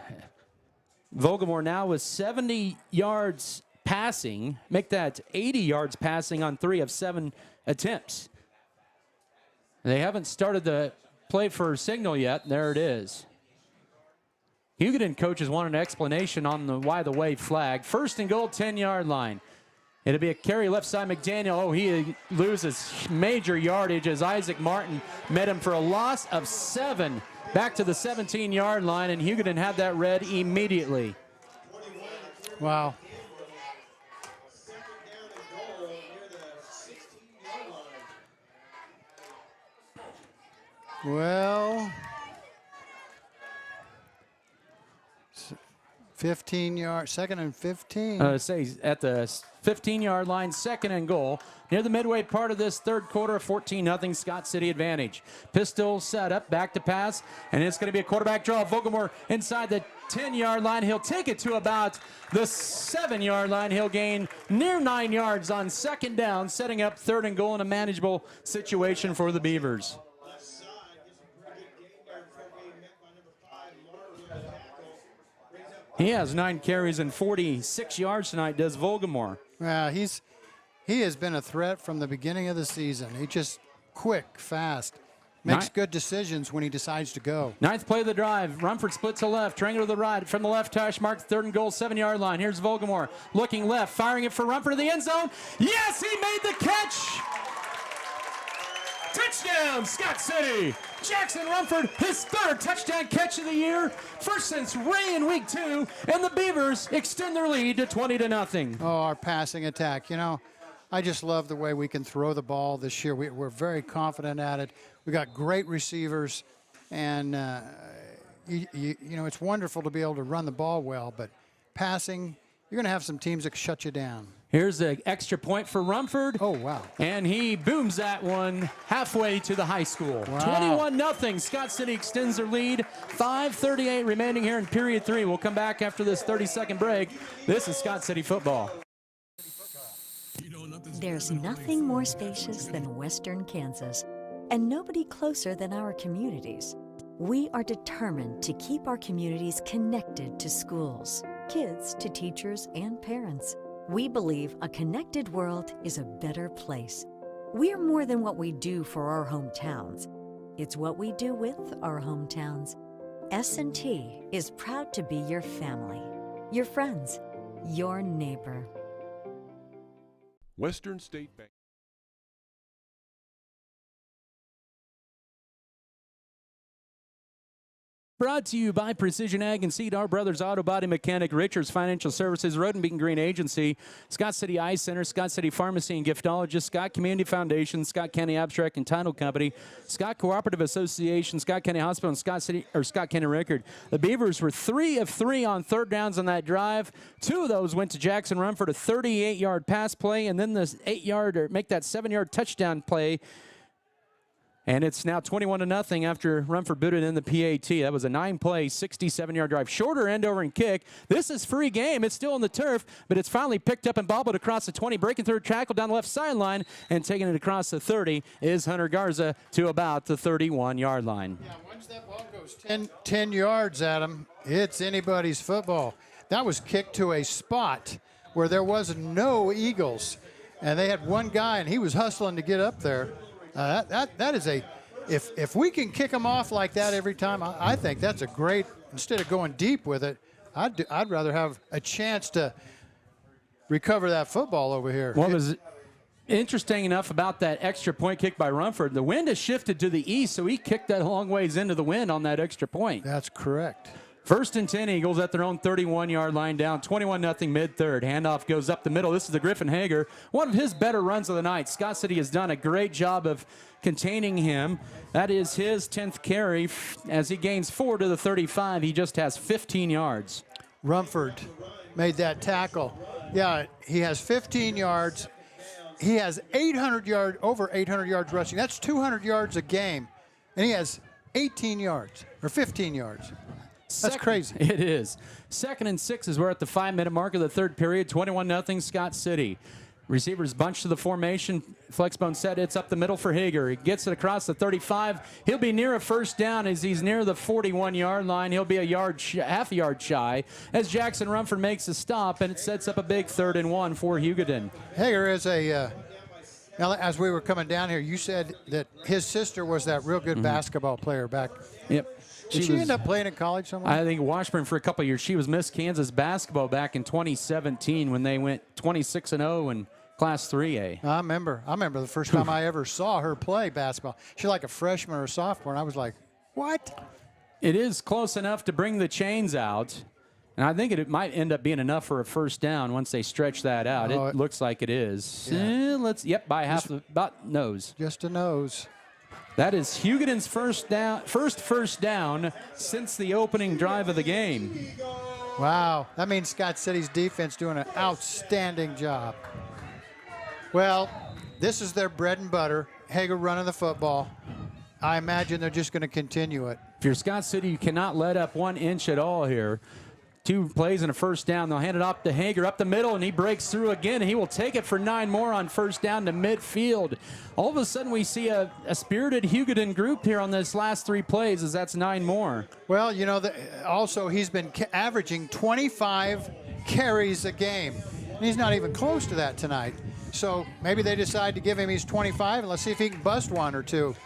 Vogelmer now with 70 yards passing, make that 80 yards passing on 3 of 7 attempts. They haven't started the play for signal yet. There it is. Hugoton coaches want an explanation on the why the wave flag. 1st and goal, 10-yard line. It'll be a carry left side. McDaniel, he loses major yardage as Isaac Martin met him for a loss of 7. Back to the 17-yard line, and Hugoton had that red immediately. Wow. Well, 15 yards, 2nd and 15. Say at the 15-yard line, 2nd and goal. Near the midway part of this 3rd quarter, 14-0 Scott City advantage. Pistol set up, back to pass, and it's going to be a quarterback draw. Vogelmer inside the 10-yard line. He'll take it to about the 7-yard line. He'll gain near 9 yards on 2nd down, setting up 3rd and goal in a manageable situation for the Beavers. He has 9 carries and 46 yards tonight, does Vogelmer. Yeah, he has been a threat from the beginning of the season. He just quick, fast, makes good decisions when he decides to go. 9th play of the drive. Rumford splits to left, Tranger to the right. From the left hash mark, 3rd and goal, 7-yard line. Here's Vogelmer looking left, firing it for Rumford to the end zone. Yes, he made the catch. Touchdown, Scott City. Jackson Rumford, his 3rd touchdown catch of the year. First since Ray in week 2. And the Beavers extend their lead to 20-0. Oh, our passing attack. You know, I just love the way we can throw the ball this year. We're very confident at it. We got great receivers. And, you know, it's wonderful to be able to run the ball well. But passing, you're going to have some teams that shut you down. Here's the extra point for Rumford. Oh, wow. And he booms that one halfway to the high school. Wow. 21-0. Scott City extends their lead. 5:38 remaining here in period 3. We'll come back after this 30-second break. This is Scott City football. There's nothing more spacious than Western Kansas, and nobody closer than our communities. We are determined to keep our communities connected to schools, kids to teachers and parents. We believe a connected world is a better place. We are more than what we do for our hometowns. It's what we do with our hometowns. S&T is proud to be your family, your friends, your neighbor. Western State Bank. brought to you by Precision Ag and Seed, Our Brothers Auto Body Mechanic, Richards Financial Services, Road and Beacon Green Agency, Scott City Eye Center, Scott City Pharmacy and Giftologist, Scott Community Foundation, Scott County Abstract and Title Company, Scott Cooperative Association, Scott County Hospital, and Scott County Record. The Beavers were 3 of 3 on third downs on that drive. 2 of those went to Jackson Rumford, a 38-yard pass play, and then the 8-yard or make that 7-yard touchdown play. And it's now 21-0 after Rumford booted in the PAT. That was a 9-play, 67-yard drive. Shorter end over and kick. This is free game. It's still on the turf, but it's finally picked up and bobbled across the 20, breaking through a tackle down the left sideline, and taking it across the 30 is Hunter Garza to about the 31-yard line. Yeah, once that ball goes 10 yards at him, it's anybody's football. That was kicked to a spot where there was no Eagles, and they had one guy, and he was hustling to get up there. That is if we can kick them off like that every time, I think that's a great, instead of going deep with it, I'd rather have a chance to recover that football over here. What was interesting enough about that extra point kick by Rumford, the wind has shifted to the east, so he kicked that a long ways into the wind on that extra point. That's correct. 1st and 10 Eagles at their own 31-yard line, down 21-0 mid-third. Handoff goes up the middle. This is the Griffin Hager, one of his better runs of the night. Scott City has done a great job of containing him. That is his 10th carry. As he gains 4 to the 35, he just has 15 yards. Rumford made that tackle. Yeah, he has 15 yards. He has over 800 yards rushing. That's 200 yards a game. And he has 18 yards, or 15 yards. That's crazy. It is. 2nd and 6 as we're at the 5-minute mark of the third period. 21-0 Scott City. Receivers bunch to the formation. Flexbone set. It's up the middle for Hager. He gets it across the 35. He'll be near a first down as he's near the 41-yard line. He'll be half a yard shy as Jackson Rumford makes a stop, and it sets up a big 3rd and 1 for Hugoton. Hager is now, as we were coming down here, you said that his sister was that real good basketball player back. Yep. Did she end up playing in college somewhere? I think Washburn for a couple of years. She was Miss Kansas basketball back in 2017 when they went 26-0 in Class 3A. I remember the first time I ever saw her play basketball. She's like a freshman or a sophomore, and I was like, what? It is close enough to bring the chains out, and I think it might end up being enough for a first down once they stretch that out. It looks like it is. Yeah. By about nose. Just a nose. That is Hugoton's first down since the opening drive of the game. Wow. That means Scott City's defense doing an outstanding job. Well, this is their bread and butter. Hager running the football. I imagine they're just going to continue it. If you're Scott City, you cannot let up 1 inch at all here. 2 plays and a first down. They'll hand it off to Hager up the middle, and he breaks through again. He will take it for 9 more on first down to midfield. All of a sudden, we see a spirited Hugoton group here on this last 3 plays, as that's 9 more. Well, you know, also he's been averaging 25 carries a game. And he's not even close to that tonight. So maybe they decide to give him his 25, and let's see if he can bust 1 or 2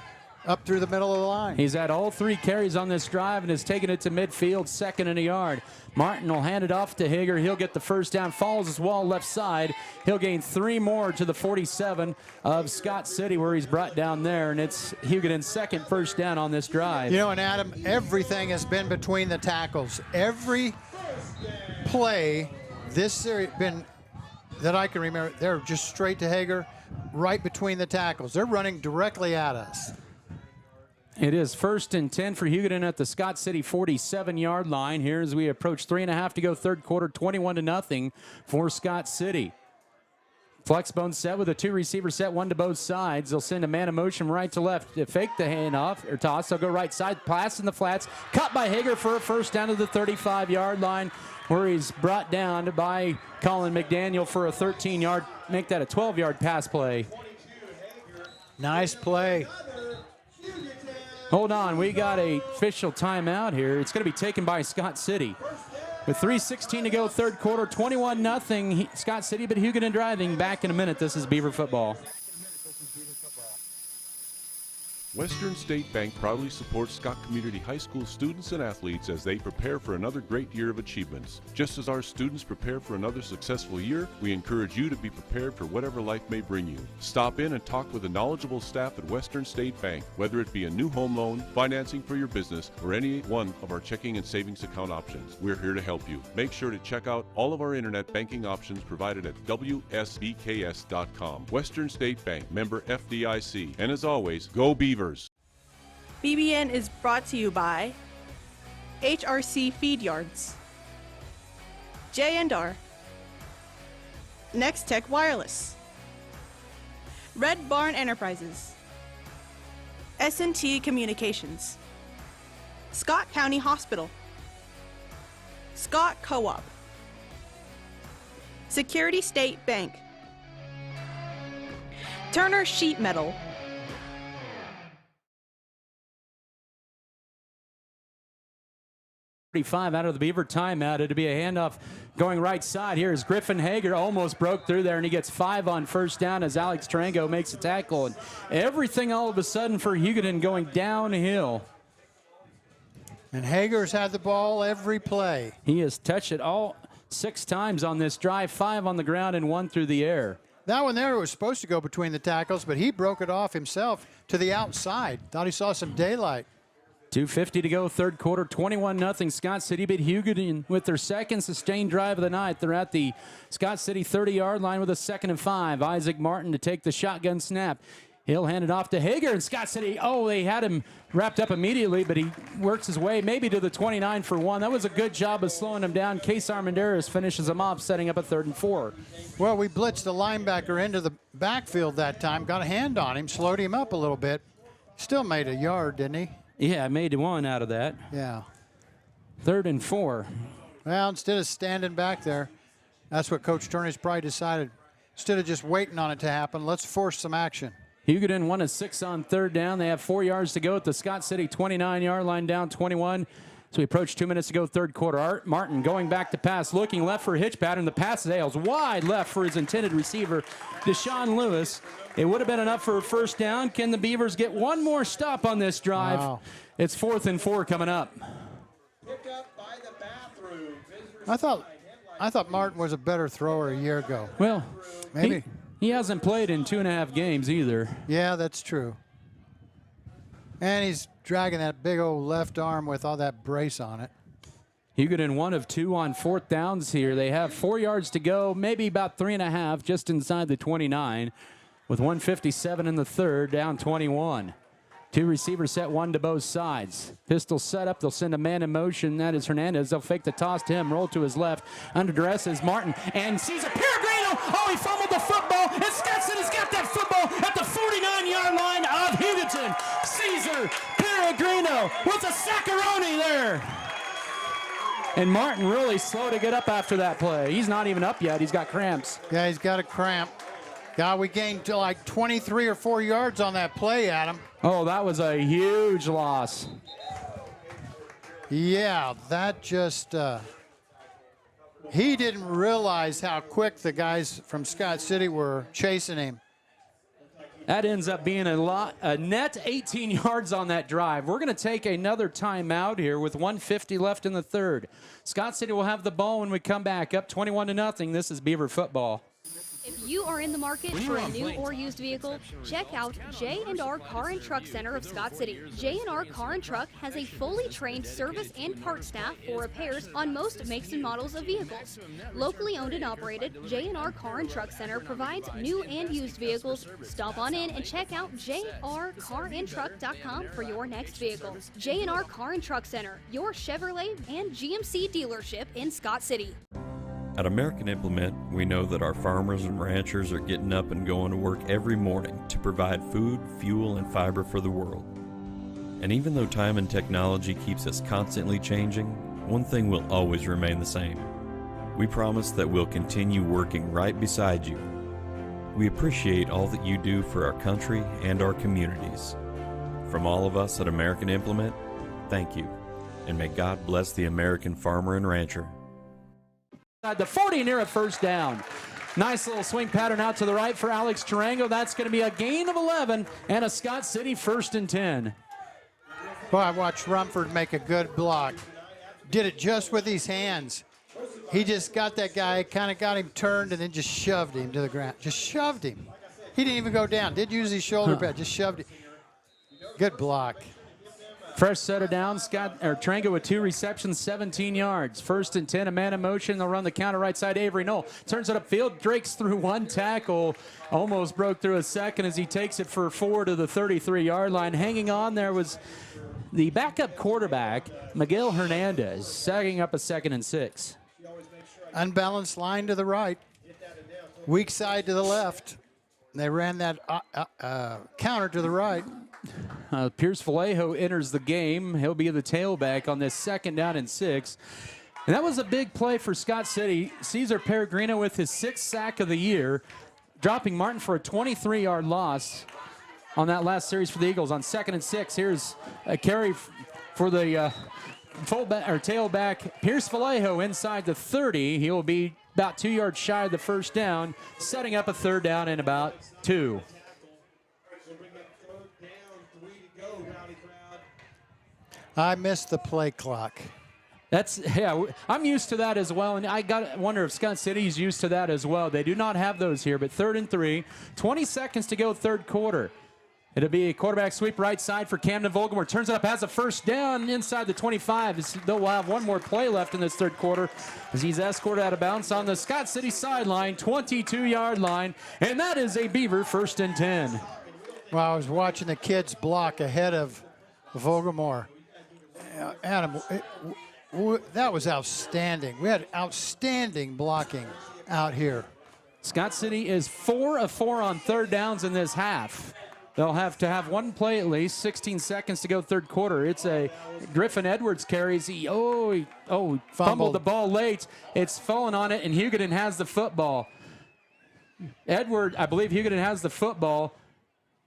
up through the middle of the line. He's had all 3 carries on this drive and has taken it to midfield, 2nd and a yard. Martin will hand it off to Hager. He'll get the first down, follows his wall left side. He'll gain 3 more to the 47 of Scott City, where he's brought down there, and it's Hugoton's 2nd first down on this drive. You know, and Adam, everything has been between the tackles. Every play this series that I can remember, they're just straight to Hager, right between the tackles. They're running directly at us. It is 1st and 10 for Hugoton at the Scott City 47-yard line. Here as we approach 3.5 to go third quarter, 21-0 for Scott City. Flexbone set with a 2-receiver set, 1 to both sides. They'll send a man in motion right to left to fake the handoff or toss. They'll go right side, pass in the flats, caught by Hager for a first down to the 35-yard line, where he's brought down by Colin McDaniel for a 13-yard, make that a 12-yard pass play. Nice play. Hold on, we got a official timeout here. It's going to be taken by Scott City. With 3:16 to go, third quarter, 21-0 Scott City, but Hugoton driving. Back in a minute. This is Beaver football. Western State Bank proudly supports Scott Community High School students and athletes as they prepare for another great year of achievements. Just as our students prepare for another successful year, we encourage you to be prepared for whatever life may bring you. Stop in and talk with the knowledgeable staff at Western State Bank, whether it be a new home loan, financing for your business, or any one of our checking and savings account options. We're here to help you. Make sure to check out all of our internet banking options provided at WSBKS.com. Western State Bank, member FDIC. And as always, go Beavers! BBN is brought to you by HRC Feed Yards, J&R, Next Tech Wireless, Red Barn Enterprises, S&T Communications, Scott County Hospital, Scott Co-op, Security State Bank, Turner Sheet Metal, Out of the Beaver timeout. It'll be a handoff going right side. Here is Griffin Hager, almost broke through there, and he gets 5 on first down as Alex Tarango makes a tackle. And everything all of a sudden for Hugoton going downhill. And Hager's had the ball every play. He has touched it all 6 times on this drive, 5 on the ground and 1 through the air. That one there was supposed to go between the tackles, but he broke it off himself to the outside. Thought he saw some daylight. 2:50 to go, third quarter, 21-0. Scott City beat Hugoton with their second sustained drive of the night. They're at the Scott City 30-yard line with a 2nd and 5. Isaac Martin to take the shotgun snap. He'll hand it off to Hager, and Scott City, they had him wrapped up immediately, but he works his way maybe to the 29 for 1. That was a good job of slowing him down. Case Armendariz finishes him off, setting up a 3rd and 4. Well, we blitzed the linebacker into the backfield that time, got a hand on him, slowed him up a little bit. Still made a yard, didn't he? Yeah, made 1 out of that. Yeah. 3rd and 4. Well, instead of standing back there, that's what Coach Turner's probably decided. Instead of just waiting on it to happen, let's force some action. Hugoton 1 of 6 on 3rd down. They have 4 yards to go at the Scott City 29-yard line, down 21. So we approach 2 minutes to go, third quarter. Art Martin going back to pass, looking left for a hitch pattern. The pass sails wide left for his intended receiver, Deshaun Lewis. It would have been enough for a first down. Can the Beavers get one more stop on this drive? Wow. It's 4th and 4 coming up. I thought Martin was a better thrower a year ago. Well, maybe he hasn't played in 2.5 games either. Yeah, that's true. And he's dragging that big old left arm with all that brace on it. Hugoton 1 of 2 on 4th downs here. They have 4 yards to go, maybe about 3.5, just inside the 29, with 1:57 in the third, down 21. 2 receivers set, 1 to both sides. Pistol set up. They'll send a man in motion. That is Hernandez. They'll fake the toss to him. Roll to his left. Under duress is Martin. And sees a Peregrino. Oh, he fumbled the football. And Stetson has got that football at the 49-yard line of Hugoton. Caesar Peregrino with a saccaroni there. And Martin really slow to get up after that play. He's not even up yet. He's got cramps. Yeah, he's got a cramp. God, we gained to like 23 or 4 yards on that play, Adam. Oh, that was a huge loss. Yeah, that just, he didn't realize how quick the guys from Scott City were chasing him. That ends up being a net 18 yards on that drive. We're going to take another timeout here with 1:50 left in the third. Scott City will have the ball when we come back, up 21-0. This is Beaver football. If you are in the market for a new or used vehicle, check out J&R Car and Truck Center of Scott City. J&R Car and Truck has a fully trained service and parts staff for repairs on most makes and models of vehicles. Locally owned and operated, J&R Car and Truck Center provides new and used vehicles. Stop on in and check out jrcarandtruck.com for your next vehicle. J&R Car and Truck Center, your Chevrolet and GMC dealership in Scott City. At American Implement, we know that our farmers and ranchers are getting up and going to work every morning to provide food, fuel, and fiber for the world. And even though time and technology keeps us constantly changing, one thing will always remain the same. We promise that we'll continue working right beside you. We appreciate all that you do for our country and our communities. From all of us at American Implement, thank you, and may God bless the American farmer and rancher. The 40 near a first down. Nice little swing pattern out to the right for Alex Tarango. That's going to be a gain of 11 and a Scott City 1st and 10. Well, I watched Rumford make a good block. Did it just with his hands. He just got that guy, kind of got him turned, and then just shoved him to the ground. Just shoved him. He didn't even go down. Did use his shoulder pad. Just shoved him. Good block. Fresh set of down. Tarango with 2 receptions, 17 yards. 1st and 10, a man in motion. They'll run the counter right side. Avery Knoll turns it upfield. Drake's through 1 tackle. Almost broke through a second as he takes it for 4 to the 33-yard line. Hanging on there was the backup quarterback, Miguel Hernandez, sagging up a 2nd and 6. Unbalanced line to the right. Weak side to the left. They ran that counter to the right. Pierce Vallejo enters the game. He'll be the tailback on this 2nd down and 6. And that was a big play for Scott City. Cesar Peregrino with his 6th sack of the year, dropping Martin for a 23-yard loss on that last series for the Eagles on 2nd and 6. Here's a carry for the fullback or tailback Pierce Vallejo inside the 30. He will be about 2 yards shy of the 1st down, setting up a 3rd down and about 2. I missed the play clock. I'm used to that as well, and I wonder if Scott City's used to that as well. They do not have those here, but 3rd and 3, 20 seconds to go, 3rd quarter. It'll be a quarterback sweep right side for Camden Volgamore. Turns it up, has a 1st down inside the 25. They'll have one more play left in this 3rd quarter as he's escorted out of bounds on the Scott City sideline, 22-yard line, and that is a Beaver 1st and 10. Well, I was watching the kids block ahead of Volgamore. Adam, that was outstanding. We had outstanding blocking out here. Scott City is 4 of 4 on 3rd downs in this half. They'll have to have one play at least. 16 seconds to go, 3rd quarter. It's a Griffin Edwards carries. He fumbled the ball late. It's fallen on it, and Hugoton has the football. I believe Hugoton has the football,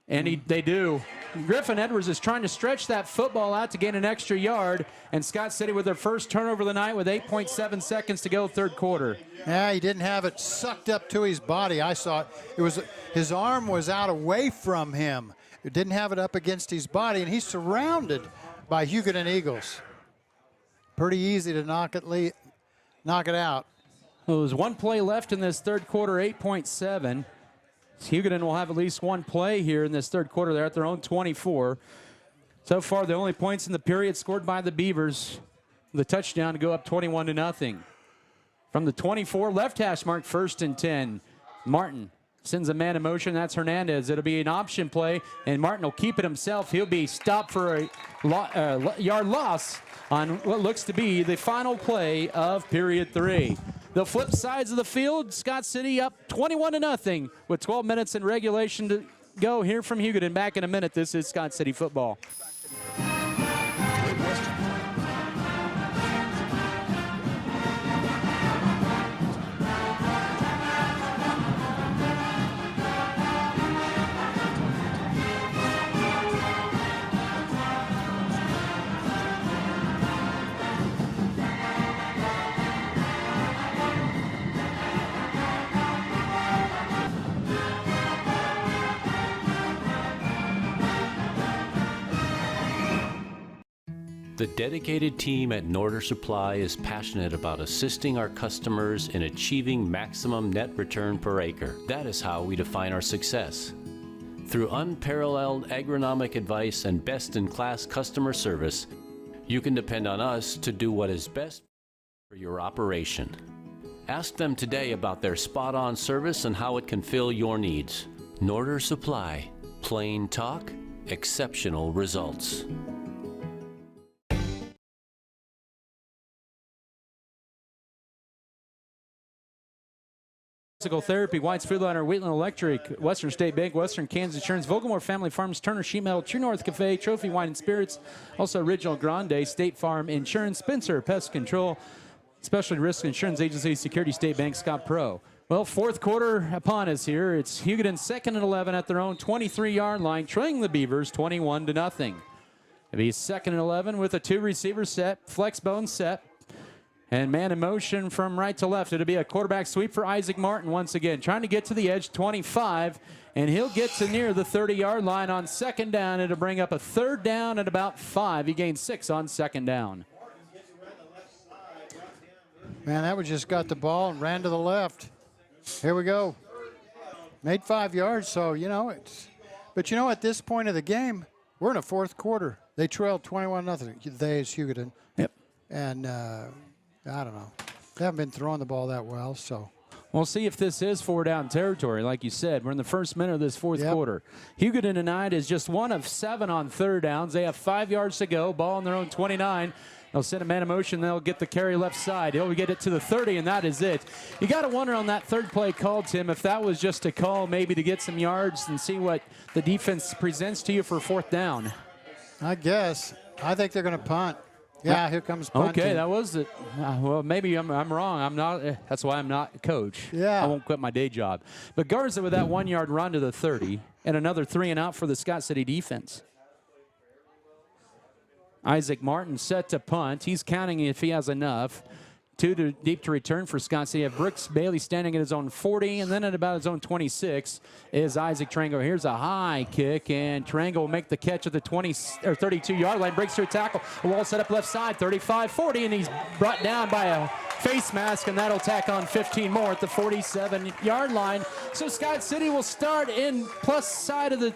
and they do. Griffin Edwards is trying to stretch that football out to gain an extra yard, and Scott City with their first turnover of the night with 8.7 seconds to go, 3rd quarter. Yeah, he didn't have it sucked up to his body. I saw it. It was his arm was out away from him. It didn't have it up against his body, and he's surrounded by Hugoton Eagles. Pretty easy to knock it out. Well, there's one play left in this 3rd quarter, 8.7. Hugoton will have at least one play here in this 3rd quarter. They're at their own 24. So far, the only points in the period scored by the Beavers. The touchdown to go up 21-0. From the 24, left hash mark, 1st and 10. Martin sends a man in motion. That's Hernandez. It'll be an option play, and Martin will keep it himself. He'll be stopped for a yard loss on what looks to be the final play of period 3. They'll flip sides of the field. Scott City up 21-0 with 12 minutes in regulation to go. Here from Hugoton. Back in a minute. This is Scott City football. The dedicated team at Norder Supply is passionate about assisting our customers in achieving maximum net return per acre. That is how we define our success. Through unparalleled agronomic advice and best-in-class customer service, you can depend on us to do what is best for your operation. Ask them today about their spot-on service and how it can fill your needs. Norder Supply. Plain talk, exceptional results. Physical therapy, White's Food Line, Wheatland Electric, Western State Bank, Western Kansas Insurance, Volgamore Family Farms, Turner Sheet Metal, True North Cafe, Trophy Wine and Spirits, also Original Grande, State Farm Insurance, Spencer Pest Control, Specialty Risk Insurance Agency, Security State Bank, Scott Pro. Well, 4th quarter upon us here. It's Hugoton 2nd and 11 at their own 23-yard line, trailing the Beavers 21-0. It'll be 2nd and 11 with a 2-receiver set, flex bone set. And man in motion from right to left. It'll be a quarterback sweep for Isaac Martin once again. Trying to get to the edge, 25. And he'll get to near the 30-yard line on second down. It'll bring up a third down at about 5. He gained 6 on second down. Man, that one just got the ball and ran to the left. Here we go. Made 5 yards, so, you know, it's. But, you know, at this point of the game, we're in a fourth quarter. They trailed 21-0. They is Hugoton. Yep. And I don't know. They haven't been throwing the ball that well, so. We'll see if this is 4-down territory. Like you said, we're in the first minute of this fourth quarter. Hugoton tonight is just 1 of 7 on third downs. They have 5 yards to go. Ball on their own 29. They'll send a man in motion. They'll get the carry left side. He'll get it to the 30, and that is it. You got to wonder on that third play call, Tim, if that was just a call maybe to get some yards and see what the defense presents to you for fourth down. I guess. I think they're going to punt. Yeah, here comes punting. Okay, that was it. Well, maybe I'm wrong. I'm not. That's why I'm not a coach. Yeah. I won't quit my day job. But Garza with that 1-yard run to the 30 and another 3 and out for the Scott City defense. Isaac Martin set to punt. He's counting if he has enough. 2 deep to return for Scott City. You have Brooks Bailey standing at his own 40, and then at about his own 26 is Isaac Trango. Here's a high kick, and Trango will make the catch at the 32-yard line. Breaks through a tackle. A wall set up left side, 35-40, and he's brought down by a face mask, and that'll tack on 15 more at the 47-yard line. So Scott City will start in plus side of the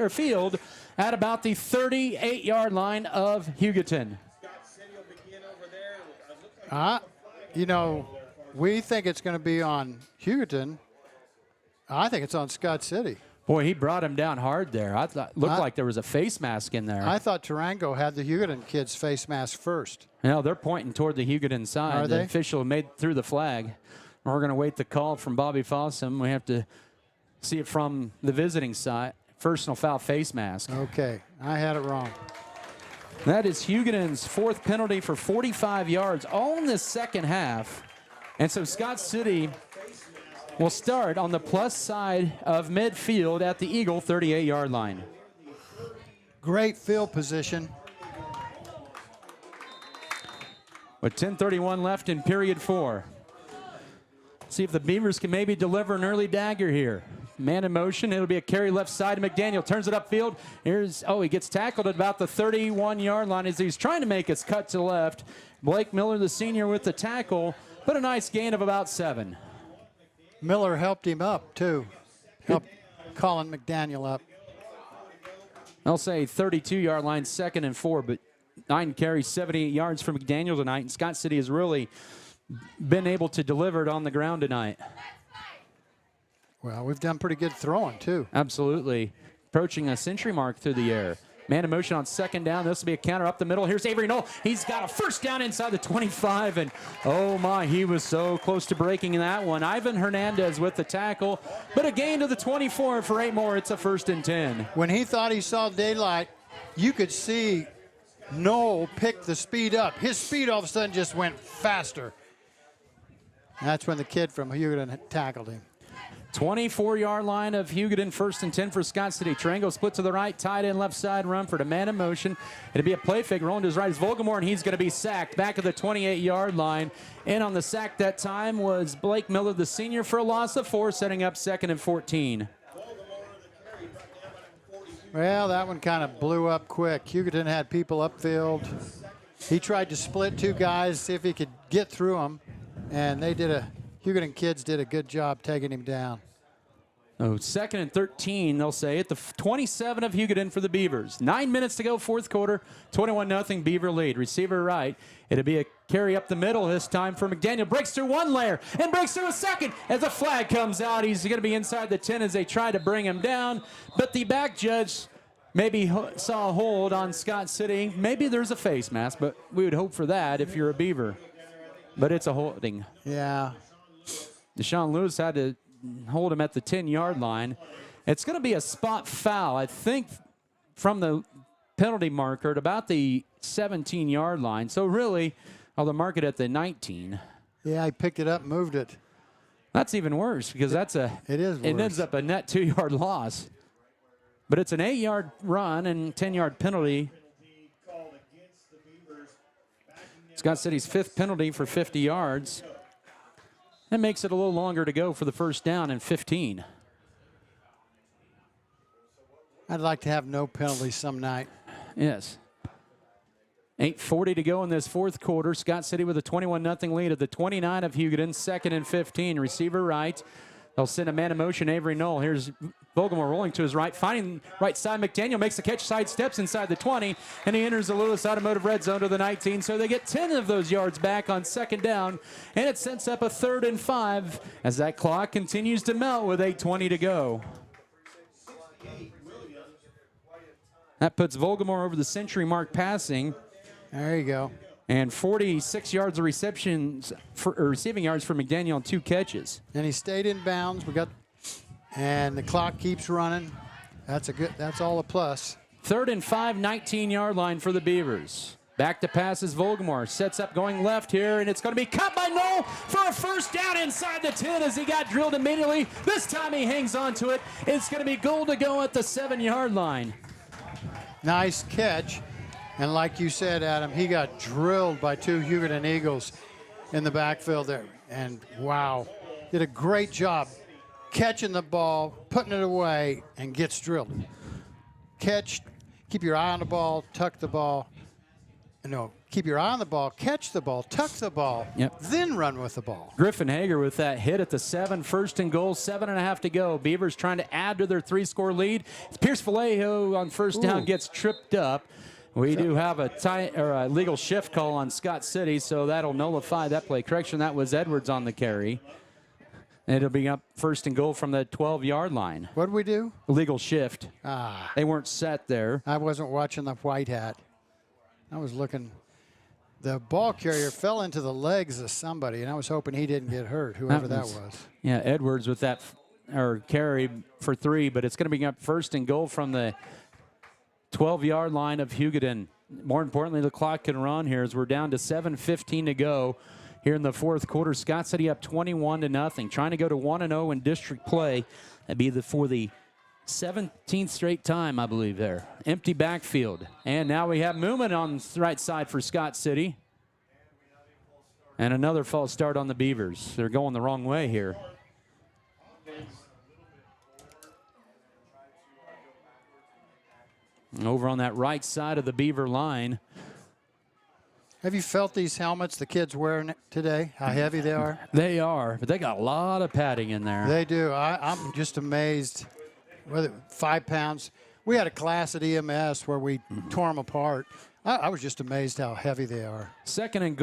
field at about the 38-yard line of Hugoton. You know, we think it's going to be on Hugoton. I think it's on Scott City. Boy, he brought him down hard there. I thought looked like there was a face mask in there. I thought Tarango had the Hugoton kids' face mask first. No, they're pointing toward the Hugoton side. Are the they? official made through the flag. We're going to wait the call from Bobby Fossum. We have to see it from the visiting side. Personal foul face mask. Okay, I had it wrong. That is Hugoton's 4th penalty for 45 yards, all in the second half. And so Scott City will start on the plus side of midfield at the Eagle 38-yard line. Great field position. With 10:31 left in period 4. See if the Beavers can maybe deliver an early dagger here. Man in motion. It'll be a carry left side. McDaniel turns it upfield. He gets tackled at about the 31-yard line as he's trying to make his cut to the left. Blake Miller, the senior, with the tackle, but a nice gain of about 7. Miller helped him up, too. Helped Colin McDaniel up. I'll say 32-yard line, 2nd and 4, but 9 carries, 78 yards for McDaniel tonight, and Scott City has really been able to deliver it on the ground tonight. Well, we've done pretty good throwing, too. Absolutely. Approaching a century mark through the air. Man in motion on second down. This will be a counter up the middle. Here's Avery Knoll. He's got a first down inside the 25, and oh my, he was so close to breaking that one. Ivan Hernandez with the tackle, but a gain to the 24 for 8 more. It's a 1st and 10. When he thought he saw daylight, you could see Knoll pick the speed up. His speed all of a sudden just went faster. That's when the kid from Hugoton tackled him. 24-yard line of Hugoton, 1st and 10 for Scott City. Trango split to the right, tight end, left side run for the man in motion. It'll be a play fake, rolling to his right is Volgamore, and he's going to be sacked back at the 28-yard line. In on the sack that time was Blake Miller, the senior, for a loss of 4, setting up 2nd and 14. Well, that one kind of blew up quick. Hugoton had people upfield. He tried to split 2 guys, see if he could get through them, and Hugoton kids did a good job taking him down. Oh, 2nd and 13, they'll say, at the 27 of Hugoton for the Beavers. 9 minutes to go, 4th quarter, 21-0 Beaver lead. Receiver right. It'll be a carry up the middle this time for McDaniel. Breaks through 1 layer and breaks through a 2nd. As the flag comes out, he's going to be inside the 10 as they try to bring him down. But the back judge maybe saw a hold on Scott City. Maybe there's a face mask, but we would hope for that if you're a Beaver. But it's a holding. Yeah. Deshaun Lewis had to hold him at the 10-yard line. It's going to be a spot foul, I think, from the penalty marker at about the 17-yard line. So really, they'll mark it at the 19. Yeah, he picked it up and moved it. That's even worse because it ends up a net 2-yard loss. But it's an 8-yard run and 10-yard penalty. Scott City's 5th penalty for 50 yards. That makes it a little longer to go for the first down and 15. I'd like to have no penalties some night. Yes. 8:40 to go in this fourth quarter. Scott City with a 21-0 lead at the 29 of Hugoton, 2nd and 15. Receiver right. They'll send a man in motion, Avery Knoll. Here's Vogelmore rolling to his right, finding right side. McDaniel makes the catch, side steps inside the 20, and he enters the Lewis Automotive red zone to the 19. So they get 10 of those yards back on 2nd down, and it sets up a 3rd and 5 as that clock continues to melt with 8:20 to go. That puts Vogelmore over the century mark passing. There you go. And 46 yards of receiving yards for McDaniel on 2 catches. And he stayed in bounds. And the clock keeps running. That's all a plus. 3rd and 5, 19-yard line for the Beavers. Back to passes. Vogelmore sets up going left here, and it's going to be caught by Knoll for a first down inside the 10 as he got drilled immediately. This time he hangs on to it. It's going to be goal to go at the 7-yard line. Nice catch. And like you said, Adam, he got drilled by 2 Hugoton Eagles in the backfield there. And wow, did a great job catching the ball, putting it away, and gets drilled. Catch, keep your eye on the ball, tuck the ball. No, keep your eye on the ball, catch the ball, tuck the ball, then run with the ball. Griffin Hager with that hit at the 7, 1st and goal, 7.5 to go. Beavers trying to add to their 3-score lead. It's Pierce Vallejo on first down gets tripped up. We do have a legal shift call on Scott City, so that'll nullify that play. Correction, that was Edwards on the carry. And it'll be up 1st and goal from the 12-yard line. What did we do? Legal shift. Ah. They weren't set there. I wasn't watching the white hat. I was looking. The ball carrier fell into the legs of somebody, and I was hoping he didn't get hurt, whoever that was. Yeah, Edwards with that carry for 3, but it's going to be up 1st and goal from the 12-yard line of Hugoton. More importantly, the clock can run here as we're down to 7:15 to go here in the fourth quarter. Scott City up 21-0, trying to go to 1-0 in district play. That'd be for the 17th straight time, I believe, there. Empty backfield. And now we have movement on the right side for Scott City. And another false start on the Beavers. They're going the wrong way here. Over on that right side of the Beaver line. Have you felt these helmets the kids wearing today, how heavy they are? They are, but they got a lot of padding in there. They do. I'm just amazed. Whether 5 pounds. We had a class at EMS where we tore them apart. I was just amazed how heavy they are. 1st and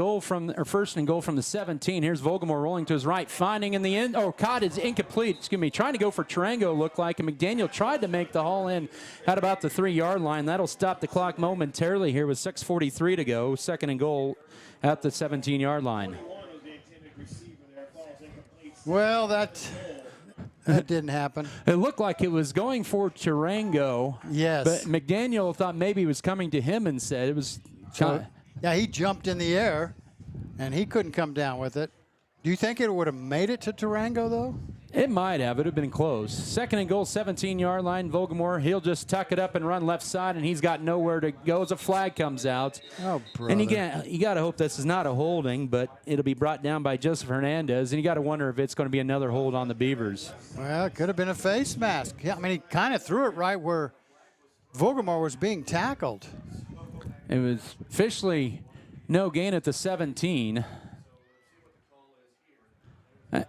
goal from the 17. Here's Vogelmore rolling to his right, finding in the end. Oh, caught is incomplete. Excuse me. Trying to go for Tarango, looked like, and McDaniel tried to make the haul in at about the 3-yard line. That'll stop the clock momentarily here with 6:43 to go. 2nd and goal at the 17-yard line. Well, that didn't happen. It looked like it was going for Tarango. Yes. But McDaniel thought maybe he was coming to him and said it was. Yeah, he jumped in the air, and he couldn't come down with it. Do you think it would have made it to Tarango, though? It might have. It would have been close. 2nd and goal, 17-yard line. Vogelmore, he'll just tuck it up and run left side, and he's got nowhere to go as a flag comes out. Oh, brother. And you got to hope this is not a holding, but it'll be brought down by Joseph Hernandez, and you got to wonder if it's going to be another hold on the Beavers. Well, it could have been a face mask. Yeah, I mean, he kind of threw it right where Vogelmore was being tackled. It was officially no gain at the 17.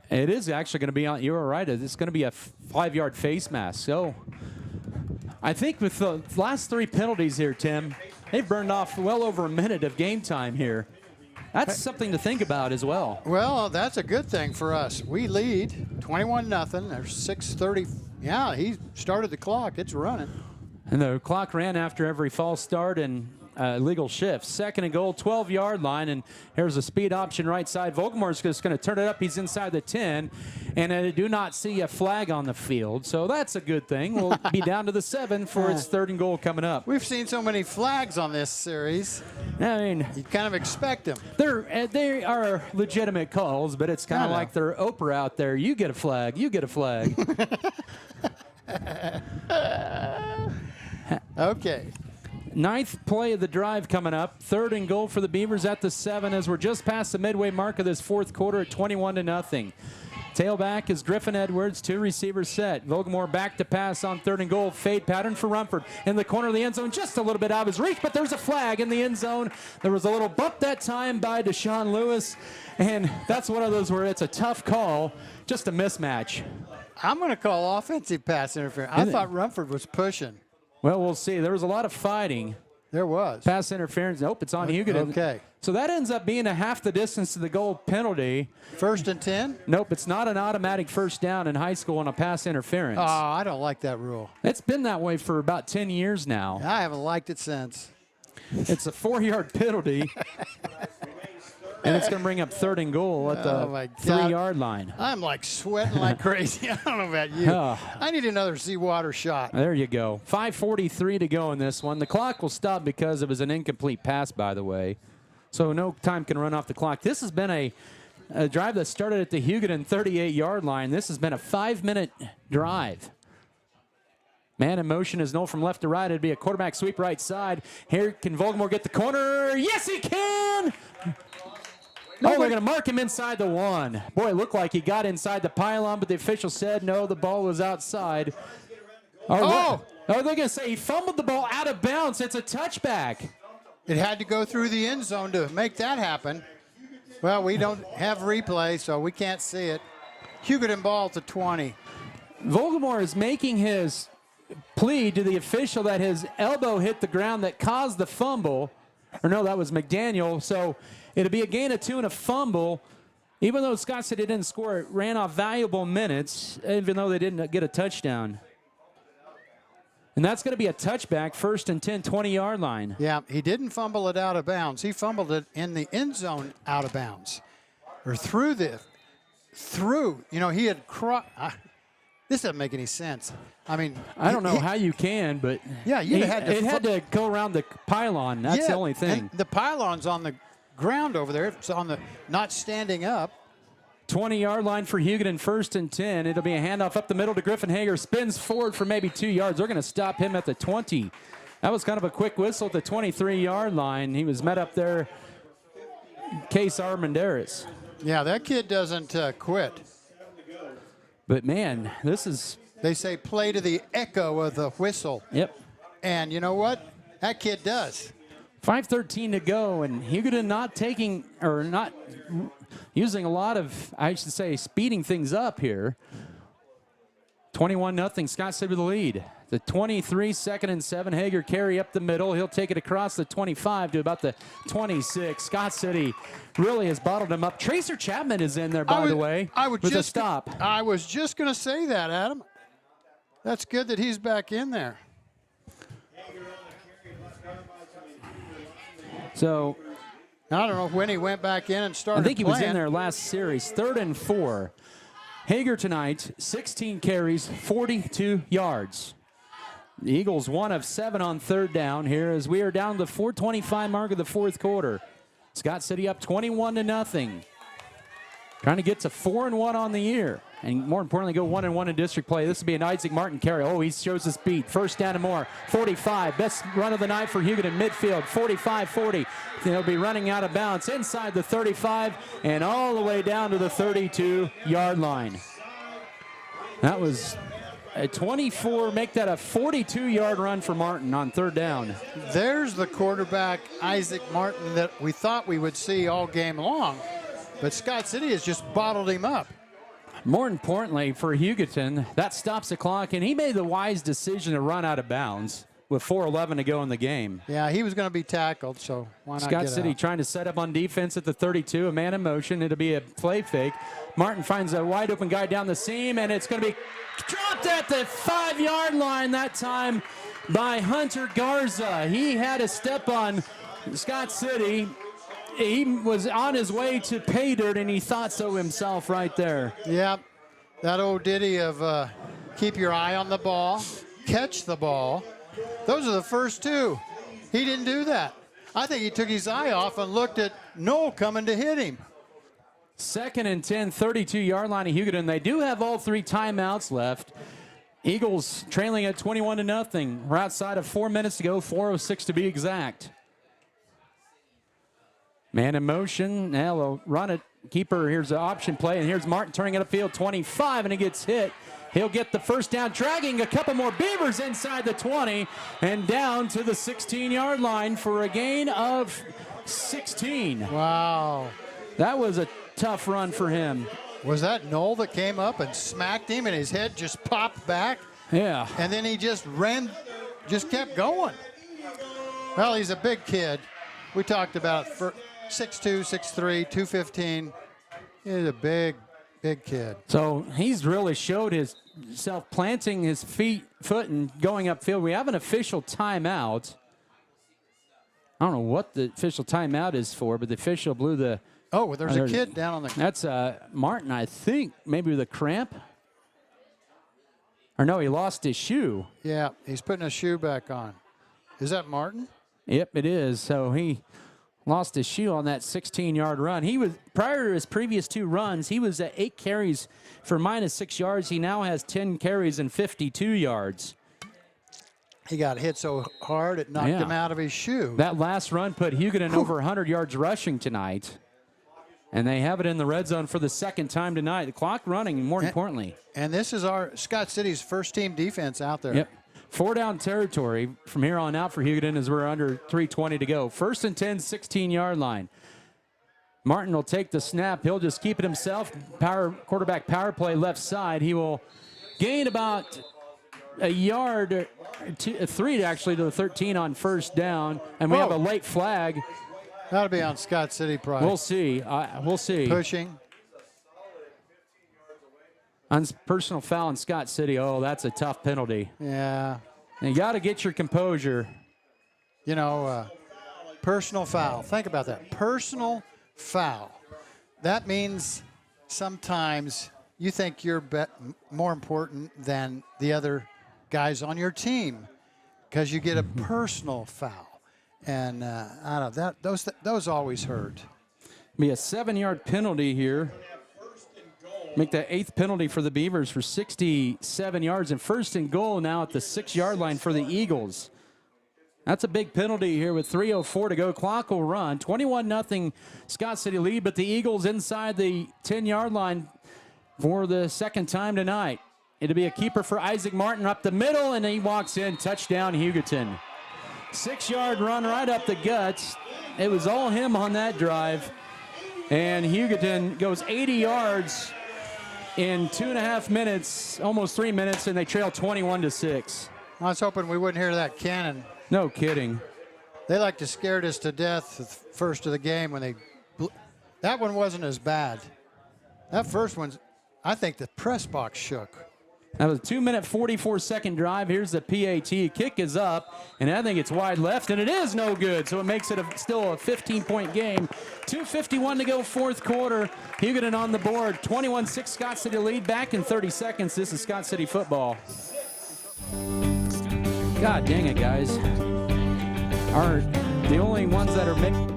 It is actually going to be on. You were right. It's going to be a 5-yard face mask. So I think with the last 3 penalties here, Tim, they've burned off well over a minute of game time here. That's something to think about as well. Well, that's a good thing for us. We lead 21-0. There's 6:30. Yeah, he started the clock. It's running. And the clock ran after every false start and legal shift. 2nd and goal, 12-yard line, and here's a speed option right side. Vogelmore's just going to turn it up. He's inside the 10, and I do not see a flag on the field, so that's a good thing. We'll be down to the 7 for its 3rd and goal coming up. We've seen so many flags on this series. I mean, you kind of expect them. They are legitimate calls, but it's kind of like they're Oprah out there. You get a flag. You get a flag. Okay. Ninth play of the drive coming up. 3rd and goal for the Beavers at the 7 as we're just past the midway mark of this 4th quarter at 21-0. Tailback is Griffin Edwards, 2 receivers set. Vogelmore back to pass on 3rd and goal. Fade pattern for Rumford in the corner of the end zone, just a little bit out of his reach, but there's a flag in the end zone. There was a little bump that time by Deshaun Lewis, and that's one of those where it's a tough call, just a mismatch. I'm going to call offensive pass interference. I thought Rumford was pushing. Well, we'll see. There was a lot of fighting. There was. Pass interference. Nope, it's on Hugoton. Okay. So that ends up being a half the distance to the goal penalty. 1st and 10? Nope, it's not an automatic first down in high school on a pass interference. Oh, I don't like that rule. It's been that way for about 10 years now. I haven't liked it since. It's a 4-yard penalty. And it's going to bring up 3rd and goal at the 3-yard line. I'm like sweating like crazy. I don't know about you. I need another seawater shot. There you go. 5:43 to go in this one. The clock will stop because it was an incomplete pass, by the way. So no time can run off the clock. This has been a drive that started at the Hugoton 38-yard line. This has been a 5-minute drive. Man in motion is no from left to right. It'd be a quarterback sweep right side. Here, can Vogelmore get the corner? Yes, he can! Oh, they're going to mark him inside the 1. Boy, it looked like he got inside the pylon, but the official said no, the ball was outside. Oh, they're going to say he fumbled the ball out of bounds. It's a touchback. It had to go through the end zone to make that happen. Well, we don't have replay, so we can't see it. Hugoton ball to 20. Vogelmore is making his plea to the official that his elbow hit the ground that caused the fumble. Or no, that was McDaniel. So it'll be a gain of 2 and a fumble. Even though Scott City didn't score, it ran off valuable minutes, even though they didn't get a touchdown. And that's going to be a touchback, 1st and 10, 20-yard line. Yeah, he didn't fumble it out of bounds. He fumbled it in the end zone out of bounds. Or through. You know, he had this doesn't make any sense. I mean, I don't know how you can, but yeah, it had to go around the pylon. That's the only thing. And the pylon's on the ground over there. It's on the not standing up. 20-yard line for Hugoton, 1st and 10. It'll be a handoff up the middle to Griffin Hager. Spins forward for maybe 2 yards. They're going to stop him at the 20. That was kind of a quick whistle at the 23-yard line. He was met up there, Case Armendariz. Yeah, that kid doesn't quit. But, man, this is... They say play to the echo of the whistle. Yep. And you know what? That kid does. 5:13 to go, and Hugoton not using a lot of, I should say, speeding things up here. 21-0, Scott City with the lead. The 23, 2nd and 7. Hager carry up the middle. He'll take it across the 25 to about the 26. Scott City really has bottled him up. Tracer Chapman is in there, by the way, with a stop. I was just going to say that, Adam. That's good that he's back in there. So I don't know when he went back in and started I think he playing. was in there last series. 3rd and 4. Hager tonight, 16 carries, 42 yards. The Eagles 1 of 7 on 3rd down here as we are down to the 4:25 mark of the 4th quarter. Scott City up 21-0. Trying to get to 4-1 on the year. And more importantly, go 1-1 in district play. This will be an Isaac Martin carry. Oh, he shows his speed. 1st down and more. 45. Best run of the night for Hugoton midfield. 45-40. They'll be running out of bounds inside the 35 and all the way down to the 32-yard line. That was a 24. Make that a 42-yard run for Martin on 3rd down. There's the quarterback, Isaac Martin, that we thought we would see all game long. But Scott City has just bottled him up. More importantly for Hugoton, that stops the clock, and he made the wise decision to run out of bounds with 4:11 to go in the game. Yeah, he was going to be tackled, so why not Scott get City out? trying to set up on defense at the 32, a man in motion. It'll be a play fake. Martin finds a wide open guy down the seam, and it's going to be dropped at the 5-yard line that time by Hunter Garza. He had a step on Scott City. He was on his way to pay dirt, and he thought so himself right there. Yep, that old ditty of keep your eye on the ball, catch the ball. Those are the first two. He didn't do that. I think he took his eye off and looked at Noel coming to hit him. 2nd and 10, 32-yard line of Hugoton. They do have all 3 timeouts left. Eagles trailing at 21-0. We're outside of 4 minutes to go, 4:06 to be exact. Man in motion. Now they'll run it. Keeper, here's the option play, and here's Martin turning it upfield, 25, and it gets hit. He'll get the first down, dragging a couple more Beavers inside the 20 and down to the 16-yard line for a gain of 16. Wow. That was a tough run for him. Was that Knoll that came up and smacked him and his head just popped back? Yeah. And then he just kept going. Well, he's a big kid. We talked about for 6'2", 6'3", 215. He's a big kid. So he's really showed himself planting his foot and going upfield. We have an official timeout. I don't know what the official timeout is for, but the official blew the... Oh, well, there's a kid down on the... That's Martin, I think, maybe with a cramp. Or no, he lost his shoe. Yeah, he's putting a shoe back on. Is that Martin? Yep, it is. So he lost his shoe on that 16-yard run. He was, prior to his previous 2 runs, he was at 8 carries for -6 yards. He now has 10 carries and 52 yards. He got hit so hard it knocked him out of his shoe. That last run put Hugoton over 100 yards rushing tonight. And they have it in the red zone for the second time tonight. The clock running, more importantly. And this is our Scott City's first-team defense out there. Yep. 4-down territory from here on out for Hugoton as we're under 3:20 to go. 1st and 10, 16-yard line. Martin will take the snap. He'll just keep it himself. Quarterback power play left side. He will gain about a yard, 3 actually, to the 13 on 1st down. And we have a late flag. That'll be on Scott City, probably. We'll see. We'll see. Pushing. Personal foul in Scott City. Oh, that's a tough penalty. Yeah. And you got to get your composure. You know, personal foul. Think about that. Personal foul. That means sometimes you think you're more important than the other guys on your team because you get a personal foul. And I don't know, those always hurt. Be a 7-yard penalty here. Make the 8th penalty for the Beavers for 67 yards. And 1st and goal now at the 6-yard line for the Eagles. That's a big penalty here with 3:04 to go. Clock will run. 21-0 Scott City lead, but the Eagles inside the 10-yard line for the second time tonight. It'll be a keeper for Isaac Martin up the middle, and he walks in. Touchdown, Hugoton. 6-yard run right up the guts. It was all him on that drive. And Hugoton goes 80 yards in 2.5 minutes, almost 3 minutes, and they trail 21-6. I was hoping we wouldn't hear that cannon. No kidding. They like to scare us to death the first of the game when they... That one wasn't as bad. That first one, I think the press box shook. That was a 2-minute, 44-second drive. Here's the PAT. Kick is up, and I think it's wide left, and it is no good. So it makes it still a 15-point game. 2:51 to go, 4th quarter. Hugoton on the board. 21-6 Scott City lead. Back in 30 seconds. This is Scott City football. God dang it, guys. Are the only ones that are making...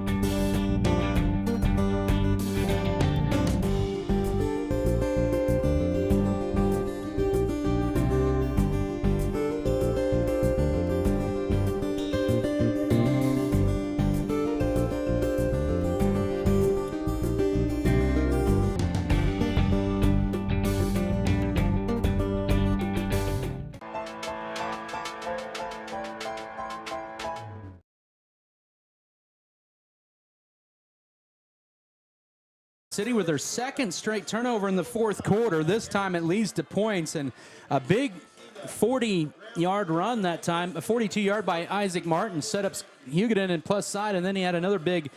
City with their second straight turnover in the 4th quarter. This time it leads to points, and a big 40-yard run that time, a 42-yard by Isaac Martin set up Hugoton in plus side, and then he had another big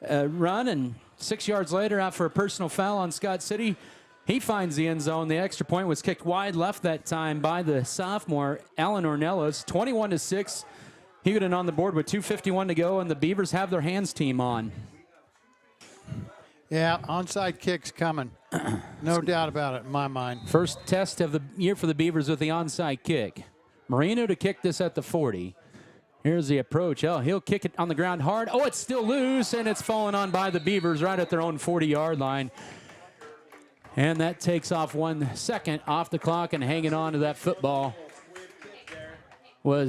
run, and 6 yards later out for a personal foul on Scott City. He finds the end zone. The extra point was kicked wide left that time by the sophomore, Alan Ornelas. 21-6. Hugoton on the board with 2:51 to go, and the Beavers have their hands team on. Yeah, onside kick's coming. No doubt about it in my mind. First test of the year for the Beavers with the onside kick. Marino to kick this at the 40. Here's the approach. Oh, he'll kick it on the ground hard. Oh, it's still loose, and it's fallen on by the Beavers right at their own 40-yard line. And that takes off 1 second off the clock and hanging on to that football. were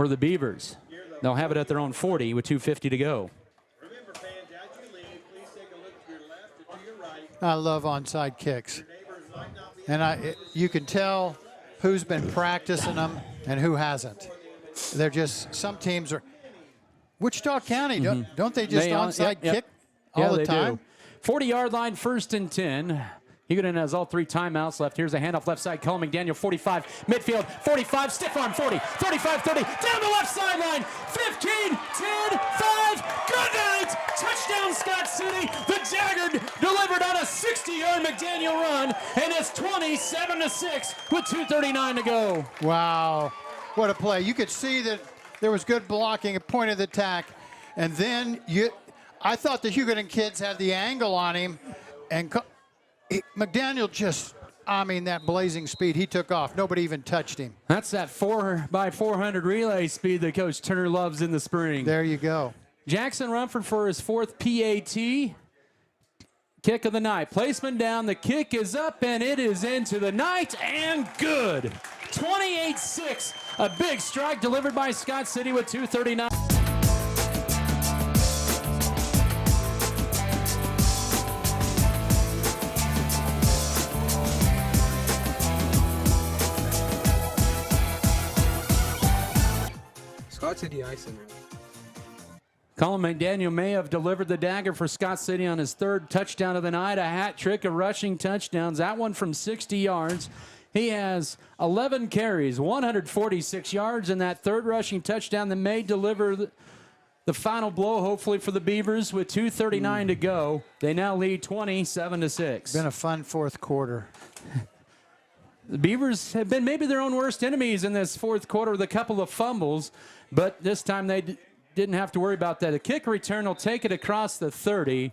the Beavers. They'll have it at their own 40 with 2:50 to go. I love onside kicks. And you can tell who's been practicing them and who hasn't. They're just, some teams are. Wichita County, don't they just onside kick all the time? 40-yard line, 1st and 10. Hugoton has all 3 timeouts left. Here's a handoff left side. Cullen McDaniel, 45. Midfield, 45. Stiff arm, 40. 35, 30. Down the left sideline. 15, 10, 5. Good night. Touchdown, Scott City. The Dagger delivered on a 60-yard McDaniel run. And it's 27-6 with 2:39 to go. Wow. What a play. You could see that there was good blocking at point of the attack. And then I thought the Hugoton kids had the angle on him. And McDaniel just, that blazing speed, he took off. Nobody even touched him. That's that 4x400 relay speed that Coach Turner loves in the spring. There you go. Jackson Rumford for his 4th PAT. Kick of the night. Placement down. The kick is up, and it is into the night, and good. 28-6. A big strike delivered by Scott City with 2:39. Scott City Ice Center. Colin McDaniel may have delivered the dagger for Scott City on his 3rd touchdown of the night, a hat trick of rushing touchdowns. That one from 60 yards. He has 11 carries, 146 yards, and that 3rd rushing touchdown that may deliver the final blow, hopefully, for the Beavers with 2:39 to go. They now lead 27-6. Been a fun 4th quarter. The Beavers have been maybe their own worst enemies in this 4th quarter with a couple of fumbles, but this time they didn't have to worry about that. A kick return will take it across the 30.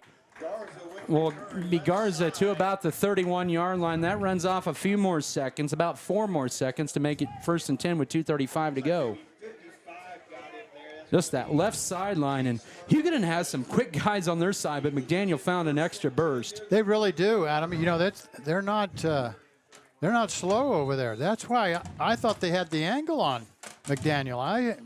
Will be Garza to about the 31-yard line. That runs off a few more seconds, about 4 more seconds to make it 1st and 10 with 2:35 to go. Just that left sideline, and Hugoton has some quick guys on their side, but McDaniel found an extra burst. They really do, Adam. They're not slow over there. That's why I thought they had the angle on McDaniel.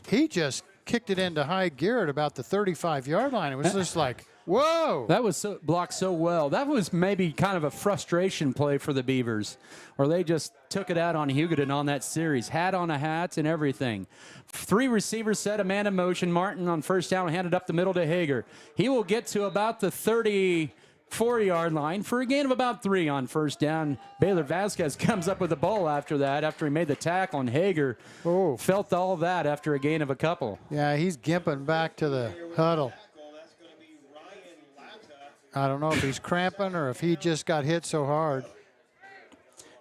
He just kicked it into high gear at about the 35-yard line. It was just like, whoa. That was blocked so well. That was maybe kind of a frustration play for the Beavers, or they just took it out on Hugoton on that series. Hat on a hat and everything. 3 receivers set, a man in motion. Martin on 1st down, handed up the middle to Hager. He will get to about the 34-yard line for a gain of about 3 on 1st down. Baylor Vasquez comes up with the ball after that, after he made the tackle, and Hager felt all that after a gain of a couple. Yeah, he's gimping back to the huddle. I don't know if he's cramping or if he just got hit so hard.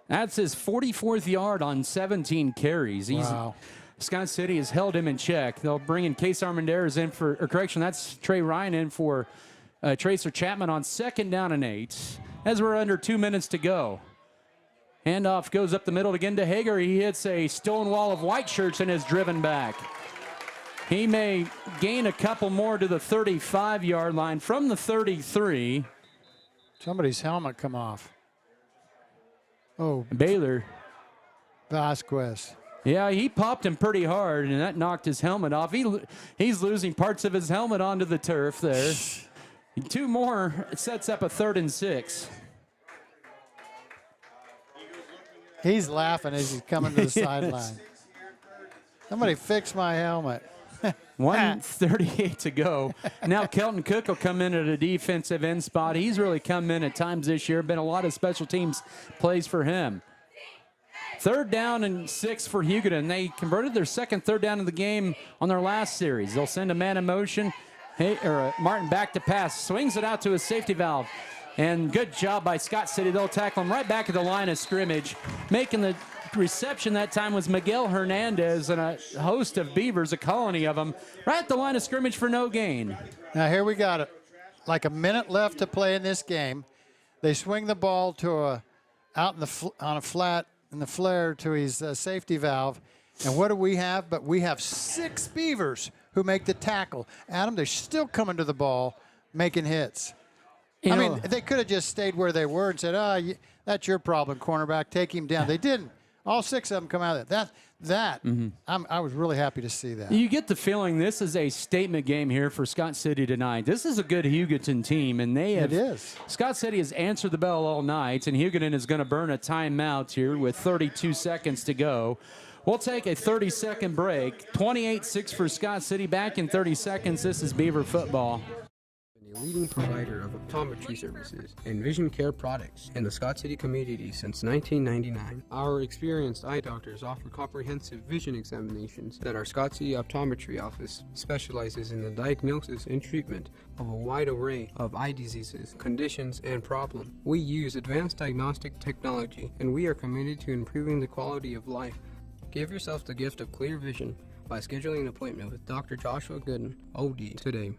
That's his 44th yard on 17 carries. Wow. Scott City has held him in check. They'll bring in Case Armendariz in for, that's Trey Ryan in for Tracer Chapman on 2nd down and 8 as we're under 2 minutes to go. Handoff goes up the middle again to Hager. He hits a stone wall of white shirts and is driven back. He may gain a couple more to the 35-yard line from the 33. Somebody's helmet come off. Oh, Baylor. Vasquez. Yeah, he popped him pretty hard, and that knocked his helmet off. He's losing parts of his helmet onto the turf there. 2 more, it sets up a 3rd and 6. He's laughing as he's coming to the sideline. Somebody fix my helmet. 1:38 to go. Now Kelton Cook will come in at a defensive end spot. He's really come in at times this year. Been a lot of special teams plays for him. 3rd down and 6 for Hugoton. They converted their 2nd 3rd down of the game on their last series. They'll send a man in motion. Martin back to pass. Swings it out to his safety valve. And good job by Scott City. They'll tackle him right back at the line of scrimmage. Making the reception that time was Miguel Hernandez and a host of Beavers, a colony of them, right at the line of scrimmage for no gain. Now here we got like a minute left to play in this game. They swing the ball to out on a flat in the flare to his safety valve. And what do we have? But we have 6 Beavers who make the tackle. Adam, they're still coming to the ball, making hits. I mean, they could have just stayed where they were and said, that's your problem, cornerback. Take him down. They didn't. All 6 of them come out of that. I was really happy to see that. You get the feeling this is a statement game here for Scott City tonight. This is a good Hugoton team, and they have. It is. Scott City has answered the bell all night, and Hugoton is going to burn a timeout here with 32 seconds to go. We'll take a 30-second break. 28-6 for Scott City. Back in 30 seconds. This is Beaver football. A leading provider of optometry services and vision care products in the Scott City community since 1999. Our experienced eye doctors offer comprehensive vision examinations that our Scott City Optometry Office specializes in the diagnosis and treatment of a wide array of eye diseases, conditions, and problems. We use advanced diagnostic technology, and we are committed to improving the quality of life. Give yourself the gift of clear vision by scheduling an appointment with Dr. Joshua Gooden, OD, today.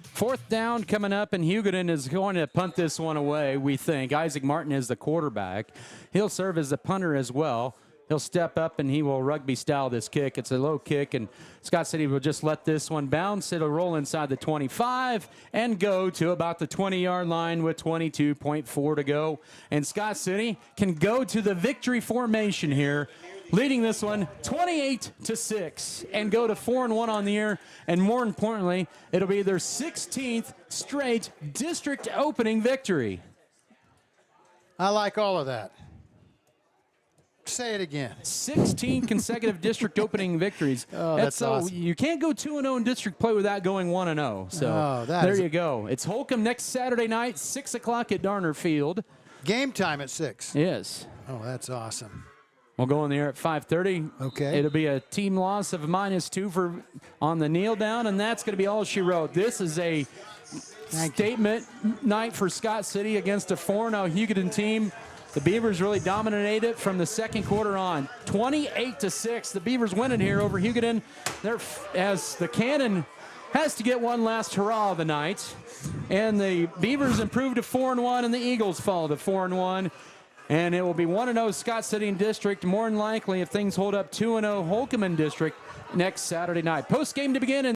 Fourth down coming up, and Hugoton is going to punt this one away, we think. Isaac Martin is the quarterback. He'll serve as the punter as well. He'll step up, and he will rugby-style this kick. It's a low kick, and Scott City will just let this one bounce. It'll roll inside the 25 and go to about the 20-yard line with 22.4 to go. And Scott City can go to the victory formation here, leading this one 28-6, and go to 4-1 on the year. And more importantly, it'll be their 16th straight district opening victory. I like all of that. Say it again. 16 consecutive district opening victories. Oh, that's awesome. You can't go 2-0 in district play without going 1-0. So there you go. It's Holcomb next Saturday night, 6 o'clock at Darner Field. Game time at 6. Yes. Oh, that's awesome. We'll go in there at 5:30. Okay. It'll be a team loss of -2 on the kneel down, and that's going to be all she wrote. This is a statement night for Scott City against a 4-0 Hugoton team. The Beavers really dominated it from the second quarter on. 28-6. The Beavers win it here over Hugoton. As the Cannon has to get one last hurrah of the night. And the Beavers improve to 4-1, and the Eagles fall to 4-1. And it will be 1-0 Scott City in district. More than likely, if things hold up, 2-0 Holcomb in district next Saturday night. Post game to begin.